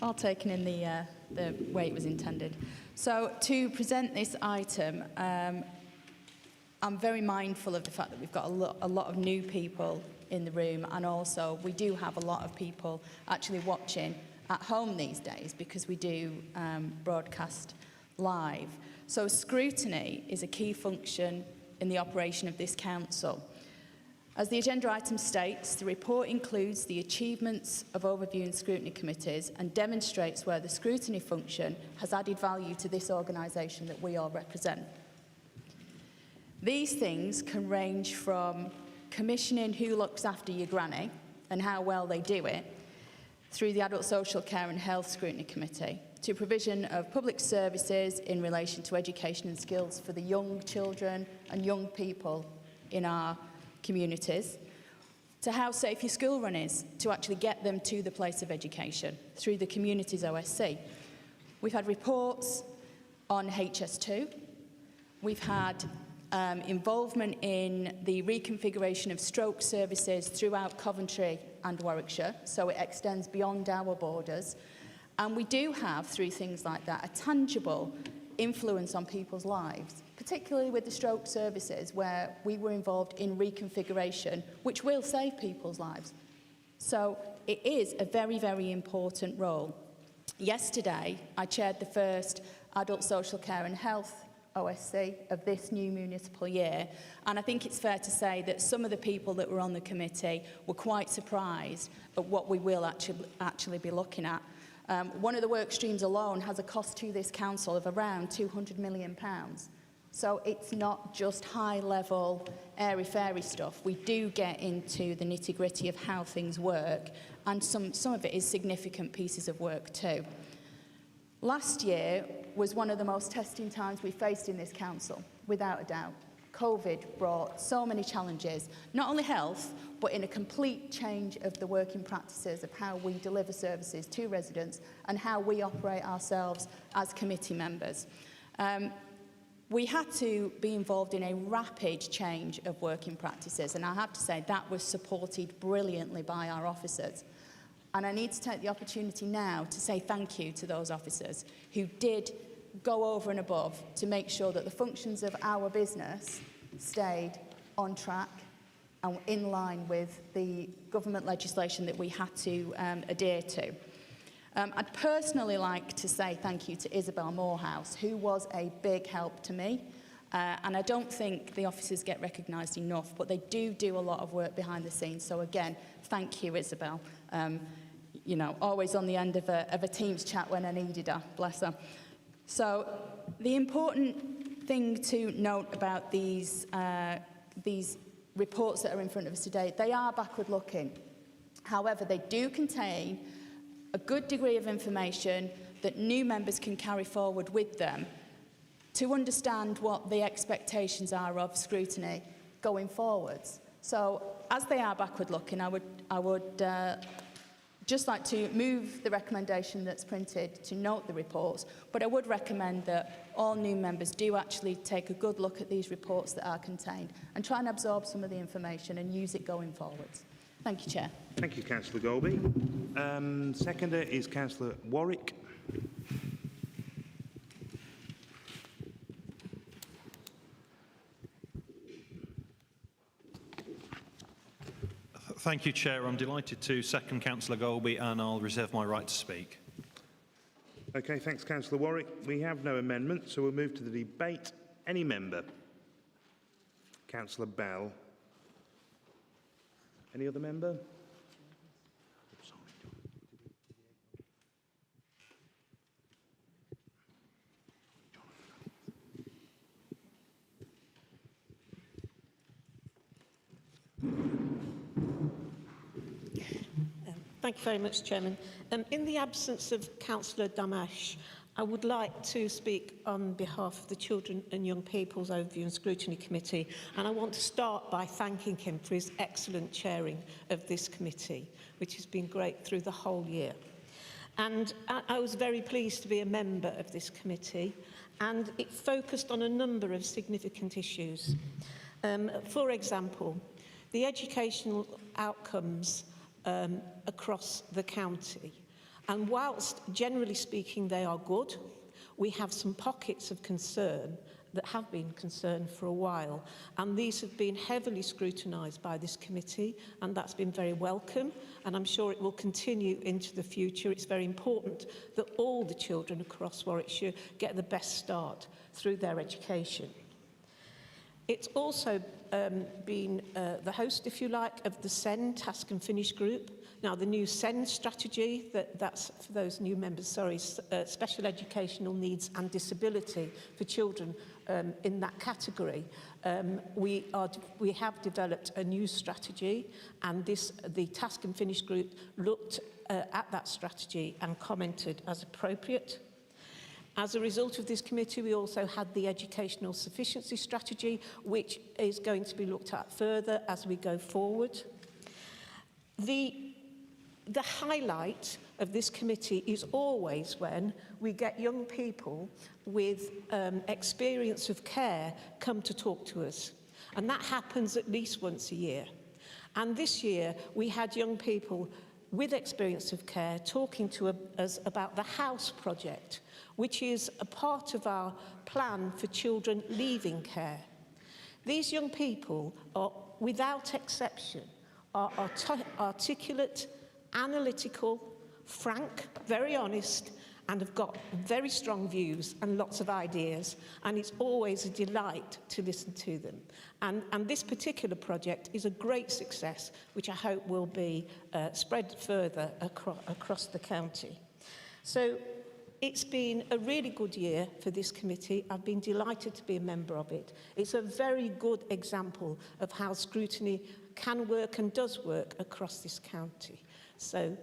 All taken in the way it was intended. So, to present this item, I'm very mindful of the fact that we've got a lot of new people in the room, and also we do have a lot of people actually watching at home these days because we do broadcast live. So scrutiny is a key function in the operation of this council. As the agenda item states, the report includes the achievements of overview and scrutiny committees and demonstrates where the scrutiny function has added value to this organisation that we all represent. These things can range from commissioning who looks after your granny and how well they do it, through the Adult Social Care and Health Scrutiny Committee, to provision of public services in relation to education and skills for the young children and young people in our communities, to how safe your school run is, to actually get them to the place of education through the community's OSC. We've had reports on HS2. We've had involvement in the reconfiguration of stroke services throughout Coventry and Warwickshire, so it extends beyond our borders. And we do have, through things like that, a tangible influence on people's lives, particularly with the stroke services where we were involved in reconfiguration, which will save people's lives. So it is a very, very important role. Yesterday, I chaired the first Adult Social Care and Health OSC of this new municipal year, and I think it's fair to say that some of the people that were on the committee were quite surprised at what we will actually be looking at. One of the work streams alone has a cost to this council of around £200 million. So it's not just high-level, airy-fairy stuff. We do get into the nitty-gritty of how things work, and some of it is significant pieces of work too. Last year was one of the most testing times we faced in this council, without a doubt. COVID brought so many challenges, not only health, but in a complete change of the working practices of how we deliver services to residents and how we operate ourselves as committee members. We had to be involved in a rapid change of working practices, and I have to say that was supported brilliantly by our officers. And I need to take the opportunity now to say thank you to those officers who did go over and above to make sure that the functions of our business stayed on track and in line with the government legislation that we had to adhere to. I'd personally like to say thank you to Isabel Morehouse, who was a big help to me. And I don't think the officers get recognised enough, but they do a lot of work behind the scenes. So again, thank you, Isabel. You know, always on the end of a Teams chat when I needed her, bless her. So the important thing to note about these reports that are in front of us today, they are backward-looking. However, they do contain a good degree of information that new members can carry forward with them to understand what the expectations are of scrutiny going forwards. So, as they are backward-looking, I would just like to move the recommendation that's printed to note the reports, but I would recommend that all new members do actually take a good look at these reports that are contained and try and absorb some of the information and use it going forwards. Thank you, Chair. Thank you, Councillor Golby. Seconder is Councillor Warwick. Thank you, Chair. I'm delighted to second Councillor Golby, and I'll reserve my right to speak. Okay, thanks, Councillor Warwick. We have no amendments, so we'll move to the debate. Any member? Councillor Bell. Any other member? Thank you very much, Chairman. In the absence of Councillor Damash, I would like to speak on behalf of the Children and Young People's Overview and Scrutiny Committee, and I want to start by thanking him for his excellent chairing of this committee, which has been great through the whole year. And I was very pleased to be a member of this committee, and it focused on a number of significant issues. For example, the educational outcomes across the county. And whilst generally speaking they are good, we have some pockets of concern that have been concerned for a while, and these have been heavily scrutinised by this committee, and that's been very welcome, and I'm sure it will continue into the future. It's very important that all the children across Warwickshire get the best start through their education. It's also been the host, if you like, of the SEND Task and Finish group. Now, the new SEND strategy, that's for those new members, sorry, Special Educational Needs and Disability for children in that category. We have developed a new strategy, and the Task and Finish group looked at that strategy and commented as appropriate. As a result of this committee, we also had the Educational Sufficiency Strategy, which is going to be looked at further as we go forward. The highlight of this committee is always when we get young people with experience of care come to talk to us. And that happens at least once a year. And this year, we had young people with experience of care talking to us about the House project, which is a part of our plan for children leaving care. These young people are, without exception, are articulate, analytical, frank, very honest, and have got very strong views and lots of ideas, and it's always a delight to listen to them. And this particular project is a great success, which I hope will be spread further across the county. So it's been a really good year for this committee. I've been delighted to be a member of it. It's a very good example of how scrutiny can work and does work across this county. So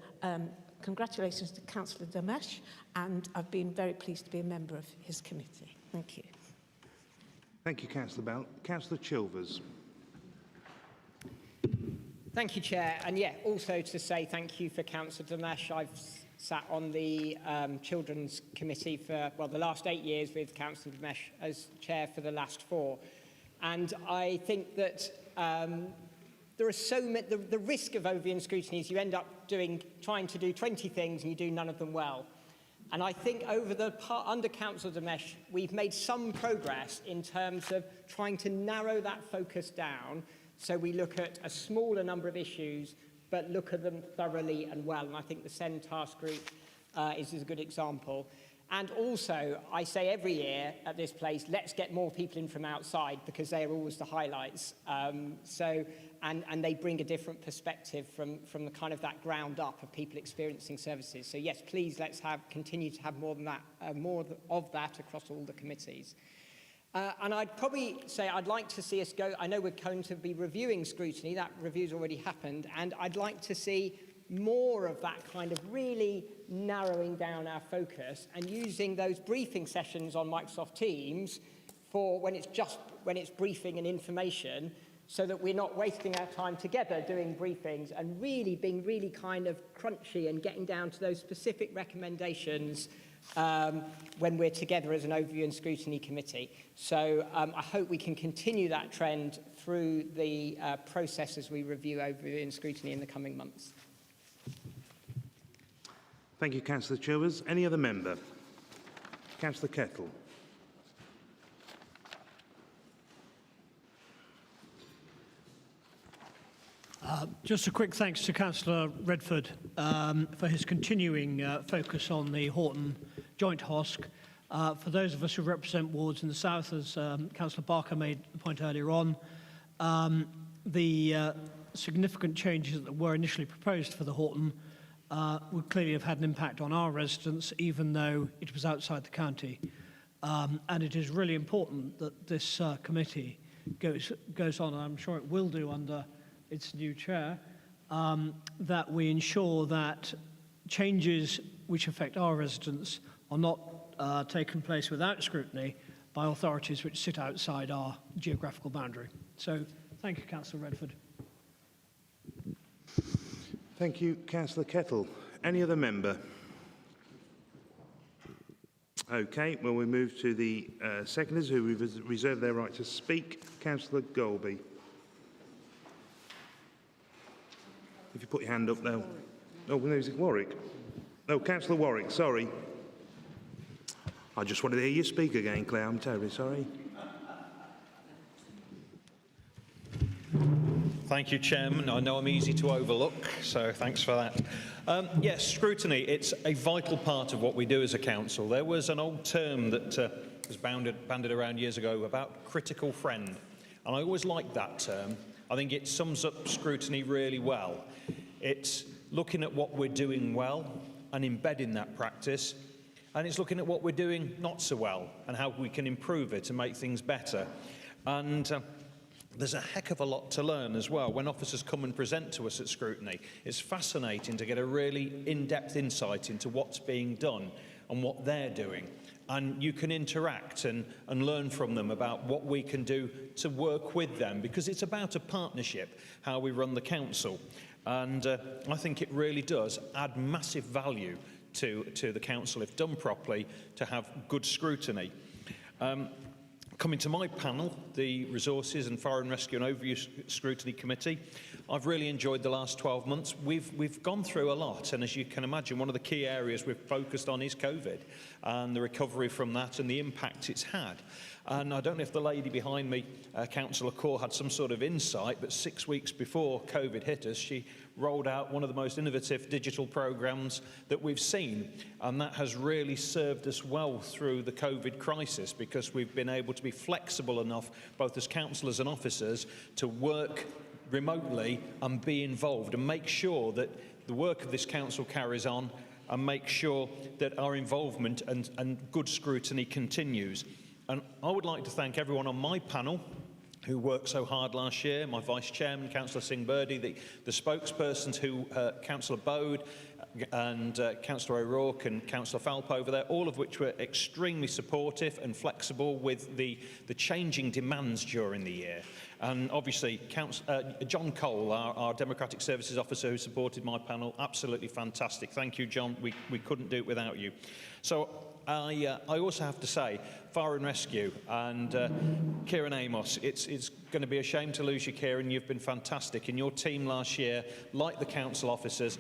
congratulations to Councillor Damesh, and I've been very pleased to be a member of his committee. Thank you. Thank you, Councillor Bell. Councillor Chilvers. Thank you, Chair. And yeah, also to say thank you for Councillor Damesh. I've sat on the Children's Committee for, well, the last 8 years with Councillor Damesh as Chair for the last 4. And I think that there are so many, the risk of overviewing scrutiny is you end up trying to do 20 things and you do none of them well. And I think under Councillor Damesh, we've made some progress in terms of trying to narrow that focus down so we look at a smaller number of issues but look at them thoroughly and well. And I think the SEND task group is a good example. And also, I say every year at this place, let's get more people in from outside because they are always the highlights. And they bring a different perspective from the kind of that ground up of people experiencing services. So yes, please let's continue to have more of that across all the committees. And I'd probably say I'd like to see us go, I know we're going to be reviewing scrutiny, that review's already happened, and I'd like to see more of that kind of really narrowing down our focus and using those briefing sessions on Microsoft Teams for when it's briefing and information, so that we're not wasting our time together doing briefings and really being really kind of crunchy and getting down to those specific recommendations when we're together as an Overview and Scrutiny Committee. So I hope we can continue that trend through the process as we review Overview and Scrutiny in the coming months. Thank you, Councillor Chilvers. Any other member? Councillor Kettle. Just a quick thanks to Councillor Redford for his continuing focus on the Horton Joint HOSC. For those of us who represent wards in the south, as Councillor Barker made the point earlier on, the significant changes that were initially proposed for the Horton would clearly have had an impact on our residents, even though it was outside the county. And it is really important that this committee goes on, and I'm sure it will do under its new chair, that we ensure that changes which affect our residents are not taken place without scrutiny by authorities which sit outside our geographical boundary. So thank you, Councillor Redford. Thank you, Councillor Kettle. Any other member? OK, well, we move to the seconders who reserve their right to speak. Councillor Golby. If you put your hand up now. Oh, no, is it Warwick? No, Councillor Warwick, sorry. I just wanted to hear you speak again, Claire. I'm terribly sorry. Thank you, Chairman. I know I'm easy to overlook, so thanks for that. Yes, scrutiny, it's a vital part of what we do as a council. There was an old term that was bandied around years ago about critical friend, and I always liked that term. I think it sums up scrutiny really well. It's looking at what we're doing well and embedding that practice, and it's looking at what we're doing not so well and how we can improve it and make things better. And there's a heck of a lot to learn as well when officers come and present to us at scrutiny. It's fascinating to get a really in-depth insight into what's being done and what they're doing. And you can interact and learn from them about what we can do to work with them, because it's about a partnership, how we run the council. And I think it really does add massive value to the council, if done properly, to have good scrutiny. Coming to my panel, the Resources and Fire and Rescue and Overview Scrutiny Committee, I've really enjoyed the last 12 months. We've gone through a lot, and as you can imagine, one of the key areas we've focused on is COVID and the recovery from that and the impact it's had. And I don't know if the lady behind me, Councillor Core, had some sort of insight, but 6 weeks before COVID hit us, she rolled out one of the most innovative digital programmes that we've seen. And that has really served us well through the COVID crisis, because we've been able to be flexible enough, both as councillors and officers, to work remotely and be involved and make sure that the work of this council carries on and make sure that our involvement and good scrutiny continues. And I would like to thank everyone on my panel who worked so hard last year, my Vice Chairman, Councillor Singh Birdie, the spokespersons who, Councillor Bode and Councillor O'Rourke and Councillor Falp over there, all of which were extremely supportive and flexible with the changing demands during the year. And obviously, John Cole, our Democratic Services Officer who supported my panel, absolutely fantastic. Thank you, John. We couldn't do it without you. So I also have to say, Fire and Rescue and Kieran Amos, it's going to be a shame to lose you, Kieran. You've been fantastic. And your team last year, like the council officers,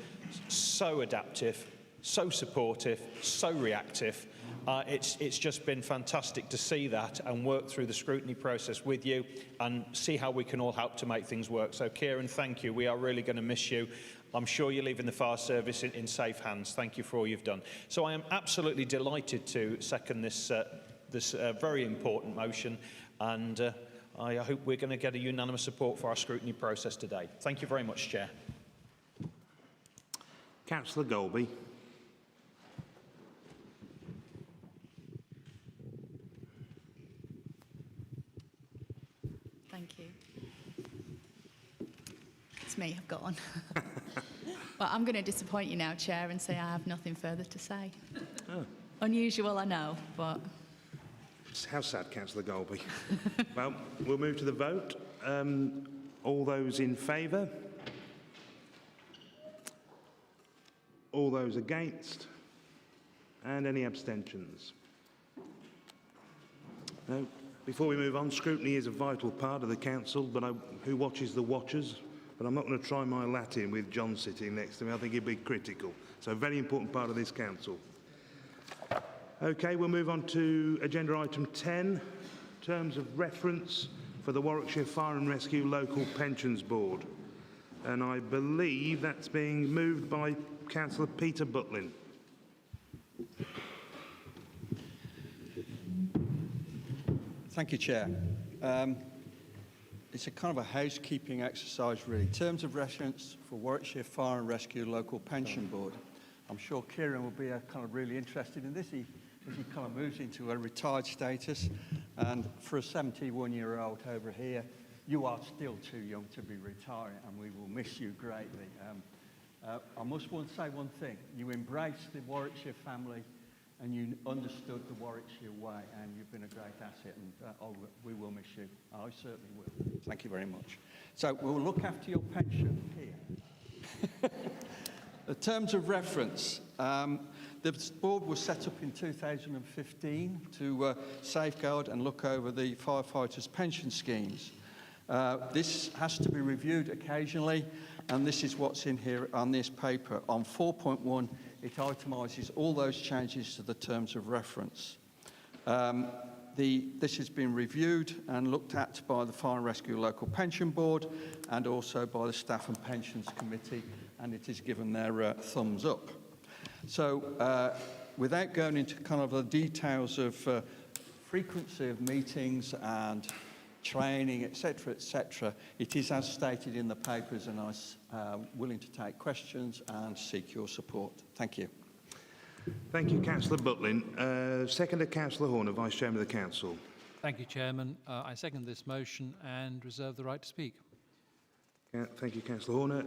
so adaptive, so supportive, so reactive. It's just been fantastic to see that and work through the scrutiny process with you and see how we can all help to make things work. So, Kieran, thank you. We are really going to miss you. I'm sure you're leaving the fire service in safe hands. Thank you for all you've done. So I am absolutely delighted to second this very important motion, and I hope we're going to get a unanimous support for our scrutiny process today. Thank you very much, Chair. Councillor Golby. Thank you. It's me, I've got on. Well, I'm going to disappoint you now, Chair, and say I have nothing further to say. Oh. Unusual, I know, but... How sad, Councillor Golby. Well, we'll move to the vote. All those in favour? All those against? And any abstentions? No. Before we move on, scrutiny is a vital part of the council, but who watches the watchers? But I'm not going to try my Latin with John sitting next to me. I think he'd be critical. So a very important part of this council. OK, we'll move on to agenda item 10, terms of reference for the Warwickshire Fire and Rescue Local Pensions Board. And I believe that's being moved by Councillor Peter Butlin. Thank you, Chair. It's a kind of a housekeeping exercise, really. Terms of reference for Warwickshire Fire and Rescue Local Pension Board. I'm sure Kieran will be kind of really interested in this as he kind of moves into a retired status. And for a 71-year-old over here, you are still too young to be retiring, and we will miss you greatly. I must say one thing. You embraced the Warwickshire family, and you understood the Warwickshire way, and you've been a great asset, and we will miss you. I certainly will. Thank you very much. So we'll look after your pension here. The terms of reference. The board was set up in 2015 to safeguard and look over the firefighters' pension schemes. This has to be reviewed occasionally, and this is what's in here on this paper. On 4.1, it itemises all those changes to the terms of reference. This has been reviewed and looked at by the Fire and Rescue Local Pension Board and also by the Staff and Pensions Committee, and it is given their thumbs up. So without going into kind of the details of frequency of meetings and training, etc., it is as stated in the papers, and I'm willing to take questions and seek your support. Thank you. Thank you, Councillor Butlin. Seconder, Councillor Horner, Vice Chairman of the Council. Thank you, Chairman. I second this motion and reserve the right to speak. Thank you, Councillor Horner.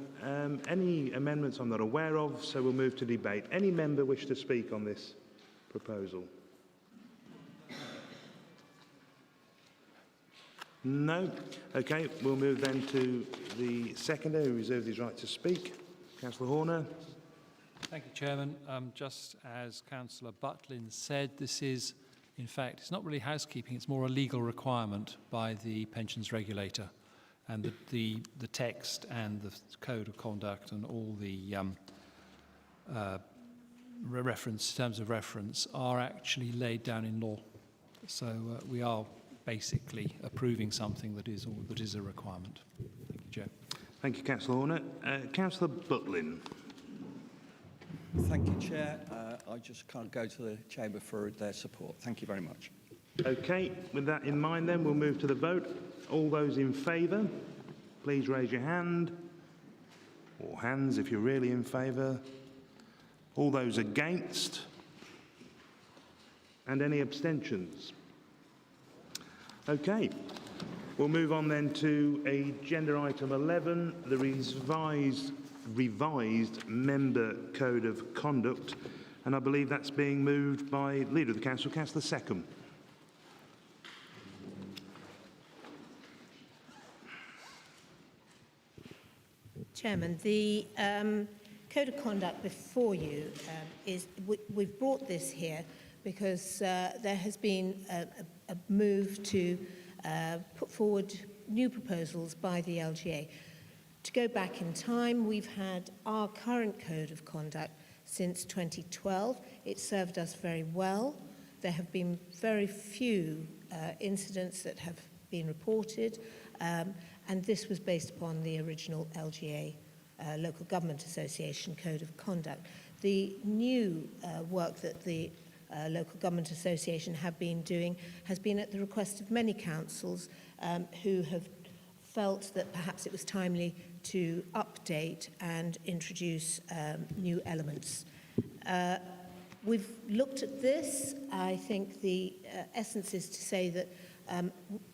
Any amendments I'm not aware of, so we'll move to debate. Any member wish to speak on this proposal? No? OK, we'll move then to the seconder who reserves his right to speak. Councillor Horner. Thank you, Chairman. Just as Councillor Butlin said, this is In fact, it's not really housekeeping, it's more a legal requirement by the pensions regulator. And the text and the code of conduct and all the terms of reference are actually laid down in law. So we are basically approving something that is a requirement. Thank you, Chair. Thank you, Councillor Horner. Councillor Butlin. Thank you, Chair. I just can't go to the Chamber for their support. Thank you very much. Okay, with that in mind then, we'll move to the vote. All those in favour, please raise your hand. Or hands if you're really in favour. All those against? And any abstentions? Okay, we'll move on then to agenda item 11, the revised Member Code of Conduct. And I believe that's being moved by Leader of the Council, Councillor Seckham. Chairman, the Code of Conduct before you we've brought this here because there has been a move to put forward new proposals by the LGA. To go back in time, we've had our current Code of Conduct since 2012. It served us very well. There have been very few incidents that have been reported, and this was based upon the original LGA Local Government Association Code of Conduct. The new work that the Local Government Association have been doing has been at the request of many councils who have felt that perhaps it was timely to update and introduce new elements. We've looked at this. I think the essence is to say that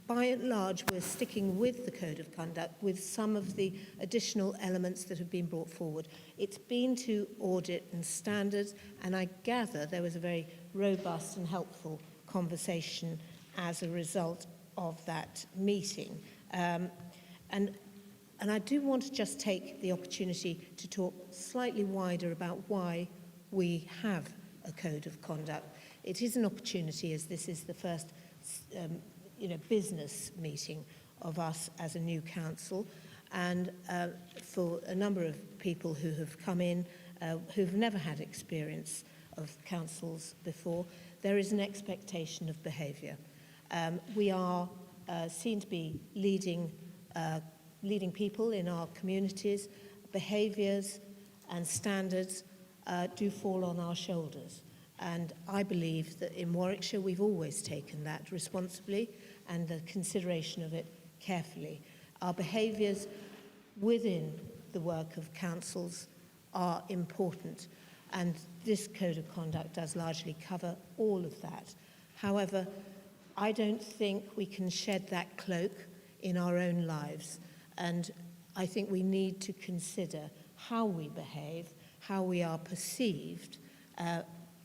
by and large we're sticking with the Code of Conduct with some of the additional elements that have been brought forward. It's been to audit and standards, and I gather there was a very robust and helpful conversation as a result of that meeting. And I do want to just take the opportunity to talk slightly wider about why we have a Code of Conduct. It is an opportunity, as this is the first business meeting of us as a new council, and for a number of people who have come in who've never had experience of councils before, there is an expectation of behaviour. We are seen to be leading people in our communities. Behaviours and standards do fall on our shoulders. And I believe that in Warwickshire we've always taken that responsibly and the consideration of it carefully. Our behaviours within the work of councils are important, and this Code of Conduct does largely cover all of that. However, I don't think we can shed that cloak in our own lives, and I think we need to consider how we behave, how we are perceived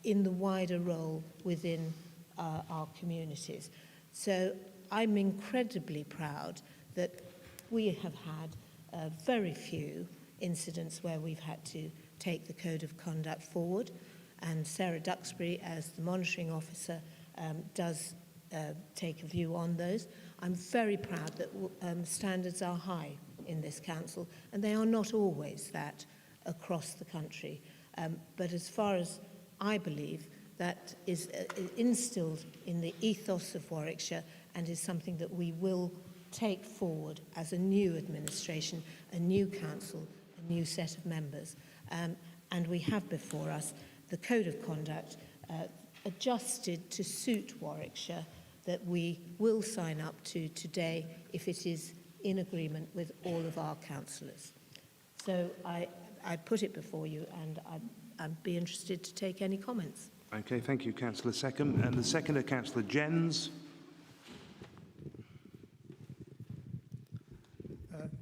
in the wider role within our communities. So I'm incredibly proud that we have had very few incidents where we've had to take the Code of Conduct forward, and Sarah Duxbury, as the monitoring officer, does take a view on those. I'm very proud that standards are high in this council, and they are not always that across the country. But as far as I believe, that is instilled in the ethos of Warwickshire and is something that we will take forward as a new administration, a new council, a new set of members. And we have before us the Code of Conduct adjusted to suit Warwickshire that we will sign up to today if it is in agreement with all of our councillors. So I put it before you, and I'd be interested to take any comments. Okay, thank you, Councillor Seckham. And the seconder, Councillor Jens.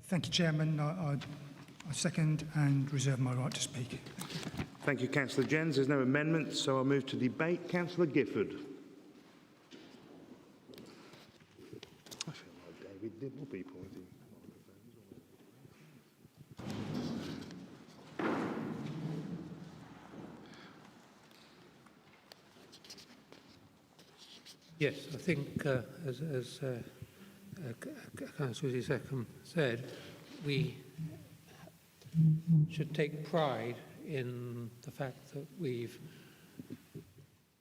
Thank you, Chairman. I second and reserve my right to speak. Thank you, Councillor Jens. There's no amendments, so I'll move to debate. Councillor Gifford. I feel like David Dibbleby pointing. Yes, I think, as Councillor Seckham said, we should take pride in the fact that we've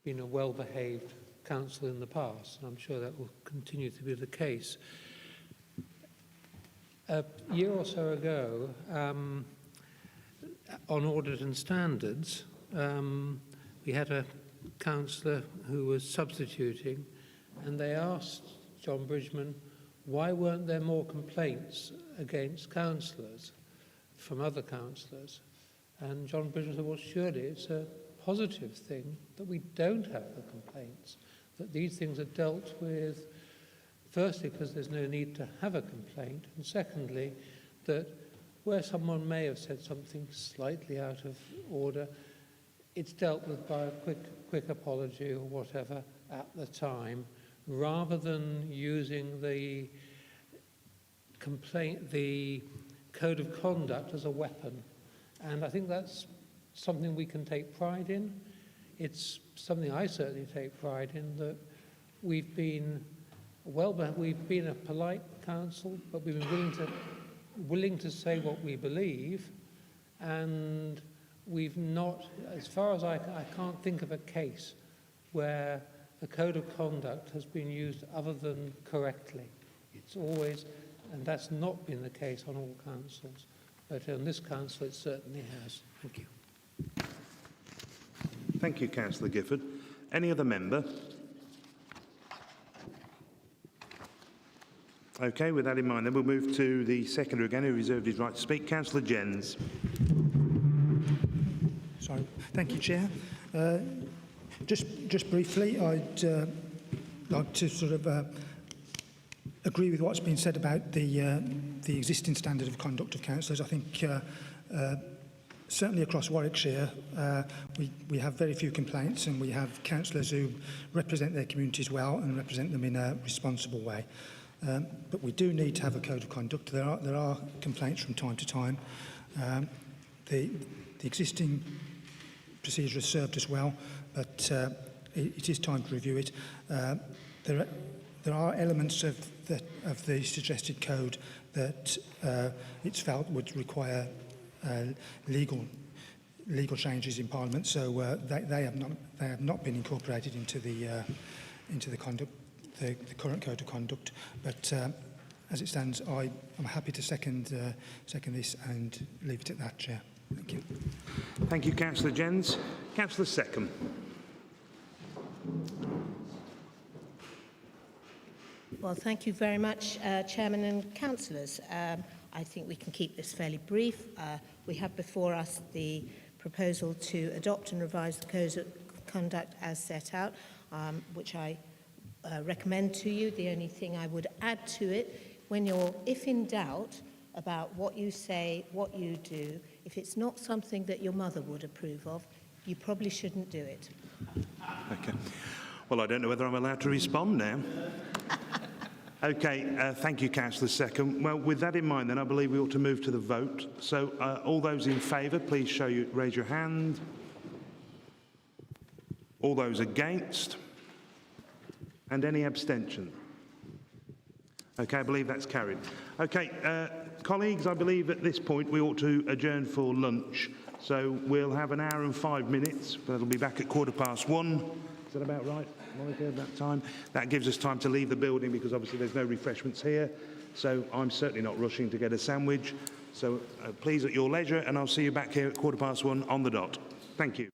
been a well-behaved council in the past, and I'm sure that will continue to be the case. A year or so ago, on audit and standards, we had a councillor who was substituting, and they asked John Bridgman, why weren't there more complaints against councillors from other councillors? And John Bridgman said, well, surely it's a positive thing that we don't have the complaints, that these things are dealt with, firstly, because there's no need to have a complaint, and secondly, that where someone may have said something slightly out of order, it's dealt with by a quick apology or whatever at the time, rather than using the code of conduct as a weapon. And I think that's something we can take pride in. It's something I certainly take pride in, that we've been a polite council, but we've been willing to say what we believe, and we've not, as far as I can't think of a case where the code of conduct has been used other than correctly. It's always, and that's not been the case on all councils, but on this council it certainly has. Thank you. Thank you, Councillor Gifford. Any other member? Okay, with that in mind, then we'll move to the seconder again, who reserved his right to speak. Councillor Jens. Sorry. Thank you, Chair. Just briefly, I'd like to sort of agree with what's been said about the existing standard of conduct of councillors. I think certainly across Warwickshire, we have very few complaints, and we have councillors who represent their communities well and represent them in a responsible way. But we do need to have a code of conduct. There are complaints from time to time. The existing procedure has served us well, but it is time to review it. There are elements of the suggested code that it's felt would require legal changes in Parliament, so they have not been incorporated into the conduct. The current code of conduct, but as it stands, I'm happy to second this and leave it at that, Chair. Thank you. Thank you, Councillor Jens. Councillor Seckham. Well, thank you very much, Chairman and councillors. I think we can keep this fairly brief. We have before us the proposal to adopt and revise the code of conduct as set out, which I recommend to you. The only thing I would add to it, if in doubt about what you say, what you do, if it's not something that your mother would approve of, you probably shouldn't do it. Okay. Well, I don't know whether I'm allowed to respond now. Okay, thank you, Councillor Seckham. Well, with that in mind, then, I believe we ought to move to the vote. So, all those in favour, please raise your hand. All those against? And any abstention? Okay, I believe that's carried. Okay, colleagues, I believe at this point we ought to adjourn for lunch. So we'll have an hour and 5 minutes, but it'll be back at 1:15. Is that about right, Monica, at that time? That gives us time to leave the building because obviously there's no refreshments here. So I'm certainly not rushing to get a sandwich. So please at your leisure, and I'll see you back here at 1:15 on the dot. Thank you.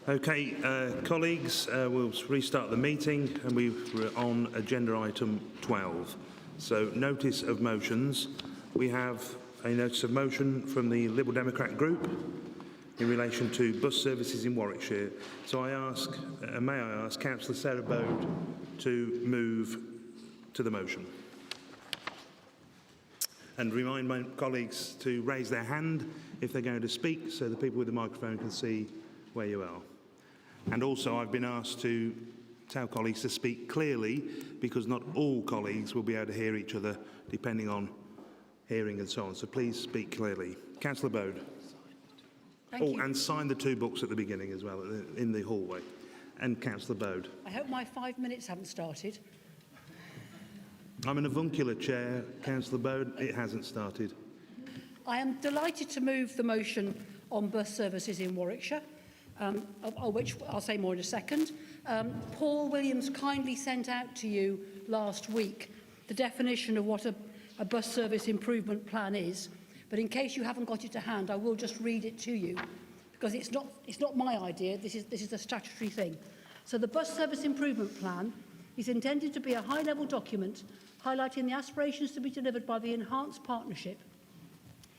Okay, colleagues, we'll restart the meeting and we're on agenda item 12. So, notice of motions. We have a notice of motion from the Liberal Democrat group in relation to bus services in Warwickshire. So I ask, may I ask Councillor Sarah Bode to move to the motion. And remind my colleagues to raise their hand if they're going to speak so the people with the microphone can see where you are. And also I've been asked to tell colleagues to speak clearly because not all colleagues will be able to hear each other depending on hearing and so on. So please speak clearly. Councillor Bode. Thank you. And sign the 2 books at the beginning as well, in the hallway. And Councillor Bode. I hope my 5 minutes haven't started. I'm an avuncular chair, Councillor Bode. It hasn't started. I am delighted to move the motion on bus services in Warwickshire, of which I'll say more in a second. Paul Williams kindly sent out to you last week the definition of what a bus service improvement plan is. But in case you haven't got it to hand, I will just read it to you, because it's not my idea, this is a statutory thing. So the Bus Service Improvement Plan is intended to be a high-level document highlighting the aspirations to be delivered by the enhanced partnership,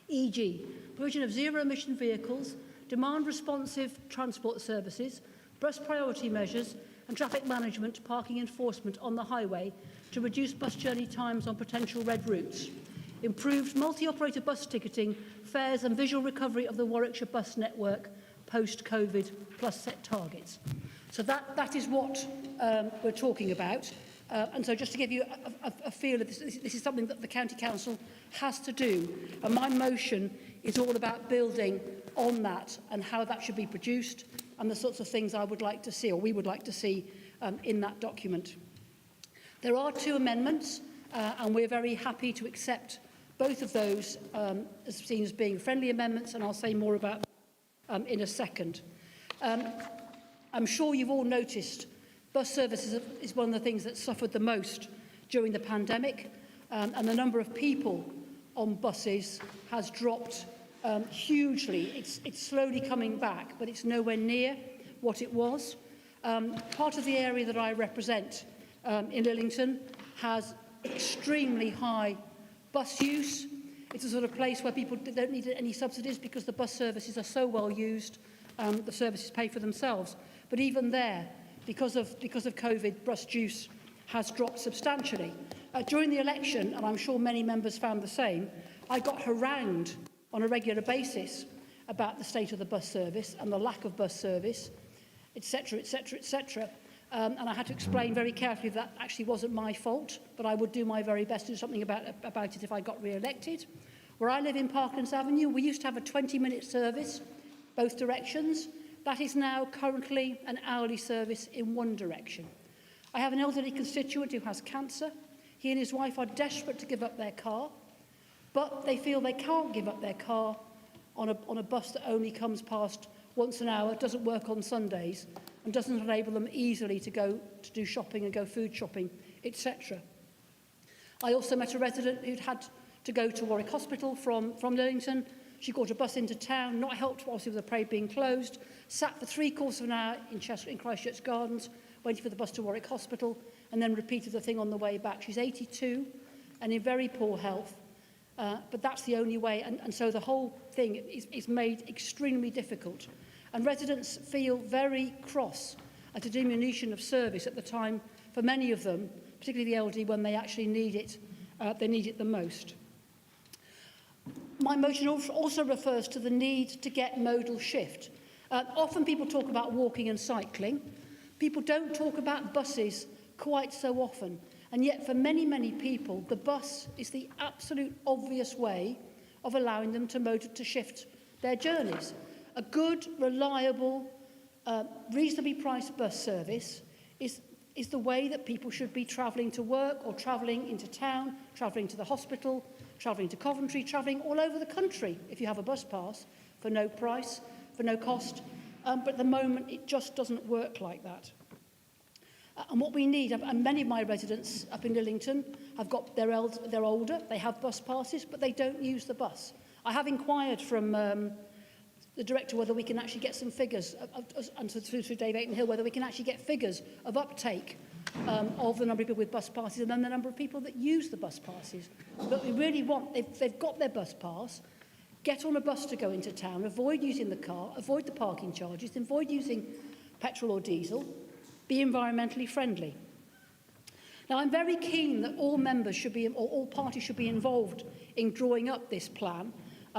e.g. provision of zero-emission vehicles, demand-responsive transport services, bus priority measures and traffic management, parking enforcement on the highway to reduce bus journey times on potential red routes, improved multi-operator bus ticketing, fares and visual recovery of the Warwickshire bus network post-COVID, plus set targets. So that is what we're talking about. And so just to give you a feel of this is something that the County Council has to do. And my motion is all about building on that and how that should be produced and the sorts of things I would like to see, or we would like to see, in that document. There are 2 amendments, and we're very happy to accept both of those as seen as being friendly amendments, and I'll say more about them in a second. I'm sure you've all noticed bus services is one of the things that suffered the most during the pandemic, and the number of people on buses has dropped hugely. It's slowly coming back, but it's nowhere near what it was. Part of the area that I represent in Lillington has extremely high bus use. It's a sort of place where people don't need any subsidies because the bus services are so well used, the services pay for themselves. But even there, because of COVID, bus use has dropped substantially. During the election, and I'm sure many members found the same, I got harangued on a regular basis about the state of the bus service and the lack of bus service, etc., etc., etc. And I had to explain very carefully that actually wasn't my fault, but I would do my very best to do something about it if I got re-elected. Where I live in Parklands Avenue, we used to have a 20-minute service, both directions. That is now currently an hourly service in one direction. I have an elderly constituent who has cancer. He and his wife are desperate to give up their car, but they feel they can't give up their car on a bus that only comes past once an hour, doesn't work on Sundays, and doesn't enable them easily to go to do shopping and go food shopping, etc. I also met a resident who'd had to go to Warwick Hospital from Lillington. She got a bus into town, not helped obviously with the parade being closed, sat for 3/4 of an hour in Christchurch Gardens, waiting for the bus to Warwick Hospital, and then repeated the thing on the way back. She's 82 and in very poor health, but that's the only way, and so the whole thing is made extremely difficult. And residents feel very cross at a diminution of service at the time, for many of them, particularly the elderly, when they actually need it, they need it the most. My motion also refers to the need to get modal shift. Often people talk about walking and cycling. People don't talk about buses quite so often. And yet for many, many people, the bus is the absolute obvious way of allowing them to shift their journeys. A good, reliable, reasonably priced bus service is the way that people should be travelling to work or travelling into town, travelling to the hospital, travelling to Coventry, travelling all over the country if you have a bus pass for no price, for no cost. But at the moment, it just doesn't work like that. And what we need, and many of my residents up in Lillington have got, they're older, they have bus passes, but they don't use the bus. I have inquired from the Director whether we can actually get some figures, and through Dave Aiton-Hill, whether we can actually get figures of uptake of the number of people with bus passes and then the number of people that use the bus passes. But we really want, they've got their bus pass, get on a bus to go into town, avoid using the car, avoid the parking charges, avoid using petrol or diesel, be environmentally friendly. Now, I'm very keen that all members should be, or all parties should be involved in drawing up this plan.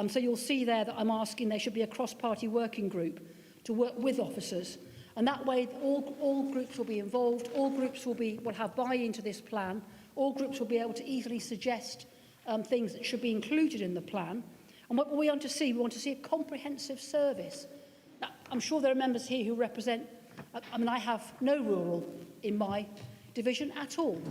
So you'll see there that I'm asking there should be a cross-party working group to work with officers. And that way, all groups will be involved, all groups will have buy-in to this plan, all groups will be able to easily suggest things that should be included in the plan. And what we want to see a comprehensive service. Now, I'm sure there are members here who represent, I mean, I have no rural in my division at all.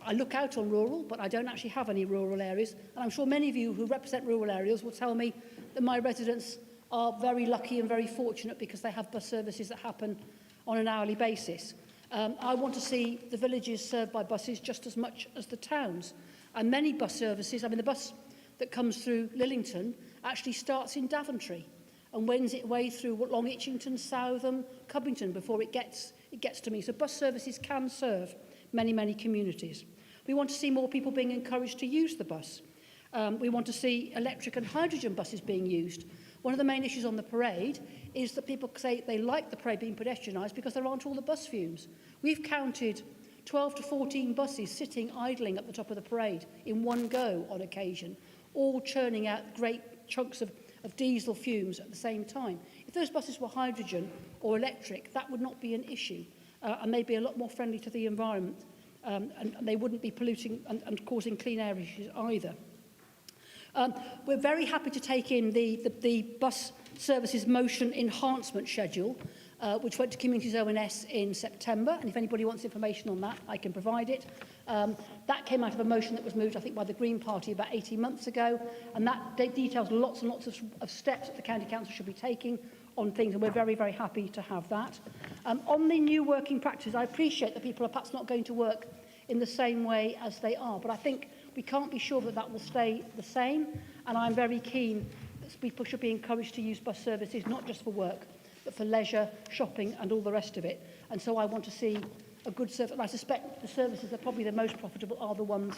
I look out on rural, but I don't actually have any rural areas. And I'm sure many of you who represent rural areas will tell me that my residents are very lucky and very fortunate because they have bus services that happen on an hourly basis. I want to see the villages served by buses just as much as the towns. And many bus services, I mean, the bus that comes through Lillington actually starts in Daventry and wends its way through Long Itchington, Southam, Covington before it gets to me. So bus services can serve many, many communities. We want to see more people being encouraged to use the bus. We want to see electric and hydrogen buses being used. One of the main issues on the parade is that people say they like the parade being pedestrianised because there aren't all the bus fumes. We've counted 12 to 14 buses sitting idling at the top of the parade in one go on occasion, all churning out great chunks of diesel fumes at the same time. If those buses were hydrogen or electric, that would not be an issue, and they'd be a lot more friendly to the environment, and they wouldn't be polluting and causing clean air issues either. We're very happy to take in the bus services motion enhancement schedule, which went to Communities ONS in September, and if anybody wants information on that, I can provide it. That came out of a motion that was moved, I think, by the Green Party about 18 months ago, and that details lots and lots of steps that the County Council should be taking on things, and we're very, very happy to have that. On the new working practices, I appreciate that people are perhaps not going to work in the same way as they are, but I think we can't be sure that that will stay the same, and I'm very keen that people should be encouraged to use bus services, not just for work, but for leisure, shopping and all the rest of it. And so I want to see a good service. I suspect the services that are probably the most profitable are the ones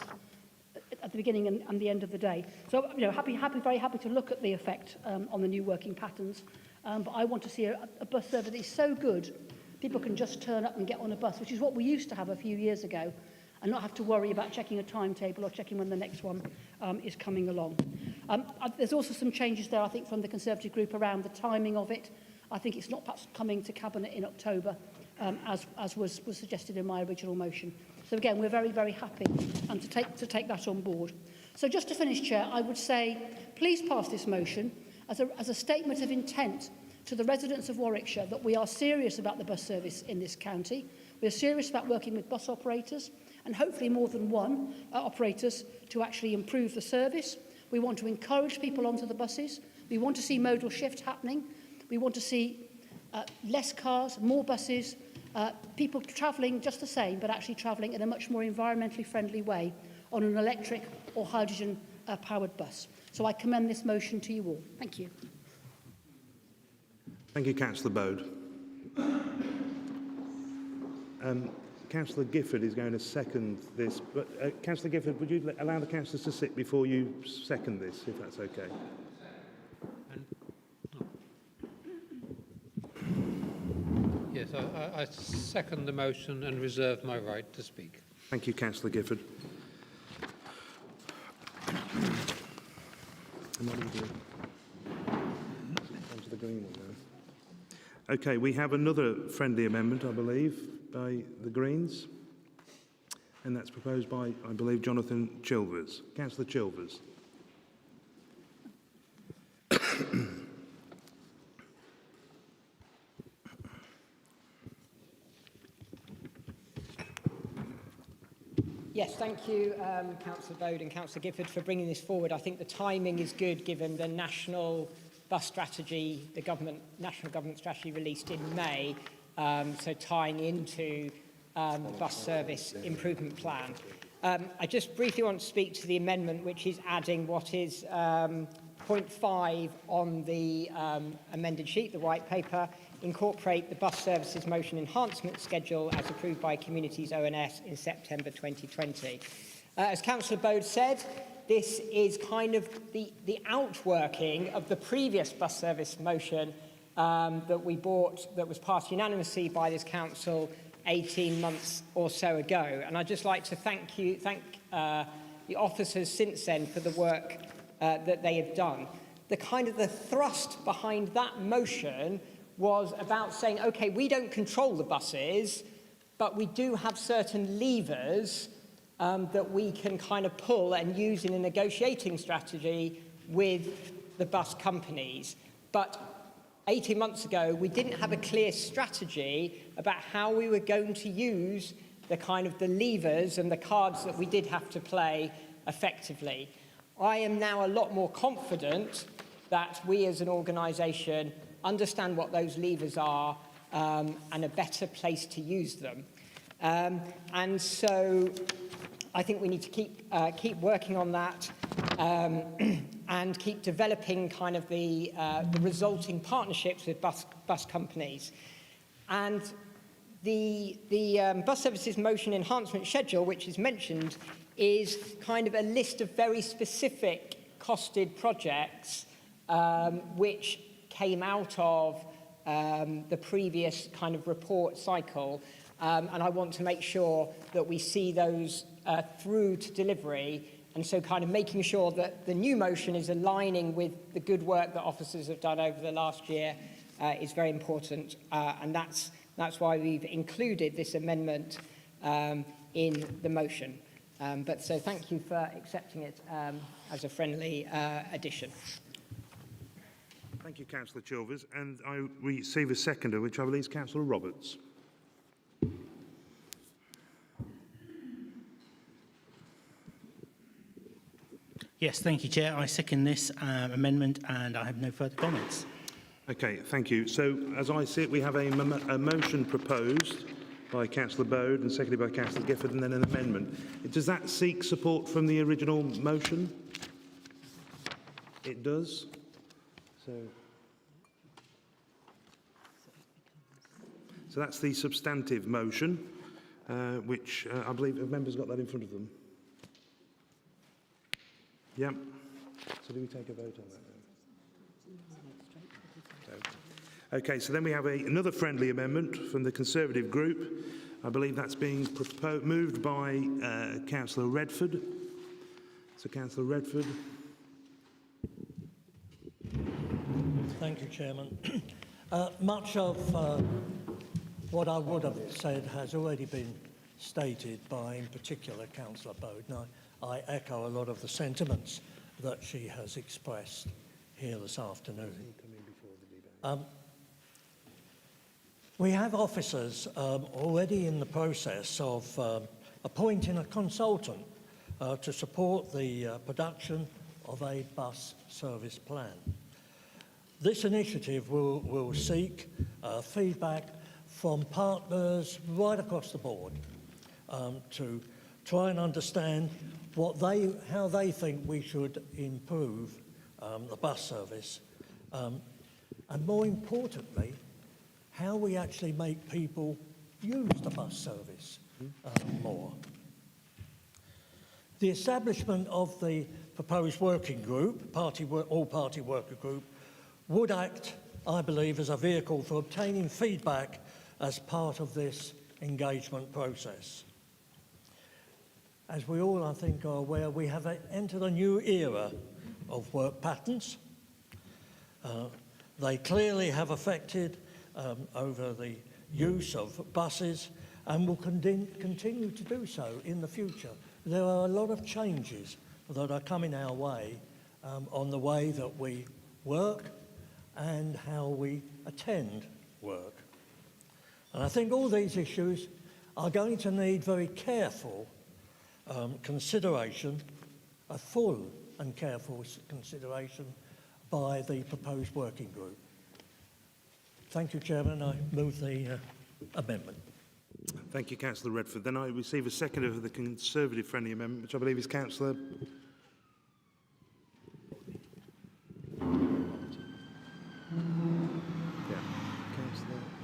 at the beginning and the end of the day. So, you know, very happy to look at the effect on the new working patterns. But I want to see a bus service that is so good, people can just turn up and get on a bus, which is what we used to have a few years ago, and not have to worry about checking a timetable or checking when the next one is coming along. There's also some changes there, I think, from the Conservative group around the timing of it. I think it's not perhaps coming to Cabinet in October, as was suggested in my original motion. So again, we're very, very happy to take that on board. So just to finish, Chair, I would say please pass this motion as a statement of intent to the residents of Warwickshire that we are serious about the bus service in this county. We are serious about working with bus operators and hopefully more than one operators to actually improve the service. We want to encourage people onto the buses. We want to see modal shift happening. We want to see less cars, more buses, people travelling just the same, but actually travelling in a much more environmentally friendly way on an electric or hydrogen powered bus. So I commend this motion to you all. Thank you. Thank you, Councillor Bode. Councillor Gifford is going to second this, but Councillor Gifford, would you allow the councillors to sit before you second this, if that's okay? Yes, I second the motion and reserve my right to speak. Thank you, Councillor Gifford. And what do we do? Onto the green one now. Okay, we have another friendly amendment, I believe, by the Greens, and that's proposed by, I believe, Jonathan Chilvers. Councillor Chilvers. Yes, thank you, Councillor Bode and Councillor Gifford, for bringing this forward. I think the timing is good given the national bus strategy, the national government strategy released in May, so tying into the bus service improvement plan. I just briefly want to speak to the amendment which is adding what is point 5 on the amended sheet, the white paper, incorporate the bus services motion enhancement schedule as approved by Communities ONS in September 2020. As Councillor Bode said, this is kind of the outworking of the previous bus service motion that we brought, that was passed unanimously by this council 18 months or so ago. And I'd just like to thank the officers since then for the work that they have done. The thrust behind that motion was about saying, okay, we don't control the buses, but we do have certain levers that we can kind of pull and use in a negotiating strategy with the bus companies. But 18 months ago, we didn't have a clear strategy about how we were going to use the levers and the cards that we did have to play effectively. I am now a lot more confident that we as an organisation understand what those levers are and a better place to use them. And so I think we need to keep working on that and keep developing the resulting partnerships with bus companies. And the bus services motion enhancement schedule, which is mentioned, is kind of a list of very specific costed projects which came out of the previous kind of report cycle. And I want to make sure that we see those through to delivery, and so kind of making sure that the new motion is aligning with the good work that officers have done over the last year is very important, and that's why we've included this amendment in the motion. So thank you for accepting it as a friendly addition. Thank you, Councillor Chilvers. And I receive a seconder, which I believe is Councillor Roberts. Yes, thank you, Chair. I second this amendment and I have no further comments. Okay, thank you. So, as I see it, we have a motion proposed by Councillor Bode and seconded by Councillor Gifford, and then an amendment. Does that seek support from the original motion? It does. So that's the substantive motion, which I believe have members got that in front of them. Yeah. So do we take a vote on that then? No. Okay, so then we have another friendly amendment from the Conservative group. I believe that's being moved by Councillor Redford. So Councillor Redford. Thank you, Chairman. Much of what I would have said has already been stated by, in particular, Councillor Bode. And I echo a lot of the sentiments that she has expressed here this afternoon. We have officers already in the process of appointing a consultant to support the production of a bus service plan. This initiative will seek feedback from partners right across the board to try and understand how they think we should improve the bus service, and more importantly, how we actually make people use the bus service more. The establishment of the proposed working group, all-party worker group, would act, I believe, as a vehicle for obtaining feedback as part of this engagement process. As we all, I think, are aware, we have entered a new era of work patterns. They clearly have affected over the use of buses and will continue to do so in the future. There are a lot of changes that are coming our way on the way that we work and how we attend work. And I think all these issues are going to need very careful consideration, a full and careful consideration by the proposed working group. Thank you, Chairman. I move the amendment. Thank you, Councillor Redford. Then I receive a seconder for the Conservative friendly amendment, which I believe is Councillor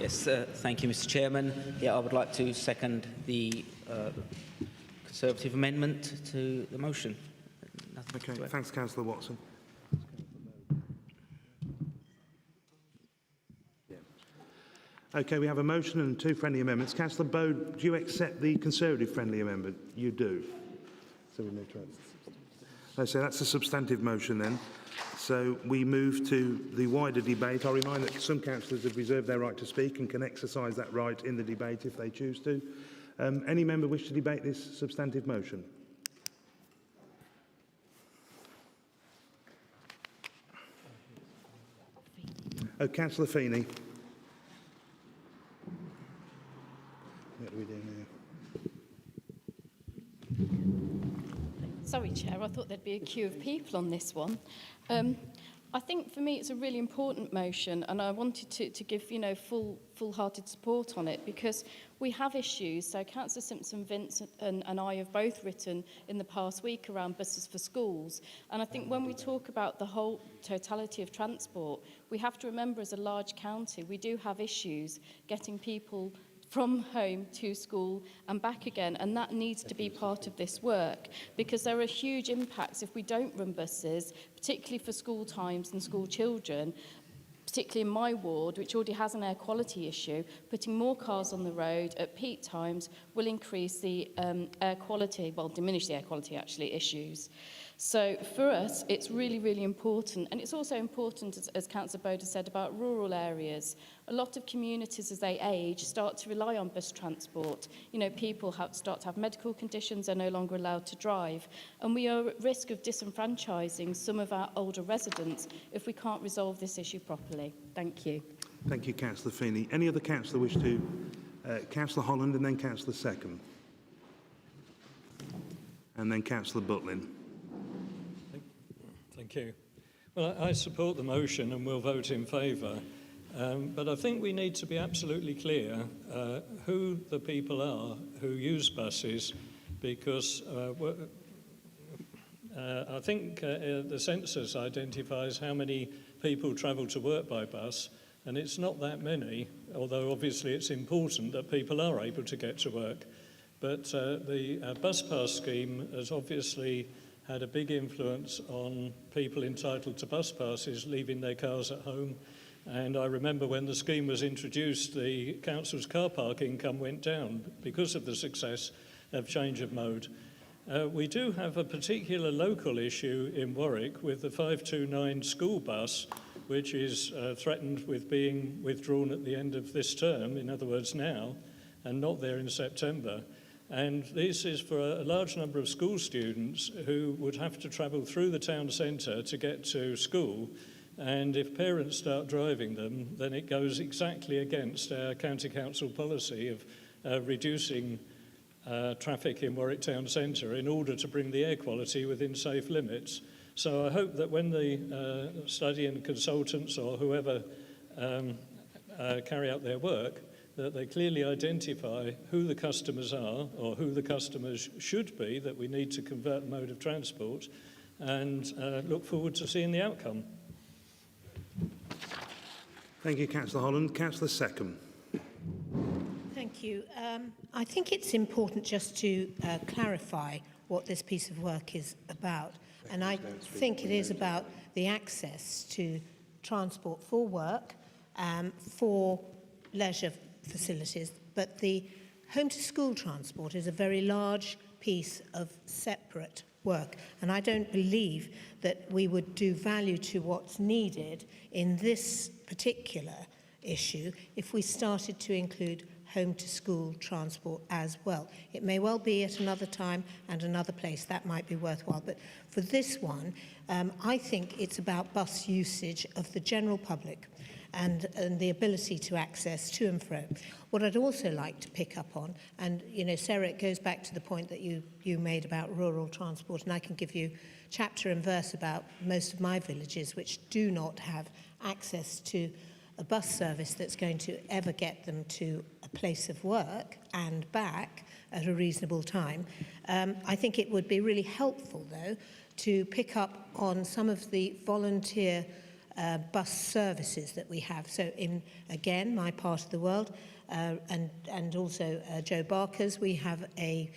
Yes, thank you, Mr. Chairman. Yeah, I would like to second the Conservative amendment to the motion. Nothing Okay, to add. thanks, Councillor Watson. Okay, we have a motion and 2 friendly amendments. Councillor Bode, do you accept the Conservative friendly amendment? You do. So we move to so that's a substantive motion then. So we move to the wider debate. I remind that some councillors have reserved their right to speak and can exercise that right in the debate if they choose to. Any member wish to debate this substantive motion? Oh, Councillor Feeney. What do we do now? Sorry, Chair, I thought there'd be a queue of people on this one. I think for me it's a really important motion, and I wanted to give, full-hearted support on it, because we have issues. So Councillor Simpson, Vince and I have both written in the past week around buses for schools. And I think when we talk about the whole totality of transport, we have to remember as a large county, we do have issues getting people from home to school and back again, and that needs to be part of this work, because there are huge impacts if we don't run buses, particularly for school times and school children, particularly in my ward, which already has an air quality issue. Putting more cars on the road at peak times will increase the air quality, well, diminish the air quality actually issues. So for us, it's really, really important. And it's also important, as Councillor Bode said, about rural areas. A lot of communities, as they age, start to rely on bus transport. People start to have medical conditions, they're no longer allowed to drive. And we are at risk of disenfranchising some of our older residents if we can't resolve this issue properly. Thank you. Thank you, Councillor Feeney. Any other councillor wish to? Councillor Holland and then Councillor Second. And then Councillor Butlin. Thank you. Well, I support the motion and will vote in favour. But I think we need to be absolutely clear who the people are who use buses, because I think the census identifies how many people travel to work by bus, and it's not that many, although obviously it's important that people are able to get to work. But the bus pass scheme has obviously had a big influence on people entitled to bus passes leaving their cars at home. And I remember when the scheme was introduced, the council's car park income went down because of the success of change of mode. We do have a particular local issue in Warwick with the 529 school bus, which is threatened with being withdrawn at the end of this term, in other words now, and not there in September. And this is for a large number of school students who would have to travel through the town centre to get to school. And if parents start driving them, then it goes exactly against our county council policy of reducing traffic in Warwick town centre in order to bring the air quality within safe limits. So I hope that when the study and consultants or whoever carry out their work, that they clearly identify who the customers are or who the customers should be that we need to convert the mode of transport, and look forward to seeing the outcome. Thank you, Councillor Holland. Councillor Second. Thank you. I think it's important just to clarify what this piece of work is about. And I think it is about the access to transport for work, for leisure facilities, but the home-to-school transport is a very large piece of separate work, and I don't believe that we would do value to what's needed in this particular issue if we started to include home-to-school transport as well. It may well be at another time and another place that might be worthwhile, but for this one, I think it's about bus usage of the general public and the ability to access to and fro. What I'd also like to pick up on, and Sarah, it goes back to the point that you made about rural transport, and I can give you chapter and verse about most of my villages which do not have access to a bus service that's going to ever get them to a place of work and back at a reasonable time. I think it would be really helpful, though, to pick up on some of the volunteer bus services that we have. So in, again, my part of the world, and also Joe Barker's, we have a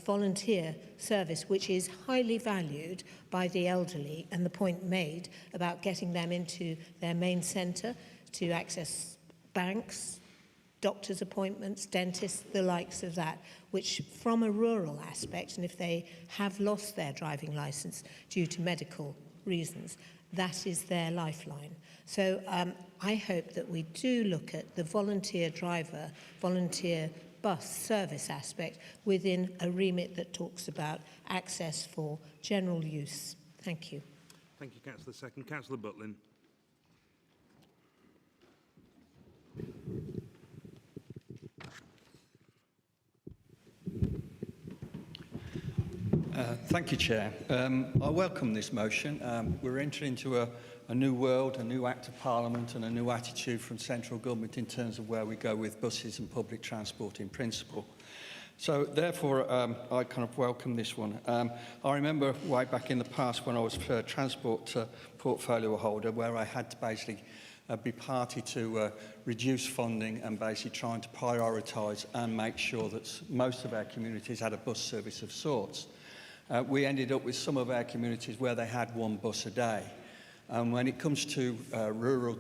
volunteer service which is highly valued by the elderly, and the point made about getting them into their main centre to access banks, doctor's appointments, dentists, the likes of that, which from a rural aspect, and if they have lost their driving licence due to medical reasons, that is their lifeline. So I hope that we do look at the volunteer driver, volunteer bus service aspect within a remit that talks about access for general use. Thank you. Thank you, Councillor Second. Councillor Butlin. Thank you, Chair. I welcome this motion. We're entering into a new world, a new Act of Parliament and a new attitude from central government in terms of where we go with buses and public transport in principle. So therefore, I kind of welcome this one. I remember way back in the past when I was transport portfolio holder, where I had to basically be party to reduce funding and basically trying to prioritise and make sure that most of our communities had a bus service of sorts. We ended up with some of our communities where they had one bus a day. And when it comes to rural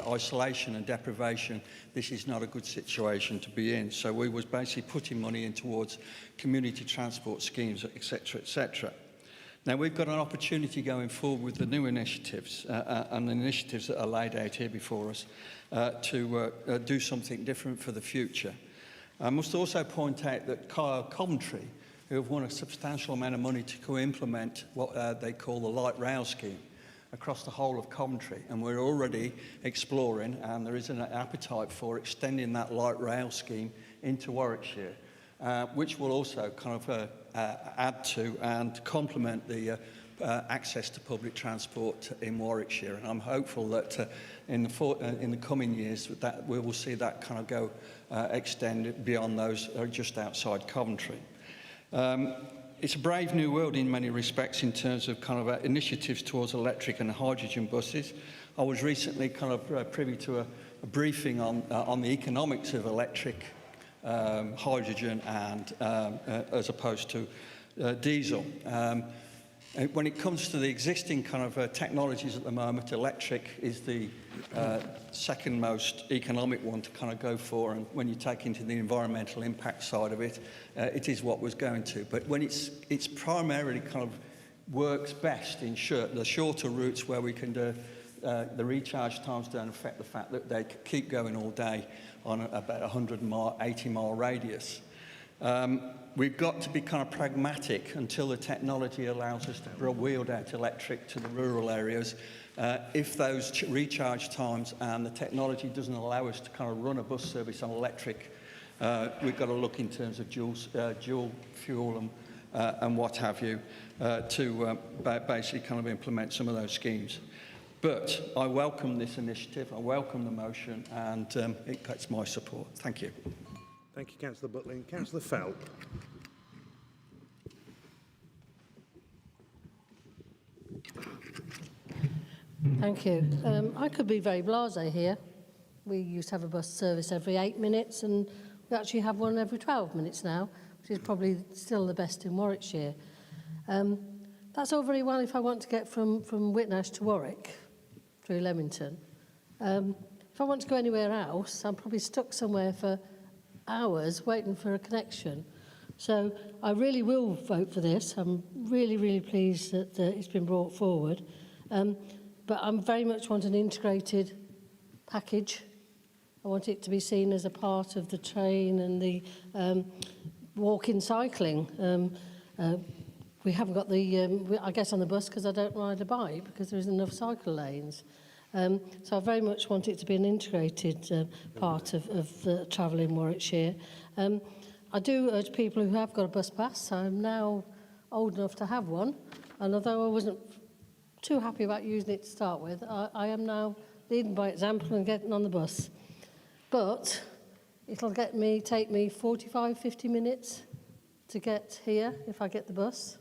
isolation and deprivation, this is not a good situation to be in. So we was basically putting money in towards community transport schemes, etc., etc. Now we've got an opportunity going forward with the new initiatives and the initiatives that are laid out here before us to do something different for the future. I must also point out that Coventry, who have won a substantial amount of money to co-implement what they call the light rail scheme across the whole of Coventry, and we're already exploring, and there is an appetite for extending that light rail scheme into Warwickshire, which will also kind of add to and complement the access to public transport in Warwickshire. And I'm hopeful that in the coming years that we will see that kind of go extend beyond those just outside Coventry. It's a brave new world in many respects in terms of kind of initiatives towards electric and hydrogen buses. I was recently kind of privy to a briefing on the economics of electric, hydrogen and as opposed to diesel. When it comes to the existing kind of technologies at the moment, electric is the second most economic one to kind of go for, and when you take into the environmental impact side of it, it is what was going to. But when it's primarily kind of works best in the shorter routes where we can do the recharge times don't affect the fact that they keep going all day on about 80-mile radius. We've got to be kind of pragmatic until the technology allows us to wheel out electric to the rural areas. If those recharge times and the technology doesn't allow us to kind of run a bus service on electric, we've got to look in terms of dual fuel and what have you to basically kind of implement some of those schemes. But I welcome this initiative, I welcome the motion, and it gets my support. Thank you. Thank you, Councillor Butlin. Councillor Felt. Thank you. I could be very blasé here. We used to have a bus service every 8 minutes, and we actually have one every 12 minutes now, which is probably still the best in Warwickshire. That's all very well if I want to get from Whitnash to Warwick through Leamington. If I want to go anywhere else, I'm probably stuck somewhere for hours waiting for a connection. So I really will vote for this. I'm really, really pleased that it's been brought forward. But I very much want an integrated package. I want it to be seen as a part of the train and the walking cycling. We haven't got the, I guess on the bus because I don't ride a bike because there isn't enough cycle lanes. So I very much want it to be an integrated part of the travel in Warwickshire. I do urge people who have got a bus pass, I'm now old enough to have one, and although I wasn't too happy about using it to start with, I am now leading by example and getting on the bus. But it'll take me 45, 50 minutes to get here if I get the bus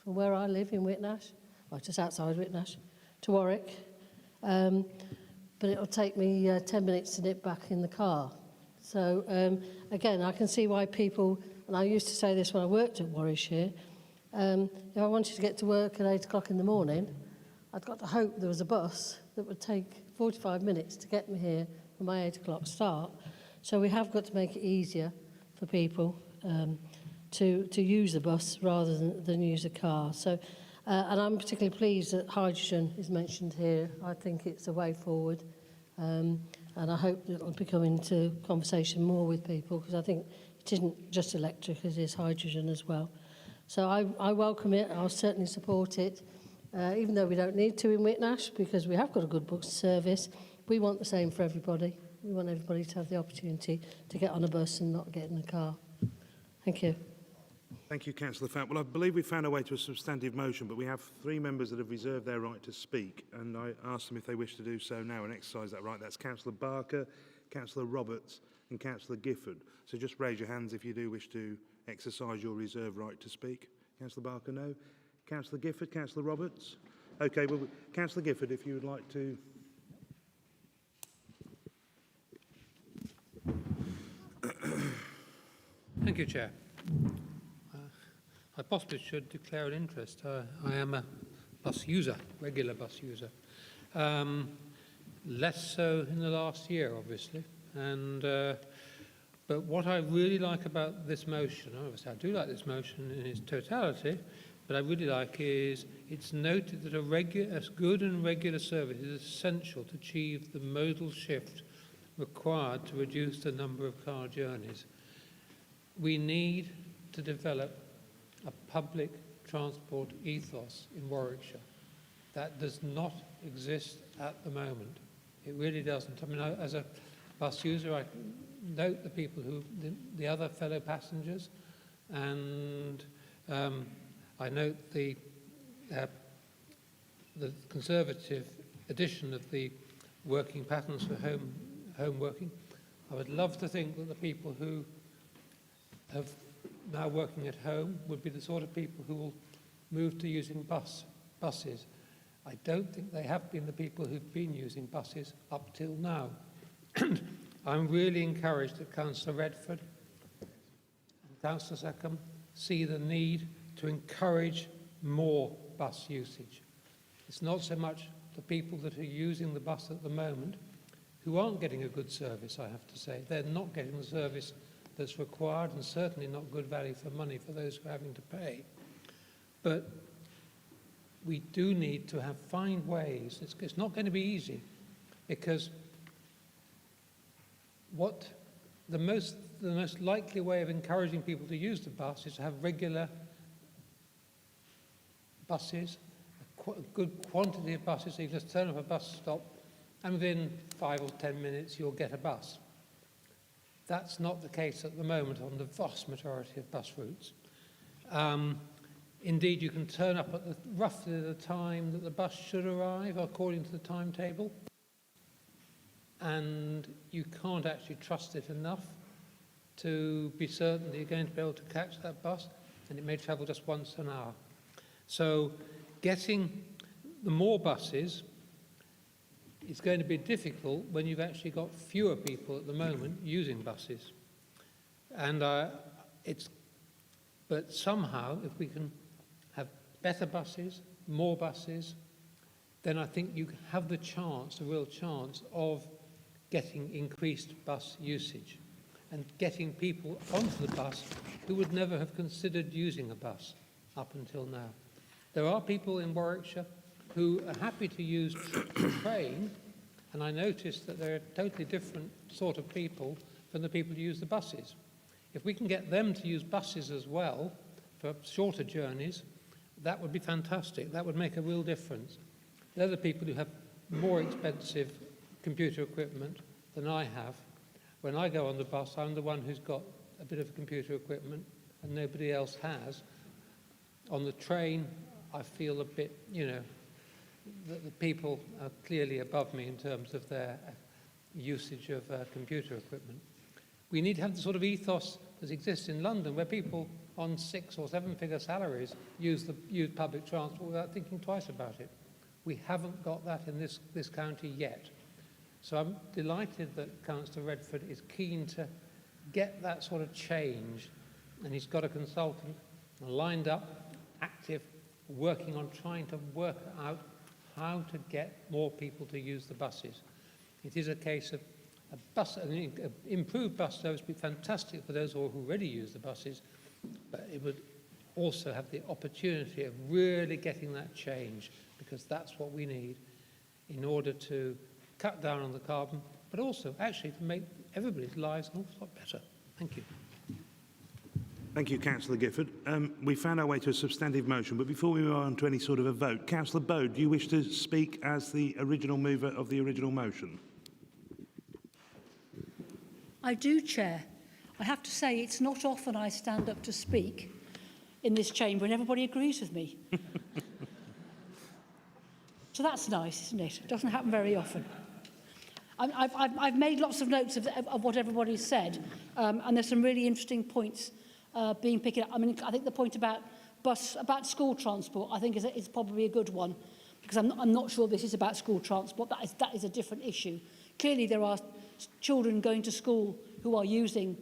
from where I live in Whitnash, or just outside Whitnash, to Warwick. but it'll take me 10 minutes to nip back in the car. So again, I can see why people, and I used to say this when I worked at Warwickshire, if I wanted to get to work at 8 o'clock in the morning, I'd got to hope there was a bus that would take 45 minutes to get me here for my 8 o'clock start. So we have got to make it easier for people to use the bus rather than use a car. So, and I'm particularly pleased that hydrogen is mentioned here. I think it's a way forward. And I hope that it'll be coming into conversation more with people, because I think it isn't just electric, it is hydrogen as well. So I welcome it. I'll certainly support it. Even though we don't need to in Whitnash, because we have got a good bus service, we want the same for everybody. We want everybody to have the opportunity to get on a bus and not get in a car. Thank you. Thank you, Councillor Fatt. Well, I believe we found a way to a substantive motion, but we have 3 members that have reserved their right to speak, and I ask them if they wish to do so now and exercise that right. That's Councillor Barker, Councillor Roberts and Councillor Gifford. So just raise your hands if you do wish to exercise your reserved right to speak. Councillor Barker, no. Councillor Gifford, Councillor Roberts? OK, well, Councillor Gifford, if you would like to... Thank you, Chair. I possibly should declare an interest. I am a bus user, regular bus user. Less so in the last year, obviously. But what I really like about this motion, obviously I do like this motion in its totality, but I really like is it's noted that a good and regular service is essential to achieve the modal shift required to reduce the number of car journeys. We need to develop a public transport ethos in Warwickshire. That does not exist at the moment. It really doesn't. I mean, as a bus user, I note the people the other fellow passengers, and I note the Conservative edition of the working patterns for home working. I would love to think that the people who have now working at home would be the sort of people who will move to using buses. I don't think they have been the people who've been using buses up till now. I'm really encouraged that Councillor Redford and Councillor Seckham see the need to encourage more bus usage. It's not so much the people that are using the bus at the moment who aren't getting a good service, I have to say. They're not getting the service that's required, and certainly not good value for money for those who are having to pay. But we do need to find ways. It's not going to be easy, because the most likely way of encouraging people to use the bus is to have regular buses, a good quantity of buses, so you just turn up a bus stop and within 5 or 10 minutes you'll get a bus. That's not the case at the moment on the vast majority of bus routes. Indeed, you can turn up at roughly the time that the bus should arrive according to the timetable, and you can't actually trust it enough to be certain that you're going to be able to catch that bus, and it may travel just once an hour. So getting the more buses is going to be difficult when you've actually got fewer people at the moment using buses. And but somehow, if we can have better buses, more buses, then I think you have the chance, a real chance, of getting increased bus usage and getting people onto the bus who would never have considered using a bus up until now. There are people in Warwickshire who are happy to use the train, and I noticed that they're a totally different sort of people from the people who use the buses. If we can get them to use buses as well for shorter journeys, that would be fantastic. That would make a real difference. They're the people who have more expensive computer equipment than I have. When I go on the bus, I'm the one who's got a bit of computer equipment and nobody else has. On the train, I feel a bit, that the people are clearly above me in terms of their usage of computer equipment. We need to have the sort of ethos that exists in London, where people on 6- or 7-figure salaries use public transport without thinking twice about it. We haven't got that in this county yet. So I'm delighted that Councillor Redford is keen to get that sort of change, and he's got a consultant lined up, active, working on trying to work out how to get more people to use the buses. It is a case of an improved bus service would be fantastic for those who already use the buses, but it would also have the opportunity of really getting that change, because that's what we need in order to cut down on the carbon, but also actually to make everybody's lives an awful lot better. Thank you. Thank you, Councillor Gifford. We found our way to a substantive motion, but before we move on to any sort of a vote, Councillor Bode, do you wish to speak as the original mover of the original motion? I do, Chair. I have to say it's not often I stand up to speak in this chamber and everybody agrees with me. So that's nice, isn't it? It doesn't happen very often. I've made lots of notes of what everybody's said, and there's some really interesting points being picked up. I mean, I think the point about school transport, I think is probably a good one, because I'm not sure this is about school transport. That is a different issue. Clearly, there are children going to school who are using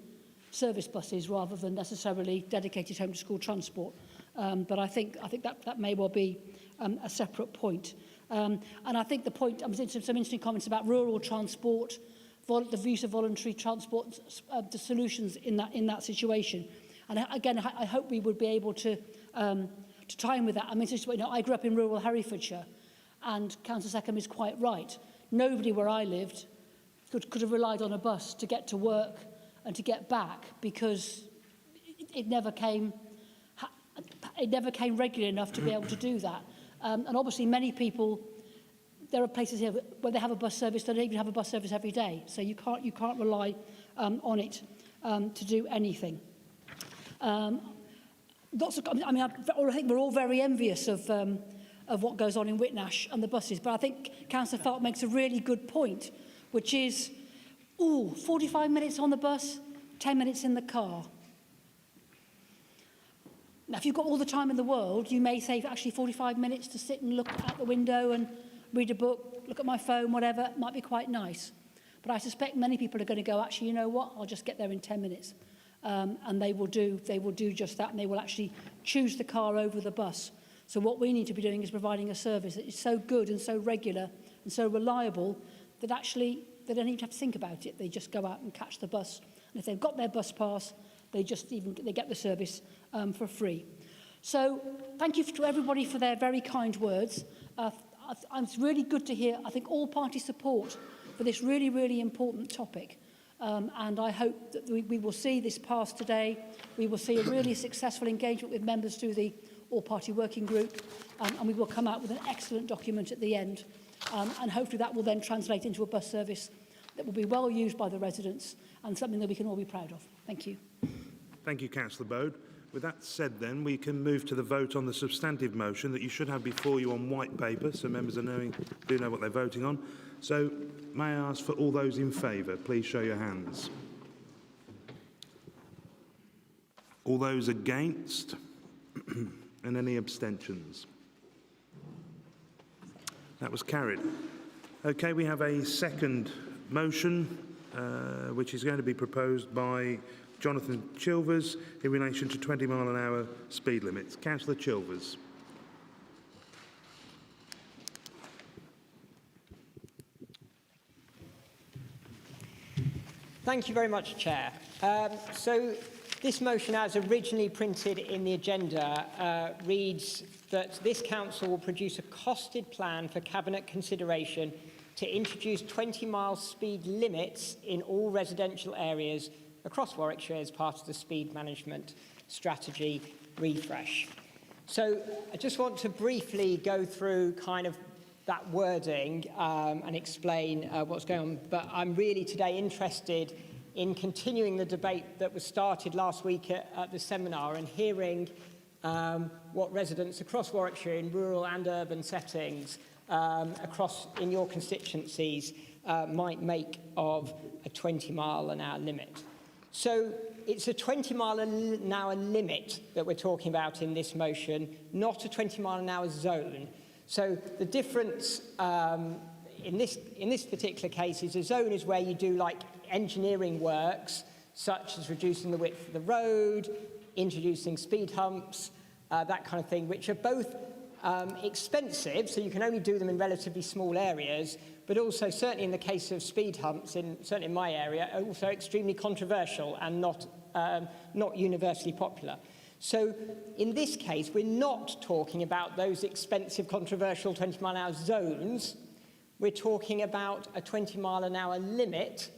service buses rather than necessarily dedicated home to school transport. But I think that may well be a separate point. And I think the point, I'm seeing some interesting comments about rural transport, the use of voluntary transport, the solutions in that situation. And again, I hope we would be able to tie in with that. I mean, I grew up in rural Herefordshire, and Councillor Seckham is quite right. Nobody where I lived could have relied on a bus to get to work and to get back, because it never came regular enough to be able to do that. And obviously many people, there are places here where they have a bus service, they don't even have a bus service every day. So you can't rely on it to do anything. I think we're all very envious of what goes on in Whitnash and the buses, but I think Councillor Falk makes a really good point, which is, 45 minutes on the bus, 10 minutes in the car. Now, if you've got all the time in the world, you may save actually 45 minutes to sit and look out the window and read a book, look at my phone, whatever. It might be quite nice. But I suspect many people are going to go, actually, you know what, I'll just get there in 10 minutes. And they will do just that, and they will actually choose the car over the bus. So what we need to be doing is providing a service that is so good and so regular and so reliable that actually they don't even have to think about it. They just go out and catch the bus. And if they've got their bus pass, they get the service for free. So thank you to everybody for their very kind words. It's really good to hear, I think, all party support for this really, really important topic. And I hope that we will see this pass today. We will see a really successful engagement with members through the all-party working group, and we will come out with an excellent document at the end. And hopefully that will then translate into a bus service that will be well used by the residents and something that we can all be proud of. Thank you. Thank you, Councillor Bode. With that said, then, we can move to the vote on the substantive motion that you should have before you on white paper, so members do know what they're voting on. So, may I ask for all those in favour, please show your hands. All those against? And any abstentions? That was carried. Okay, we have a second motion, which is going to be proposed by Jonathan Chilvers in relation to 20-mile-an-hour speed limits. Councillor Chilvers. Thank you very much, Chair. So this motion, as originally printed in the agenda, reads that this council will produce a costed plan for Cabinet consideration to introduce 20-mile speed limits in all residential areas across Warwickshire as part of the speed management strategy refresh. So I just want to briefly go through kind of that wording and explain what's going on. But I'm really today interested in continuing the debate that was started last week at the seminar and hearing what residents across Warwickshire in rural and urban settings in your constituencies might make of a 20-mile-an-hour limit. So it's a 20-mile-an-hour limit that we're talking about in this motion, not a 20-mile-an-hour zone. So the difference in this particular case is a zone is where you do like engineering works, such as reducing the width of the road, introducing speed humps, that kind of thing, which are both expensive, so you can only do them in relatively small areas, but also, certainly in the case of speed humps, certainly in my area, are also extremely controversial and not universally popular. So in this case, we're not talking about those expensive, controversial 20-mile-an-hour zones. We're talking about a 20-mile-an-hour limit,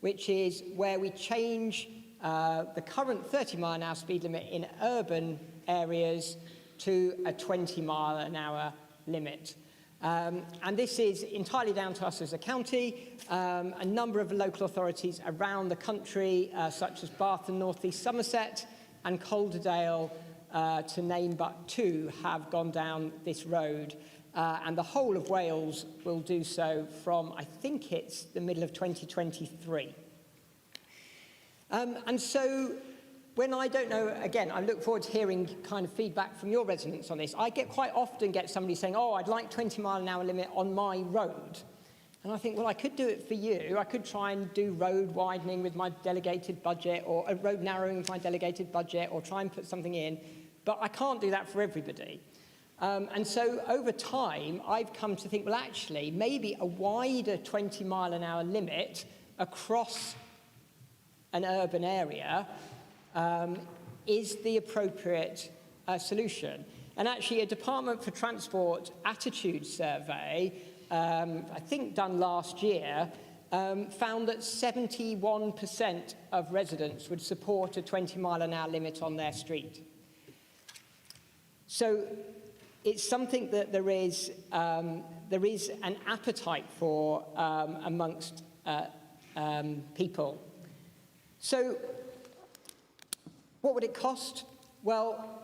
which is where we change the current 30-mile-an-hour speed limit in urban areas to a 20-mile-an-hour limit. And this is entirely down to us as a county. A number of local authorities around the country, such as Bath and North East Somerset and Calderdale, to name but two, have gone down this road. And the whole of Wales will do so from, I think it's the middle of 2023. And so when I don't know, again, I look forward to hearing kind of feedback from your residents on this. I quite often get somebody saying, oh, I'd like 20-mile-an-hour limit on my road. And I think, well, I could do it for you. I could try and do road widening with my delegated budget, or a road narrowing with my delegated budget, or try and put something in. But I can't do that for everybody. And so over time, I've come to think, well, actually, maybe a wider 20-mile-an-hour limit across an urban area is the appropriate solution. And actually, a Department for Transport attitude survey, I think done last year, found that 71% of residents would support a 20-mile-an-hour limit on their street. So it's something that there is an appetite for amongst people. So what would it cost? Well,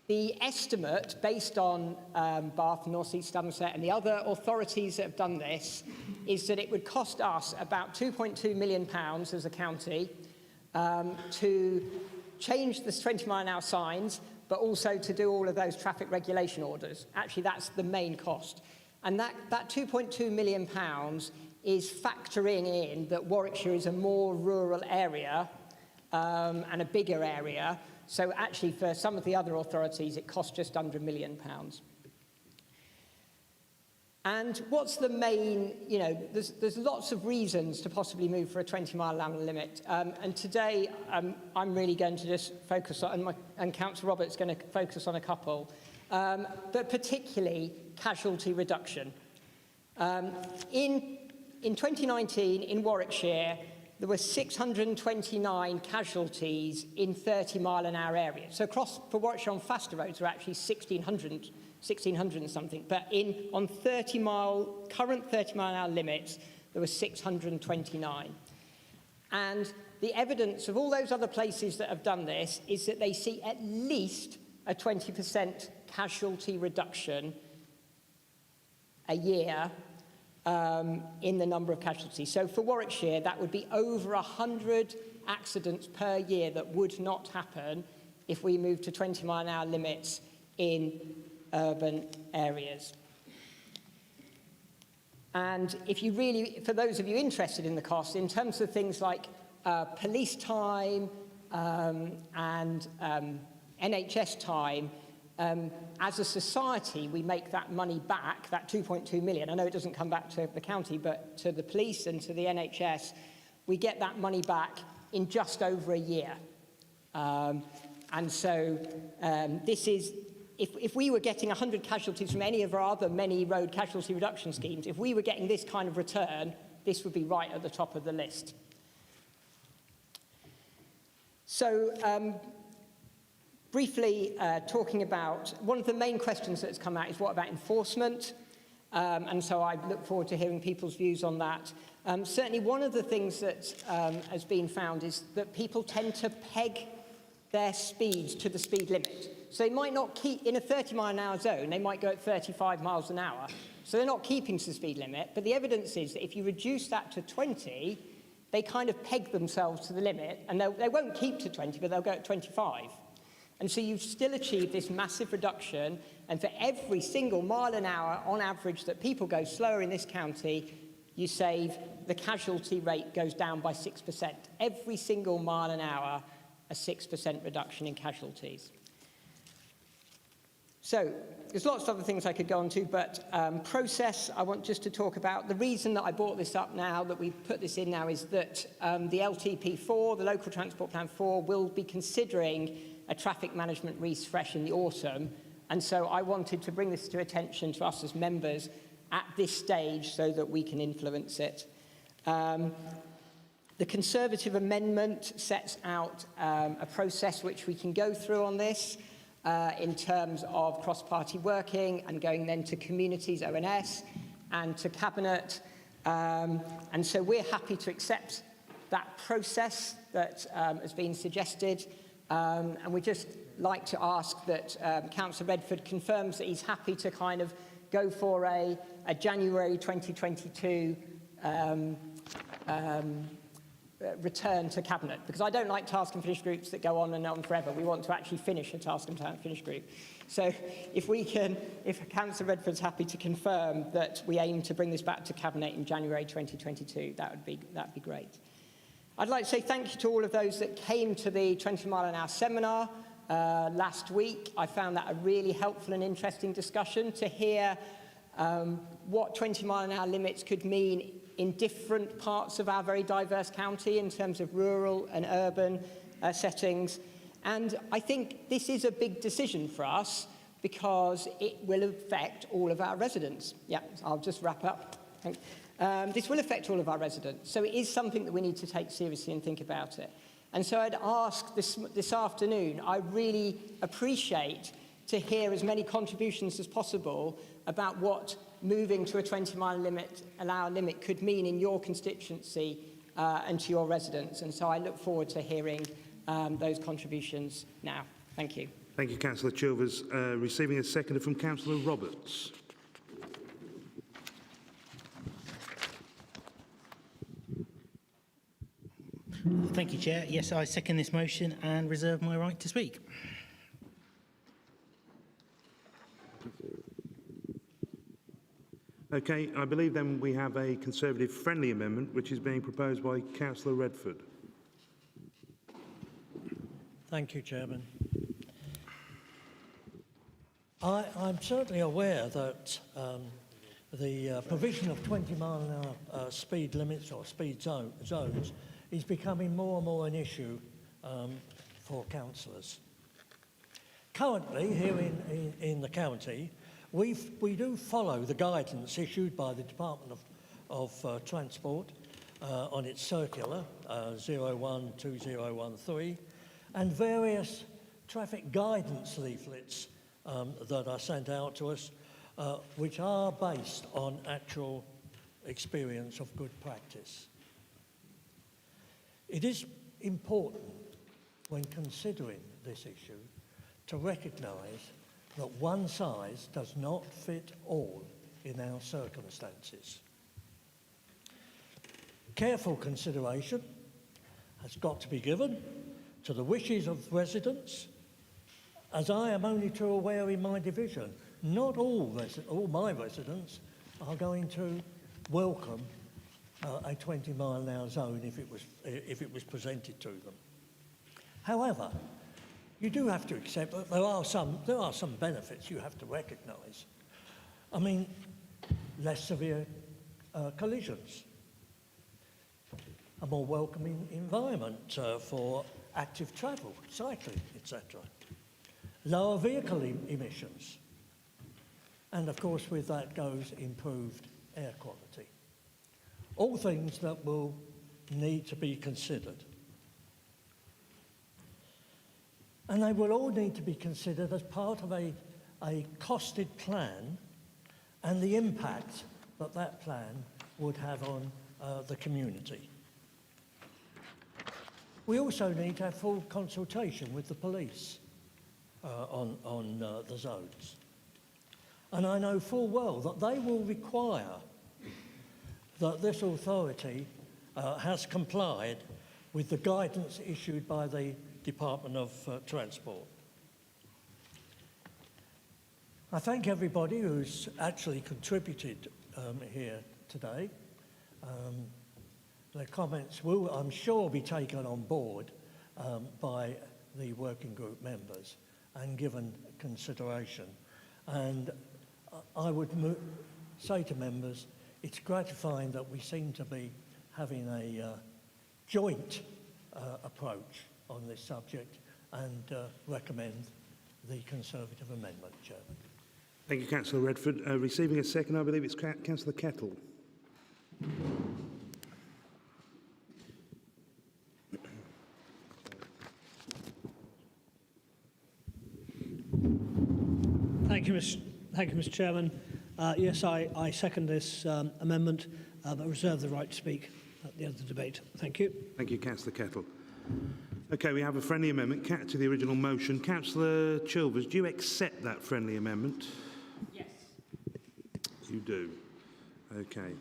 the estimate, based on Bath, North East Somerset, and the other authorities that have done this, is that it would cost us about £2.2 million as a county to change the 20-mile-an-hour signs, but also to do all of those traffic regulation orders. Actually, that's the main cost. And that £2.2 million is factoring in that Warwickshire is a more rural area and a bigger area. So actually, for some of the other authorities, it costs just under £1 million. And what's the main, there's lots of reasons to possibly move for a 20-mile-an-hour limit. And today, I'm really going to just focus on, and Councillor Roberts going to focus on a couple, but particularly casualty reduction. In 2019, in Warwickshire, there were 629 casualties in 30-mile-an-hour areas. So for Warwickshire on faster roads, there are actually 1,600 and something. But on current 30-mile-an-hour limits, there were 629. And the evidence of all those other places that have done this is that they see at least a 20% casualty reduction a year in the number of casualties. So for Warwickshire, that would be over 100 accidents per year that would not happen if we moved to 20-mile-an-hour limits in urban areas. And for those of you interested in the cost, in terms of things like police time and NHS time, as a society, we make that money back, that 2.2 million. I know it doesn't come back to the county, but to the police and to the NHS, we get that money back in just over a year. And so this is, if we were getting 100 casualties from any of our other many road casualty reduction schemes, if we were getting this kind of return, this would be right at the top of the list. So, briefly talking about, one of the main questions that's come out is what about enforcement? And so I look forward to hearing people's views on that. Certainly one of the things that has been found is that people tend to peg their speeds to the speed limit. So they might not keep, in a 30-mile-an-hour zone, they might go at 35 miles an hour. So they're not keeping to the speed limit, but the evidence is that if you reduce that to 20, they kind of peg themselves to the limit, and they won't keep to 20, but they'll go at 25. And so you've still achieved this massive reduction, and for every single mile an hour on average that people go slower in this county, you save, the casualty rate goes down by 6%. Every single mile an hour, a 6% reduction in casualties. So there's lots of other things I could go on to, but process I want just to talk about. The reason that I brought this up now, that we put this in now, is that the LTP4, the Local Transport Plan 4, will be considering a traffic management refresh in the autumn. And so I wanted to bring this to attention to us as members at this stage so that we can influence it. The Conservative amendment sets out a process which we can go through on this in terms of cross-party working and going then to communities, ONS, and to Cabinet. And so we're happy to accept that process that has been suggested. And we'd just like to ask that Councillor Redford confirms that he's happy to kind of go for a January 2022 return to Cabinet, because I don't like task and finish groups that go on and on forever. We want to actually finish a task and finish group. So if Councillor Redford's happy to confirm that we aim to bring this back to Cabinet in January 2022, that'd be great. I'd like to say thank you to all of those that came to the 20 mile an hour seminar last week. I found that a really helpful and interesting discussion to hear what 20 mile an hour limits could mean in different parts of our very diverse county in terms of rural and urban settings. And I think this is a big decision for us because it will affect all of our residents. Yeah, I'll just wrap up. This will affect all of our residents. So it is something that we need to take seriously and think about it. And so I'd ask this afternoon, I really appreciate to hear as many contributions as possible about what moving to a 20 mile an hour limit could mean in your constituency and to your residents. And so I look forward to hearing those contributions now. Thank you. Thank you, Councillor Chilvers. Receiving a seconder from Councillor Roberts. Thank you, Chair. Yes, I second this motion and reserve my right to speak. Okay, I believe then we have a Conservative friendly amendment which is being proposed by Councillor Redford. Thank you, Chairman. I'm certainly aware that the provision of 20 mile an hour speed limits or speed zones is becoming more and more an issue for councillors. Currently, here in the county, we do follow the guidance issued by the Department of Transport on its circular 012013 and various traffic guidance leaflets that are sent out to us, which are based on actual experience of good practice. It is important when considering this issue to recognise that one size does not fit all in our circumstances. Careful consideration has got to be given to the wishes of residents, as I am only too aware in my division, not all my residents are going to welcome a 20 mile an hour zone if it was presented to them. However, you do have to accept that there are some benefits you have to recognise. I mean, less severe collisions, a more welcoming environment for active travel, cycling, etc. Lower vehicle emissions. And of course with that goes improved air quality. All things that will need to be considered. And they will all need to be considered as part of a costed plan and the impact that that plan would have on the community. We also need to have full consultation with the police on the zones. And I know full well that they will require that this authority has complied with the guidance issued by the Department of Transport. I thank everybody who's actually contributed here today. Their comments will, I'm sure, be taken on board by the working group members and given consideration. And I would say to members, it's gratifying that we seem to be having a joint approach on this subject and recommend the Conservative amendment, Chairman. Thank you, Councillor Redford. Receiving a second, I believe it's Councillor Kettle. Thank you, Mr. Chairman. Yes, I second this amendment, but reserve the right to speak at the end of the debate. Thank you. Thank you, Councillor Kettle. Okay, we have a friendly amendment to the original motion. Councillor Chilvers, do you accept that friendly amendment? Yes. You do. Okay.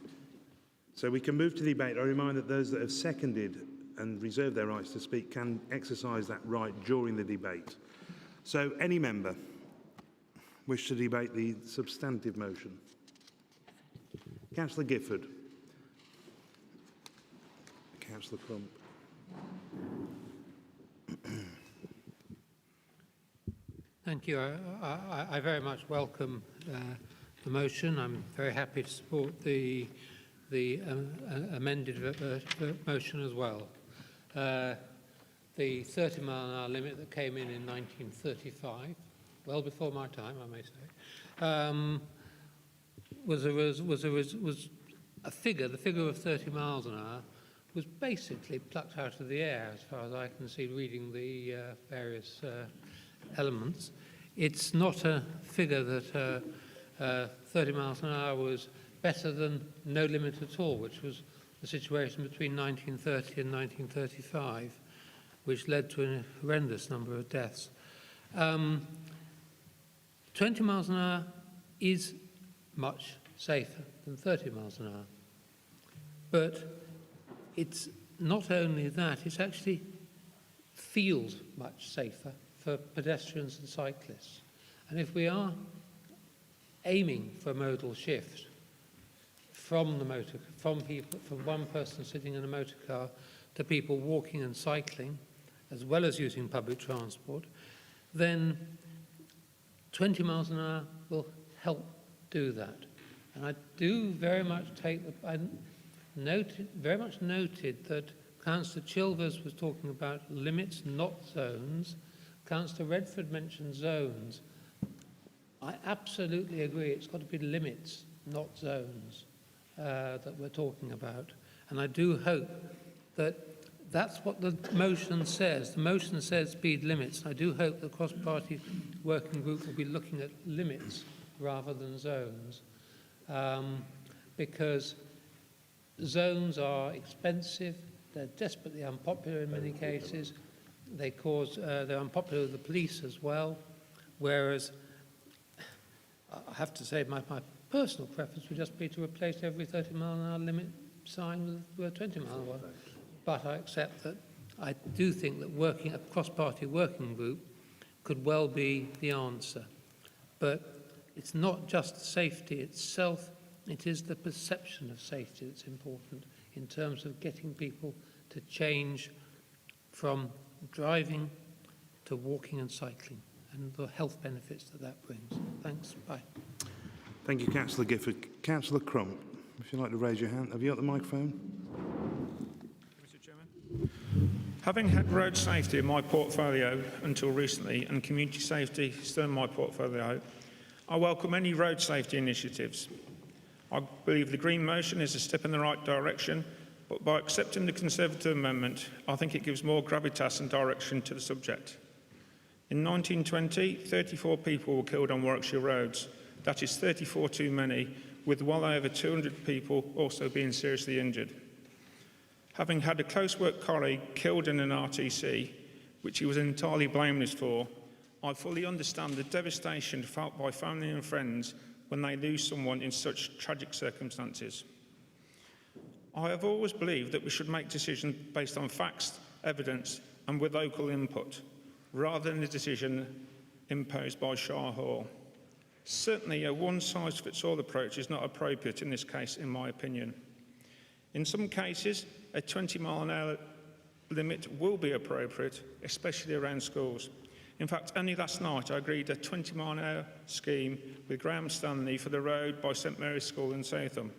So we can move to the debate. I remind that those that have seconded and reserved their rights to speak can exercise that right during the debate. So any member wish to debate the substantive motion? Councillor Gifford. Councillor Crump. Thank you. I very much welcome the motion. I'm very happy to support the amended motion as well. The 30-mile-an-hour limit that came in 1935, well before my time, I may say, was a figure. The figure of 30 miles an hour was basically plucked out of the air, as far as I can see, reading the various elements. It's not a figure that 30 miles an hour was better than no limit at all, which was the situation between 1930 and 1935, which led to a horrendous number of deaths. 20 miles an hour is much safer than 30 miles an hour. But it's not only that, it actually feels much safer for pedestrians and cyclists. And if we are aiming for a modal shift from one person sitting in a motor car to people walking and cycling, as well as using public transport, then 20 miles an hour will help do that. And I do very much very much noted that Councillor Chilvers was talking about limits, not zones. Councillor Redford mentioned zones. I absolutely agree. It's got to be limits, not zones, that we're talking about. And I do hope that that's what the motion says. The motion says speed limits. I do hope the cross-party working group will be looking at limits rather than zones, because zones are expensive, they're desperately unpopular in many cases, they're unpopular with the police as well, whereas I have to say my personal preference would just be to replace every 30 mile an hour limit sign with a 20 mile an hour. But I accept that I do think that a cross-party working group could well be the answer. But it's not just safety itself, it is the perception of safety that's important in terms of getting people to change from driving to walking and cycling and the health benefits that brings. Thanks. Bye. Thank you, Councillor Gifford. Councillor Crump, if you'd like to raise your hand. Have you got the microphone? Having had road safety in my portfolio until recently and community safety still in my portfolio, I welcome any road safety initiatives. I believe the Green motion is a step in the right direction, but by accepting the Conservative amendment, I think it gives more gravitas and direction to the subject. In 1920, 34 people were killed on Warwickshire roads. That is 34 too many, with well over 200 people also being seriously injured. Having had a close work colleague killed in an RTC, which he was entirely blameless for, I fully understand the devastation felt by family and friends when they lose someone in such tragic circumstances. I have always believed that we should make decisions based on facts, evidence, and with local input, rather than the decision imposed by Shah Hall. Certainly, a one-size-fits-all approach is not appropriate in this case, in my opinion. In some cases, a 20-mile-an-hour limit will be appropriate, especially around schools. In fact, only last night I agreed a 20-mile-an-hour scheme with Graham Stanley for the road by St Mary's School in Satham.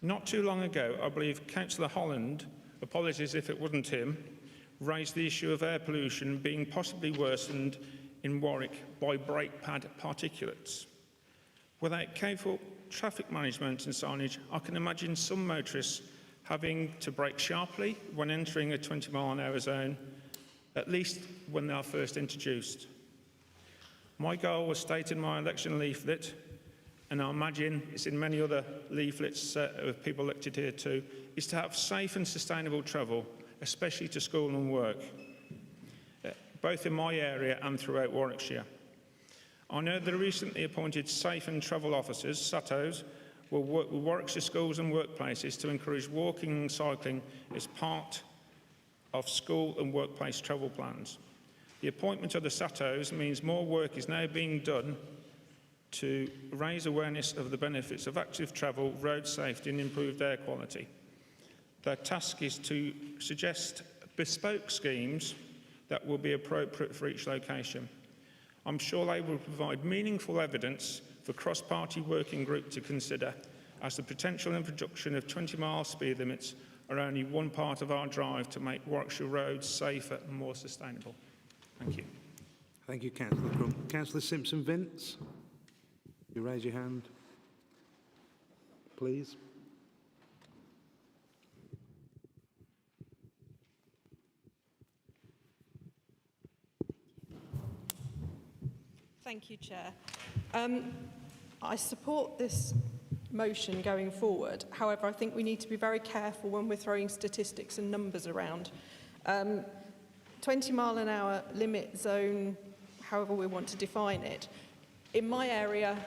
Not too long ago, I believe Councillor Holland, apologies if it wasn't him, raised the issue of air pollution being possibly worsened in Warwick by brake pad particulates. Without careful traffic management and signage, I can imagine some motorists having to brake sharply when entering a 20-mile-an-hour zone, at least when they are first introduced. My goal was stated in my election leaflet, and I imagine it's in many other leaflets of people elected here too, is to have safe and sustainable travel, especially to school and work, both in my area and throughout Warwickshire. I know the recently appointed Safe and Travel Officers, SATOs, will work with Warwickshire schools and workplaces to encourage walking and cycling as part of school and workplace travel plans. The appointment of the SATOs means more work is now being done to raise awareness of the benefits of active travel, road safety and improved air quality. Their task is to suggest bespoke schemes that will be appropriate for each location. I'm sure they will provide meaningful evidence for cross-party working group to consider, as the potential introduction of 20-mile speed limits are only one part of our drive to make Warwickshire roads safer and more sustainable. Thank you. Thank you, Councillor Crump. Councillor Simpson-Vince, you raise your hand, please. Thank you, Chair. I support this motion going forward. However, I think we need to be very careful when we're throwing statistics and numbers around. 20-mile-an-hour limit zone, however we want to define it. In my area,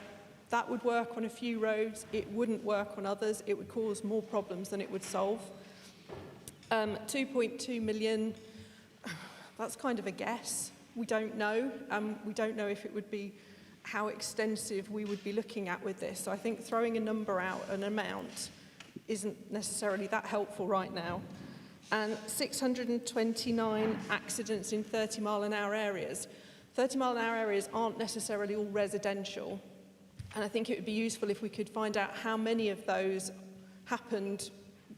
that would work on a few roads. It wouldn't work on others. It would cause more problems than it would solve. 2.2 million, that's kind of a guess. We don't know. We don't know if it would be how extensive we would be looking at with this. So I think throwing a number out, an amount, isn't necessarily that helpful right now. And 629 accidents in 30-mile-an-hour areas. 30-mile-an-hour areas aren't necessarily all residential. And I think it would be useful if we could find out how many of those happened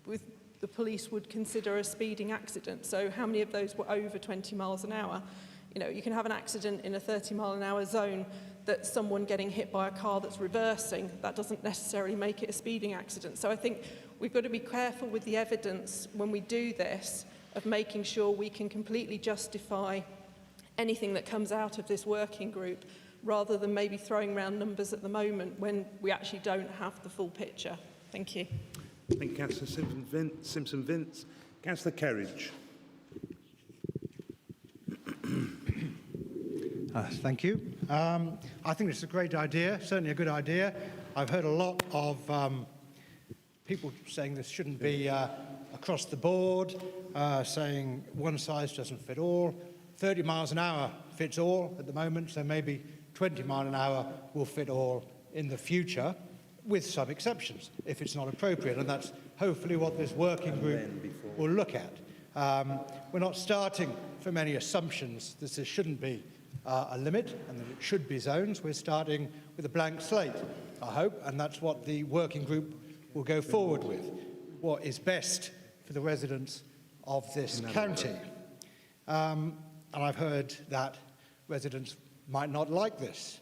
with the police would consider a speeding accident. So how many of those were over 20 miles an hour? You know, you can have an accident in a 30-mile-an-hour zone that's someone getting hit by a car that's reversing. That doesn't necessarily make it a speeding accident. So I think we've got to be careful with the evidence when we do this of making sure we can completely justify anything that comes out of this working group rather than maybe throwing around numbers at the moment when we actually don't have the full picture. Thank you. Thank you, Councillor Simpson-Vince. Councillor Kerridge. Thank you. I think it's a great idea, certainly a good idea. I've heard a lot of people saying this shouldn't be across the board, saying one size doesn't fit all. 30 miles an hour fits all at the moment, so maybe 20 miles an hour will fit all in the future, with some exceptions, if it's not appropriate, and that's hopefully what this working group will look at. We're not starting from any assumptions that there shouldn't be a limit and that it should be zones. We're starting with a blank slate, I hope, and that's what the working group will go forward with, what is best for the residents of this county. And I've heard that residents might not like this,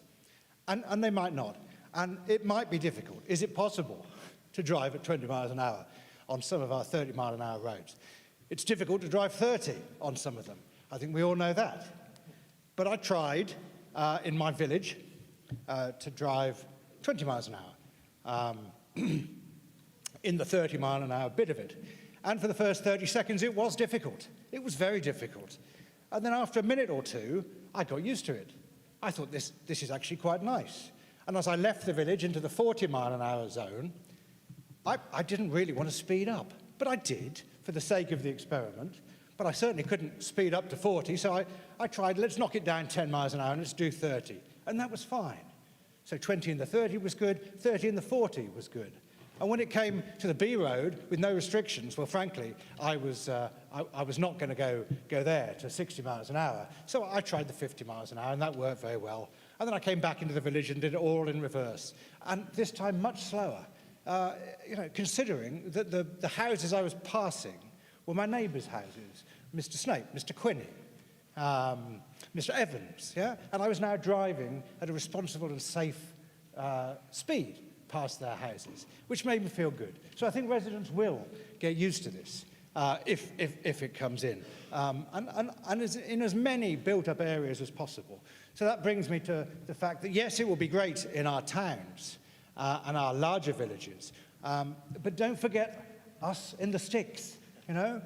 and they might not. And it might be difficult. Is it possible to drive at 20 miles an hour on some of our 30-mile-an-hour roads? It's difficult to drive 30 on some of them. I think we all know that. But I tried in my village to drive 20 miles an hour in the 30-mile-an-hour bit of it. And for the first 30 seconds, it was difficult. It was very difficult. And then after a minute or two, I got used to it. I thought, this is actually quite nice. And as I left the village into the 40-mile-an-hour zone, I didn't really want to speed up. But I did, for the sake of the experiment. But I certainly couldn't speed up to 40, so I tried, let's knock it down 10 miles an hour and let's do 30. And that was fine. So 20 in the 30 was good, 30 in the 40 was good. And when it came to the B road with no restrictions, well, frankly, I was not going to go there to 60 miles an hour. So I tried the 50 miles an hour, and that worked very well. And then I came back into the village and did it all in reverse. And this time much slower, considering that the houses I was passing were my neighbours' houses, Mr. Snape, Mr. Quinney, Mr. Evans, yeah? And I was now driving at a responsible and safe speed past their houses, which made me feel good. So I think residents will get used to this if it comes in, and in as many built-up areas as possible. So that brings me to the fact that, yes, it will be great in our towns and our larger villages, but don't forget us in the sticks, you know?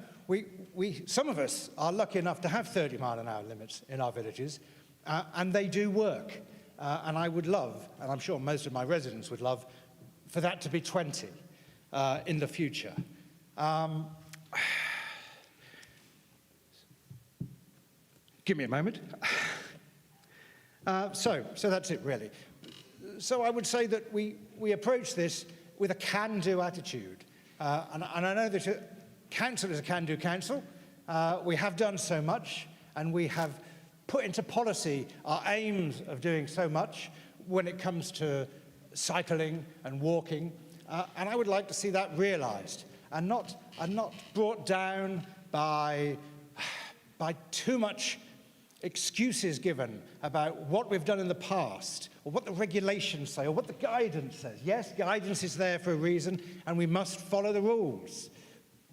Some of us are lucky enough to have 30-mile-an-hour limits in our villages, and they do work. And I would love, and I'm sure most of my residents would love, for that to be 20 in the future. Give me a moment. So that's it, really. So I would say that we approach this with a can-do attitude. And I know that council is a can-do council. We have done so much, and we have put into policy our aims of doing so much when it comes to cycling and walking, and I would like to see that realised and not brought down by too much excuses given about what we've done in the past or what the regulations say or what the guidance says. Yes, guidance is there for a reason, and we must follow the rules,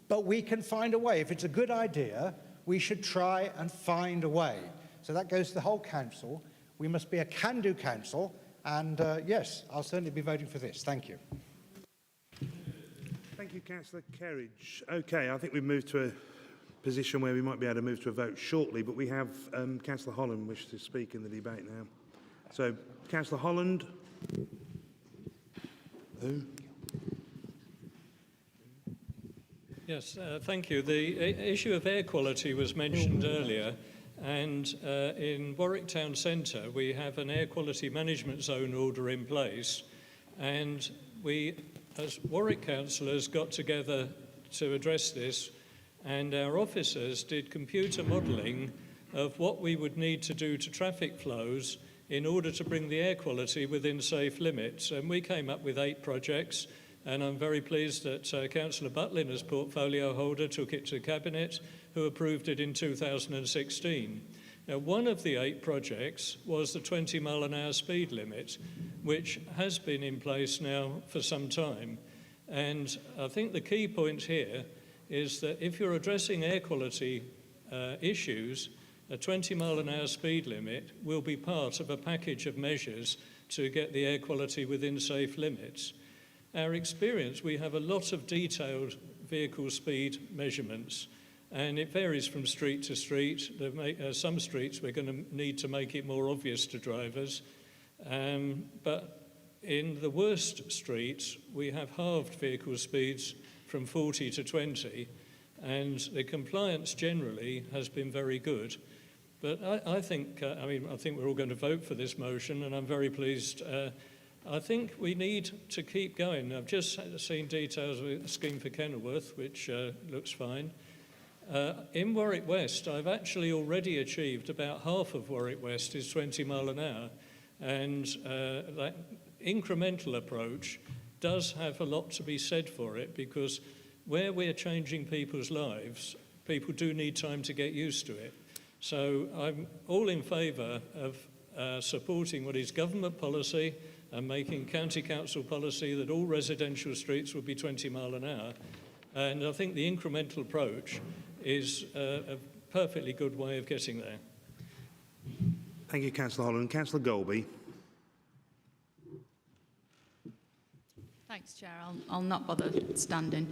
but we can find a way. If it's a good idea, we should try and find a way. So that goes to the whole council. We must be a can-do council, and yes, I'll certainly be voting for this. Thank you. Thank you, Councillor Kerridge. Okay, I think we've moved to a position where we might be able to move to a vote shortly, but we have Councillor Holland wish to speak in the debate now. So, Councillor Holland. Who? Yes, thank you. The issue of air quality was mentioned earlier. And in Warwick Town Centre, we have an air quality management zone order in place. And we, as Warwick councillors, got together to address this. And our officers did computer modelling of what we would need to do to traffic flows in order to bring the air quality within safe limits. And we came up with 8 projects. And I'm very pleased that Councillor Butlin, as portfolio holder, took it to Cabinet, who approved it in 2016. Now, one of the 8 projects was the 20-mile-an-hour speed limit, which has been in place now for some time. And I think the key point here is that if you're addressing air quality issues, a 20-mile-an-hour speed limit will be part of a package of measures to get the air quality within safe limits. Our experience, we have a lot of detailed vehicle speed measurements, and it varies from street to street. Some streets we're going to need to make it more obvious to drivers, but in the worst streets, we have halved vehicle speeds from 40 to 20, and the compliance generally has been very good. But I think we're all going to vote for this motion, and I'm very pleased. I think we need to keep going. I've just seen details of a scheme for Kenilworth, which looks fine. In Warwick West, I've actually already achieved about half of Warwick West is 20 mile an hour. And that incremental approach does have a lot to be said for it, because where we're changing people's lives, people do need time to get used to it. So I'm all in favour of supporting what is government policy and making county council policy that all residential streets will be 20 mile an hour. And I think the incremental approach is a perfectly good way of getting there. Thank you, Councillor Holland. Councillor Golby. Thanks, Chair. I'll not bother standing.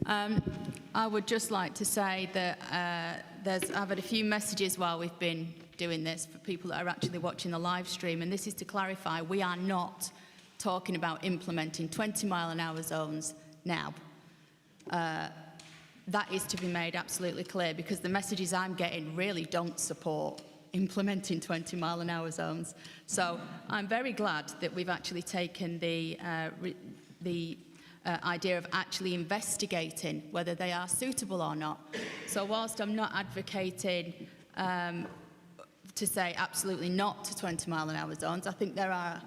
I would just like to say that I've had a few messages while we've been doing this for people that are actually watching the live stream, and this is to clarify, we are not talking about implementing 20 mile an hour zones now. That is to be made absolutely clear, because the messages I'm getting really don't support implementing 20 mile an hour zones. So I'm very glad that we've actually taken the idea of actually investigating whether they are suitable or not. So whilst I'm not advocating to say absolutely not to 20 mile an hour zones, I think there are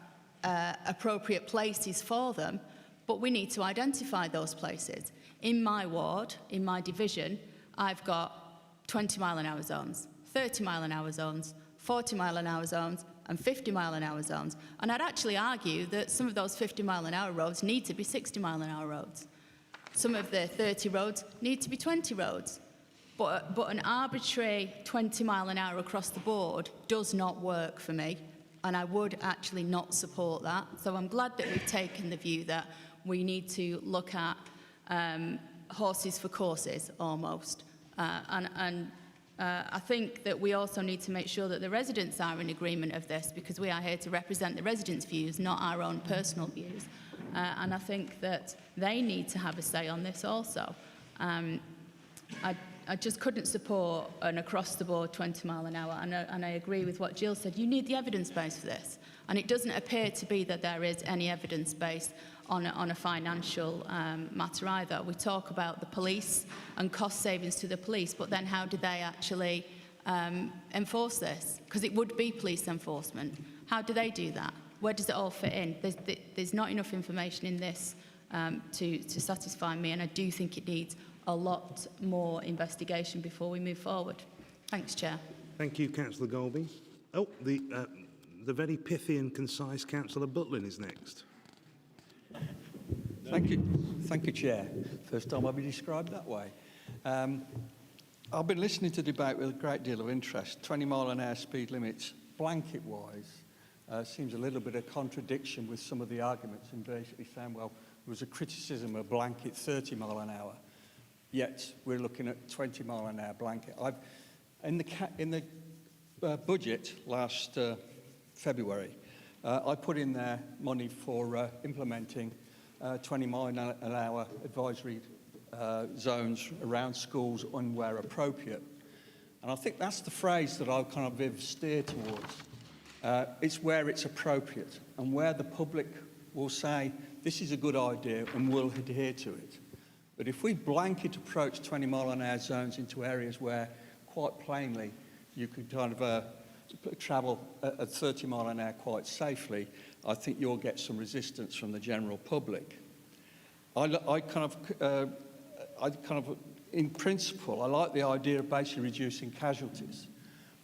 appropriate places for them, but we need to identify those places. In my ward, in my division, I've got 20 mile an hour zones, 30 mile an hour zones, 40 mile an hour zones, and 50 mile an hour zones. And I'd actually argue that some of those 50 mile an hour roads need to be 60 mile an hour roads. Some of the 30 roads need to be 20 roads. But an arbitrary 20 mile an hour across the board does not work for me, and I would actually not support that. So I'm glad that we've taken the view that we need to look at horses for courses, almost. I think that we also need to make sure that the residents are in agreement of this, because we are here to represent the residents' views, not our own personal views. And I think that they need to have a say on this also. I just couldn't support an across-the-board 20 mile an hour, and I agree with what Jill said. You need the evidence base for this, and it doesn't appear to be that there is any evidence base on a financial matter either. We talk about the police and cost savings to the police, but then how do they actually enforce this? Because it would be police enforcement. How do they do that? Where does it all fit in? There's not enough information in this to satisfy me, and I do think it needs a lot more investigation before we move forward. Thanks, Chair. Thank you, Councillor Golby. Oh, the very pithy and concise Councillor Butlin is next. Thank you, Chair. First time I've been described that way. I've been listening to debate with a great deal of interest. 20 mile an hour speed limits, blanket-wise, seems a little bit of contradiction with some of the arguments in basically saying, well, there was a criticism of blanket 30 mile an hour. Yet we're looking at 20 mile an hour blanket. In the budget last February, I put in there money for implementing 20 mile an hour advisory zones around schools and where appropriate. And I think that's the phrase that I'll kind of steer towards. It's where it's appropriate and where the public will say, this is a good idea and will adhere to it. But if we blanket approach 20 mile an hour zones into areas where, quite plainly, you could kind of travel at 30 mile an hour quite safely, I think you'll get some resistance from the general public. I kind of, in principle, I like the idea of basically reducing casualties.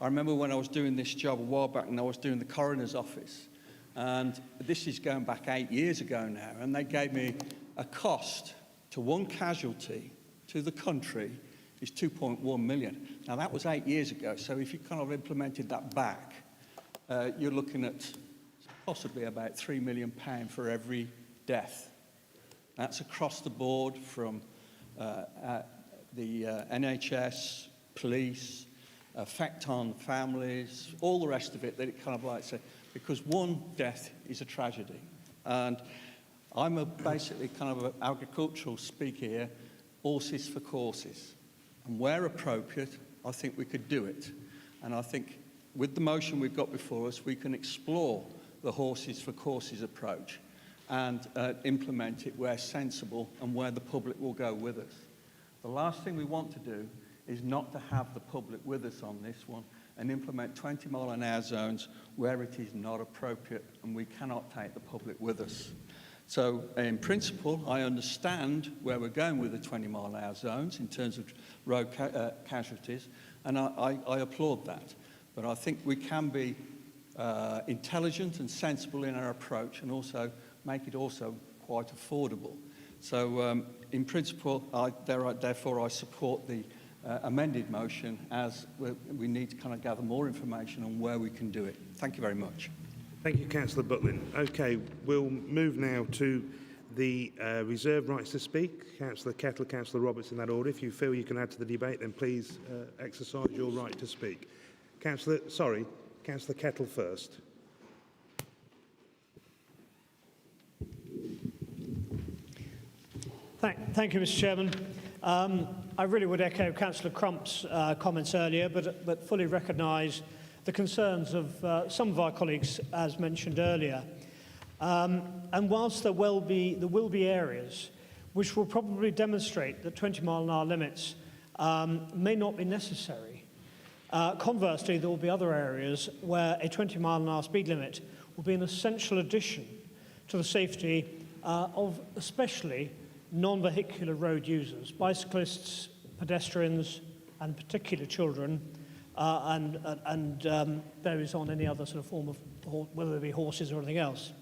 I remember when I was doing this job a while back, and I was doing the coroner's office, and this is going back 8 years ago now, and they gave me a cost to one casualty to the country is 2.1 million. Now that was 8 years ago, so if you kind of implemented that back, you're looking at possibly about £3 million for every death. That's across the board from the NHS, police, effect on families, all the rest of it, that it kind of like say, because one death is a tragedy. And I'm basically kind of an agricultural speaker here, horses for courses. And where appropriate, I think we could do it. And I think with the motion we've got before us, we can explore the horses for courses approach and implement it where sensible and where the public will go with us. The last thing we want to do is not to have the public with us on this one and implement 20 mile an hour zones where it is not appropriate and we cannot take the public with us. So in principle, I understand where we're going with the 20 mile an hour zones in terms of road casualties, and I applaud that. But I think we can be intelligent and sensible in our approach and also make it also quite affordable. So in principle, therefore I support the amended motion, as we need to kind of gather more information on where we can do it. Thank you very much. Thank you, Councillor Butlin. OK, we'll move now to the reserved rights to speak. Councillor Kettle, Councillor Roberts, in that order. If you feel you can add to the debate, then please exercise your right to speak. Councillor Kettle first. Thank you, Mr. Chairman. I really would echo Councillor Crump's comments earlier, but fully recognise the concerns of some of our colleagues, as mentioned earlier. And whilst there will be areas which will probably demonstrate that 20-mile-an-hour limits may not be necessary, conversely, there will be other areas where a 20-mile-an-hour speed limit will be an essential addition to the safety of especially non-vehicular road users, bicyclists, pedestrians, and particularly children, and varies on any other sort of form of, whether it be horses or anything else.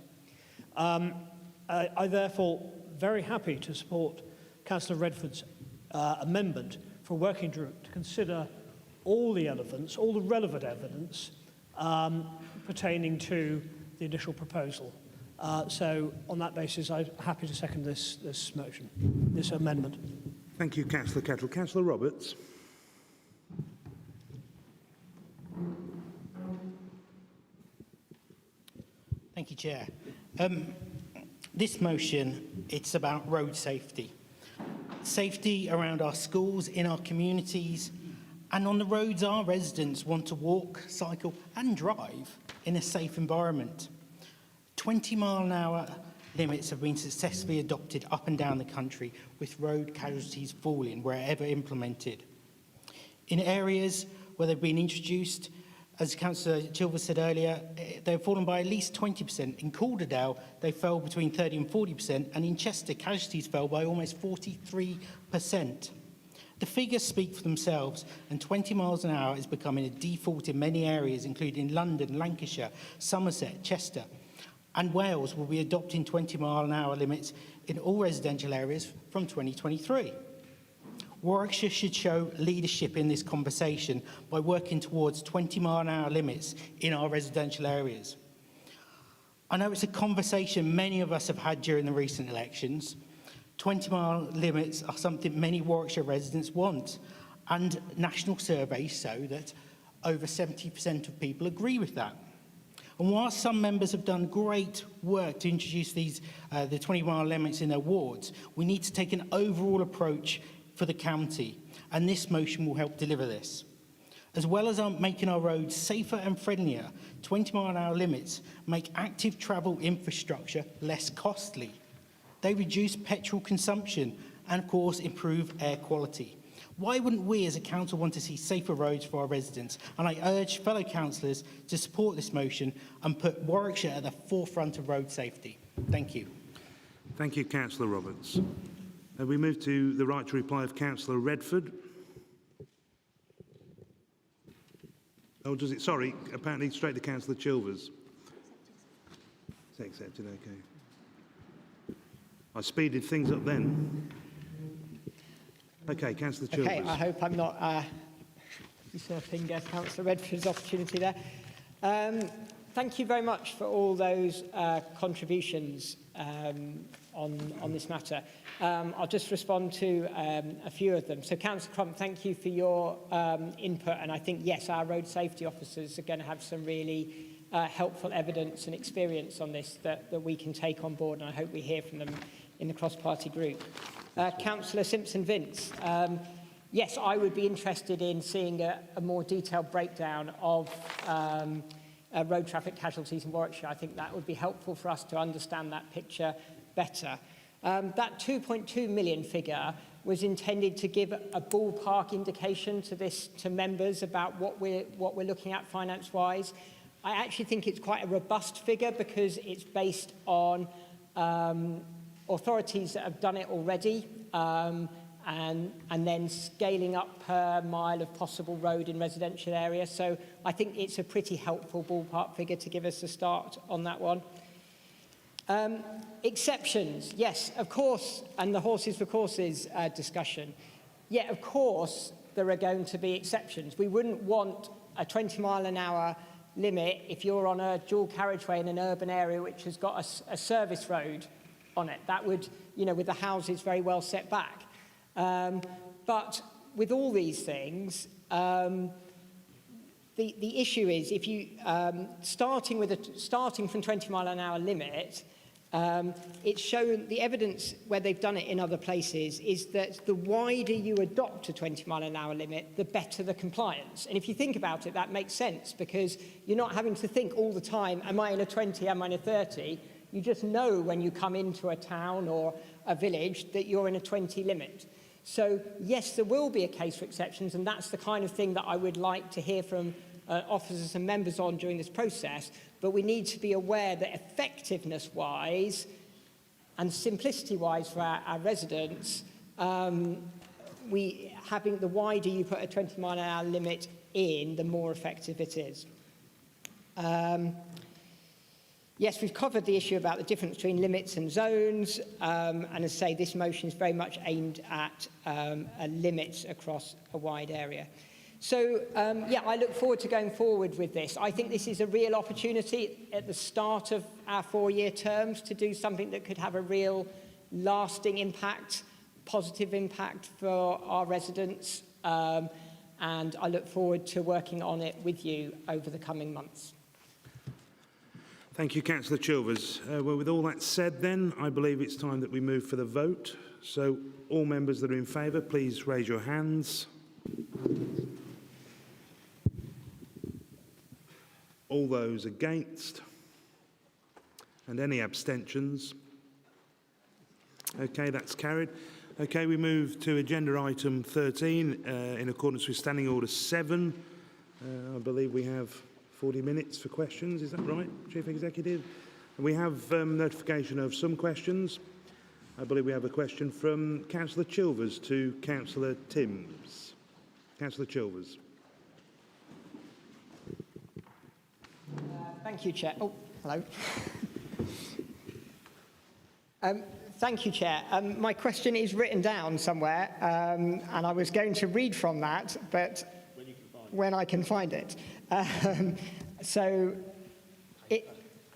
I therefore very happy to support Councillor Redford's amendment for a working group to consider all the elements, all the relevant evidence pertaining to the initial proposal. So on that basis, I'm happy to second this motion, this amendment. Thank you, Councillor Kettle. Councillor Roberts. Thank you, Chair. This motion, it's about road safety. Safety around our schools, in our communities, and on the roads our residents want to walk, cycle and drive in a safe environment. 20-mile-an-hour limits have been successfully adopted up and down the country, with road casualties falling wherever implemented. In areas where they've been introduced, as Councillor Chilvers said earlier, they've fallen by at least 20%. In Calderdale, they fell between 30 and 40%, and in Chester, casualties fell by almost 43%. The figures speak for themselves, and 20 miles an hour is becoming a default in many areas, including London, Lancashire, Somerset, Chester, and Wales will be adopting 20-mile-an-hour limits in all residential areas from 2023. Warwickshire should show leadership in this conversation by working towards 20-mile-an-hour limits in our residential areas. I know it's a conversation many of us have had during the recent elections. 20-mile limits are something many Warwickshire residents want, and national surveys show that over 70% of people agree with that. And while some members have done great work to introduce these the 20-mile limits in their wards, we need to take an overall approach for the county, and this motion will help deliver this. As well as making our roads safer and friendlier, 20-mile-an-hour limits make active travel infrastructure less costly. They reduce petrol consumption and, of course, improve air quality. Why wouldn't we as a council want to see safer roads for our residents? And I urge fellow councillors to support this motion and put Warwickshire at the forefront of road safety. Thank you. Thank you, Councillor Roberts. We move to the right to reply of Councillor Redford. Oh, does it? Sorry, apparently straight to Councillor Chilvers. It's accepted, okay. I speeded things up then. Okay, Councillor Chilvers. Okay, I hope I'm not usurping Councillor Redford's opportunity there. Thank you very much for all those contributions on this matter. I'll just respond to a few of them. So, Councillor Crump, thank you for your input, and I think, yes, our road safety officers are going to have some really helpful evidence and experience on this that we can take on board, and I hope we hear from them in the cross-party group. Councillor Simpson-Vince, yes, I would be interested in seeing a more detailed breakdown of road traffic casualties in Warwickshire. I think that would be helpful for us to understand that picture better. That 2.2 million figure was intended to give a ballpark indication to members about what we're looking at finance-wise. I actually think it's quite a robust figure because it's based on authorities that have done it already, and then scaling up per mile of possible road in residential areas. So I think it's a pretty helpful ballpark figure to give us a start on that one. Exceptions, yes, of course, and the horses for courses discussion. Yeah, of course, there are going to be exceptions. We wouldn't want a 20-mile-an-hour limit if you're on a dual carriageway in an urban area which has got a service road on it. That would, with the houses very well set back. But with all these things, the issue is if you starting from 20-mile-an-hour limit, It's shown, the evidence where they've done it in other places is that the wider you adopt a 20-mile-an-hour limit, the better the compliance. And if you think about it, that makes sense, because you're not having to think all the time, am I in a 20, am I in a 30? You just know when you come into a town or a village that you're in a 20 limit. So yes, there will be a case for exceptions, and that's the kind of thing that I would like to hear from officers and members on during this process. But we need to be aware that effectiveness-wise and simplicity-wise for our residents, having the wider you put a 20-mile-an-hour limit in, the more effective it is. Yes, we've covered the issue about the difference between limits and zones, and as I say, this motion is very much aimed at limits across a wide area. So, yeah, I look forward to going forward with this. I think this is a real opportunity at the start of our 4-year terms to do something that could have a real lasting impact, positive impact for our residents, and I look forward to working on it with you over the coming months. Thank you, Councillor Chilvers. Well, with all that said then, I believe it's time that we move for the vote. So all members that are in favour, please raise your hands. All those against? And any abstentions? Okay, that's carried. Okay, we move to agenda item 13 in accordance with Standing Order 7. I believe we have 40 minutes for questions, is that right, Chief Executive? We have notification of some questions. I believe we have a question from Councillor Chilvers to Councillor Timms. Councillor Chilvers. Thank you, Chair. Oh, hello. Thank you, Chair. My question is written down somewhere, and I was going to read from that, but when I can find it.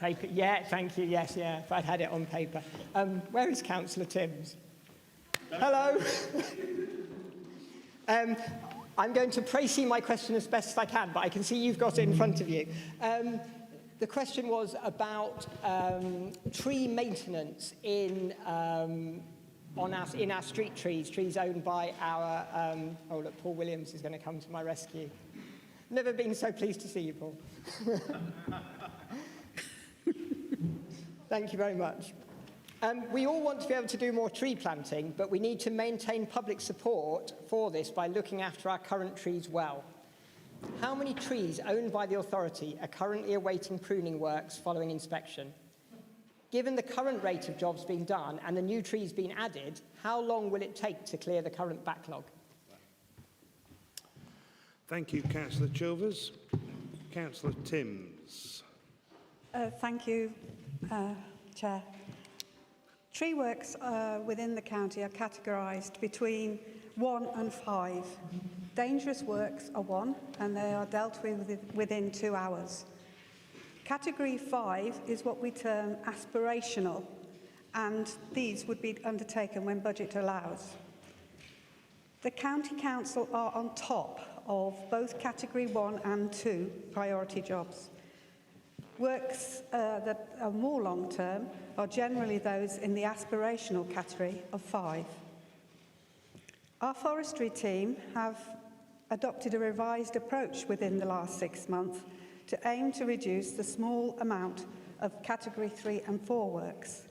Paper, yeah, thank you, yes, yeah, if I'd had it on paper. Where is Councillor Timms? Hello. I'm going to précis my question as best as I can, but I can see you've got it in front of you. The question was about tree maintenance in our street trees owned by our, oh look, Paul Williams is going to come to my rescue. Never been so pleased to see you, Paul. Thank you very much. We all want to be able to do more tree planting, but we need to maintain public support for this by looking after our current trees well. How many trees owned by the authority are currently awaiting pruning works following inspection? Given the current rate of jobs being done and the new trees being added, how long will it take to clear the current backlog? Thank you, Councillor Chilvers. Councillor Timms. Thank you, Chair. Tree works within the county are categorised between 1 and 5. Dangerous works are 1 and they are dealt with within 2 hours. Category 5 is what we term aspirational, and these would be undertaken when budget allows. The County Council are on top of both Category 1 and 2 priority jobs. Works that are more long-term are generally those in the aspirational category of 5. Our forestry team have adopted a revised approach within the last 6 months to aim to reduce the small amount of Category 3 and 4 works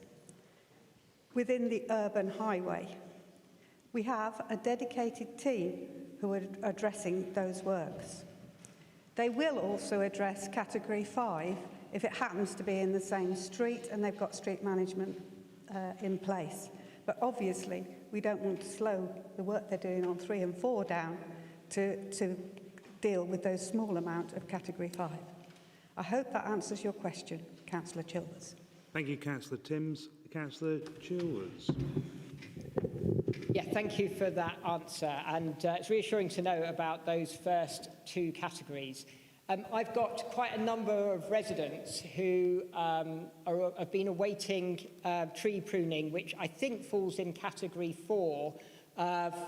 within the urban highway. We have a dedicated team who are addressing those works. They will also address Category 5 if it happens to be in the same street and they've got street management in place. But obviously, we don't want to slow the work they're doing on 3 and 4 down to deal with those small amount of Category 5. I hope that answers your question, Councillor Chilvers. Thank you, Councillor Timms. Councillor Chilvers. Yeah, thank you for that answer, and it's reassuring to know about those first 2 categories. I've got quite a number of residents who have been awaiting tree pruning, which I think falls in Category 4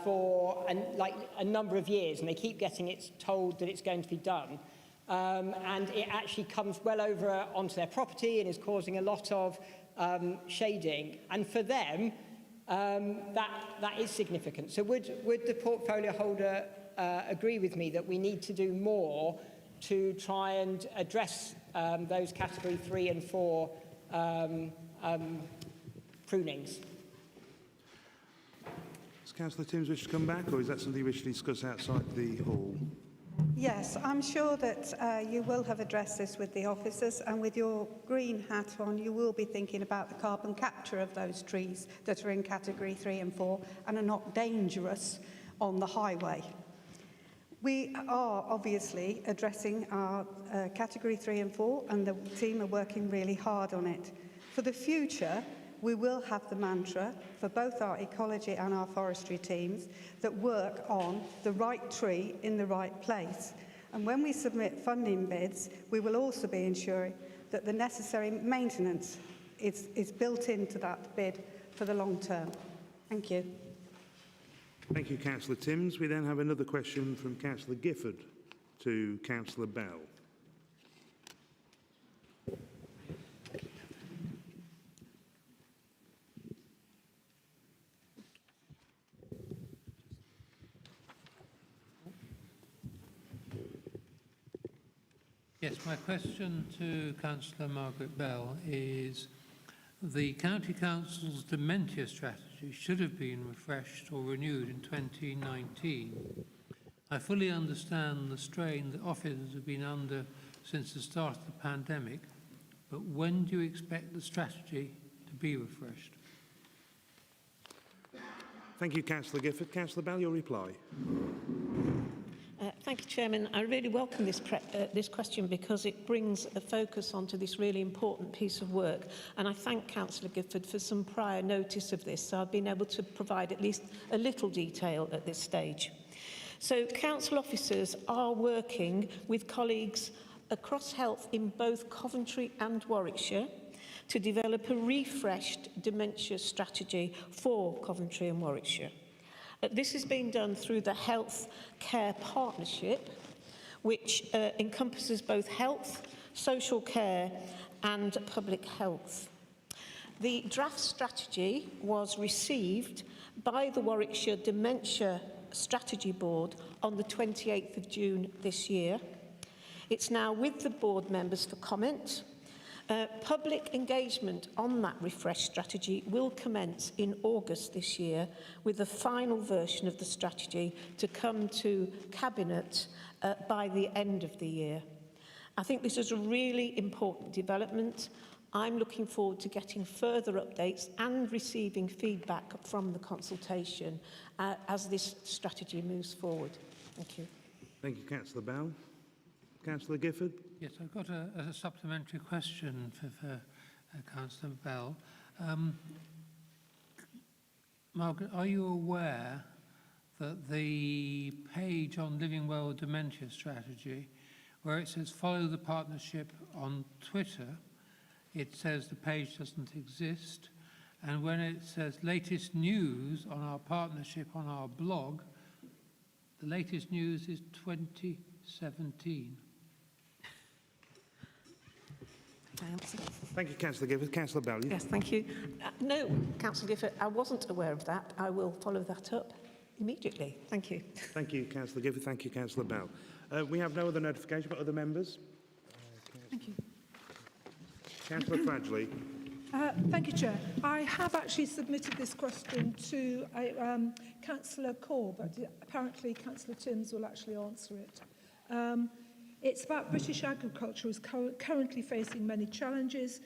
for a number of years, and they keep getting told that it's going to be done. And it actually comes well over onto their property and is causing a lot of shading, and for them, that is significant. So would the portfolio holder agree with me that we need to do more to try and address those category 3 and 4 prunings? Does Councillor Timms wish to come back, or is that something you wish to discuss outside the hall? Yes, I'm sure that you will have addressed this with the officers, and with your green hat on, you will be thinking about the carbon capture of those trees that are in category 3 and 4 and are not dangerous on the highway. We are obviously addressing our category 3 and 4, and the team are working really hard on it. For the future, we will have the mantra for both our ecology and our forestry teams that work on the right tree in the right place. And when we submit funding bids, we will also be ensuring that the necessary maintenance is built into that bid for the long term. Thank you. Thank you, Councillor Timms. We then have another question from Councillor Gifford to Councillor Bell. Yes, my question to Councillor Margaret Bell is the County Council's dementia strategy should have been refreshed or renewed in 2019. I fully understand the strain that officers have been under since the start of the pandemic, but when do you expect the strategy to be refreshed? Thank you, Councillor Gifford. Councillor Bell, your reply. Thank you, Chairman. I really welcome this question because it brings a focus onto this really important piece of work. And I thank Councillor Gifford for some prior notice of this, so I've been able to provide at least a little detail at this stage. So council officers are working with colleagues across health in both Coventry and Warwickshire to develop a refreshed dementia strategy for Coventry and Warwickshire. This is being done through the Health Care Partnership, which encompasses both health, social care and public health. The draft strategy was received by the Warwickshire Dementia Strategy Board on the 28th of June this year. It's now with the board members for comment. Public engagement on that refreshed strategy will commence in August this year, with the final version of the strategy to come to Cabinet by the end of the year. I think this is a really important development. I'm looking forward to getting further updates and receiving feedback from the consultation as this strategy moves forward. Thank you. Thank you, Councillor Bell. Councillor Gifford. Yes, I've got a supplementary question for Councillor Bell. Margaret, are you aware that the page on Living Well with Dementia strategy, where it says follow the partnership on Twitter, it says the page doesn't exist, and when it says latest news on our partnership on our blog, the latest news is 2017. Thank you, Councillor Gifford. Councillor Bell. Yes, thank you. No, Councillor Gifford, I wasn't aware of that. I will follow that up immediately. Thank you. Thank you, Councillor Gifford. Thank you, Councillor Bell. We have no other notification, but other members? Thank you. Councillor Fradgley. Thank you, Chair. I have actually submitted this question to Councillor Core, but apparently Councillor Timms will actually answer it. It's about British agriculture is currently facing many challenges: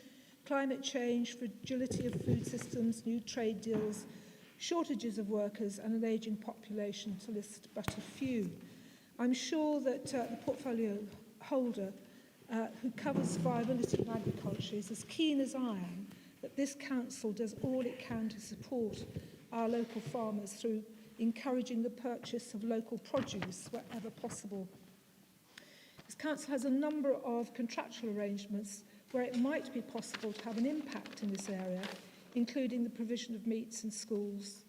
climate change, fragility of food systems, new trade deals, shortages of workers and an ageing population, to list but a few. I'm sure that the portfolio holder who covers viability of agriculture is as keen as I am that this council does all it can to support our local farmers through encouraging the purchase of local produce wherever possible. This council has a number of contractual arrangements where it might be possible to have an impact in this area, including the provision of meats in schools,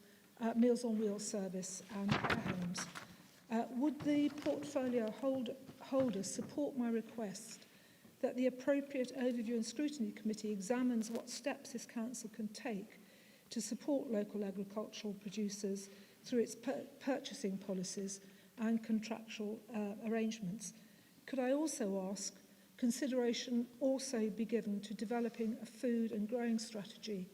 Meals on Wheels service and care homes. Would the portfolio holder support my request that the appropriate Overview and Scrutiny Committee examines what steps this council can take to support local agricultural producers through its purchasing policies and contractual arrangements. Could I also ask consideration also be given to developing a food and growing strategy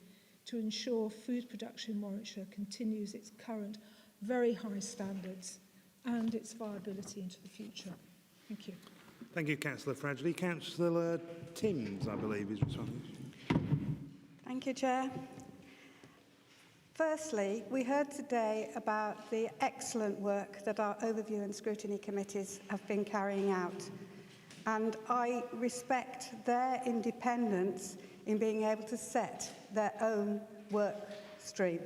to ensure food production in Warwickshire continues its current very high standards and its viability into the future? Thank you. Thank you, Councillor Fradgley. Councillor Timms, I believe, is responding. Thank you, Chair. Firstly, we heard today about the excellent work that our Overview and Scrutiny Committees have been carrying out. And I respect their independence in being able to set their own work stream.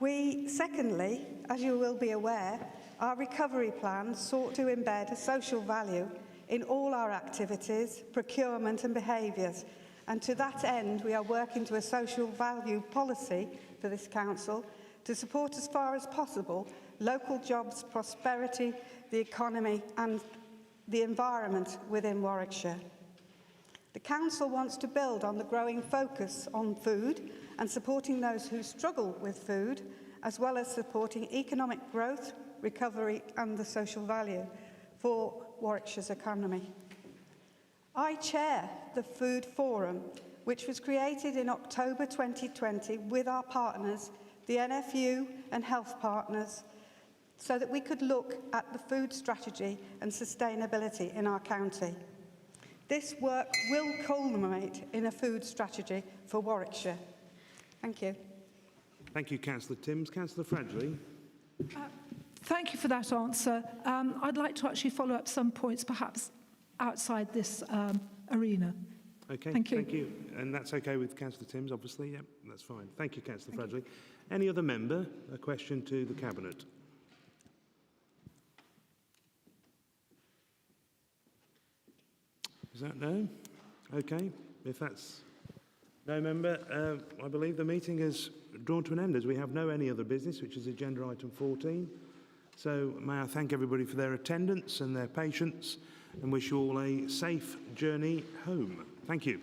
We, secondly, as you will be aware, our recovery plan sought to embed a social value in all our activities, procurement and behaviours. And to that end, we are working to a social value policy for this council to support as far as possible local jobs, prosperity, the economy and the environment within Warwickshire. The council wants to build on the growing focus on food and supporting those who struggle with food, as well as supporting economic growth, recovery and the social value for Warwickshire's economy. I chair the Food Forum, which was created in October 2020 with our partners, the NFU and health partners, so that we could look at the food strategy and sustainability in our county. This work will culminate in a food strategy for Warwickshire. Thank you. Thank you, Councillor Timms. Councillor Fradgley. Thank you for that answer. I'd like to actually follow up some points, perhaps outside this arena. Okay, thank you. Thank you. And that's okay with Councillor Timms, obviously? Yep, that's fine. Thank you, Councillor Fradgley. Any other member? A question to the Cabinet? Is that no? Okay. If that's no member, I believe the meeting is drawn to an end as we have no any other business, which is agenda item 14. So may I thank everybody for their attendance and their patience and wish you all a safe journey home. Thank you.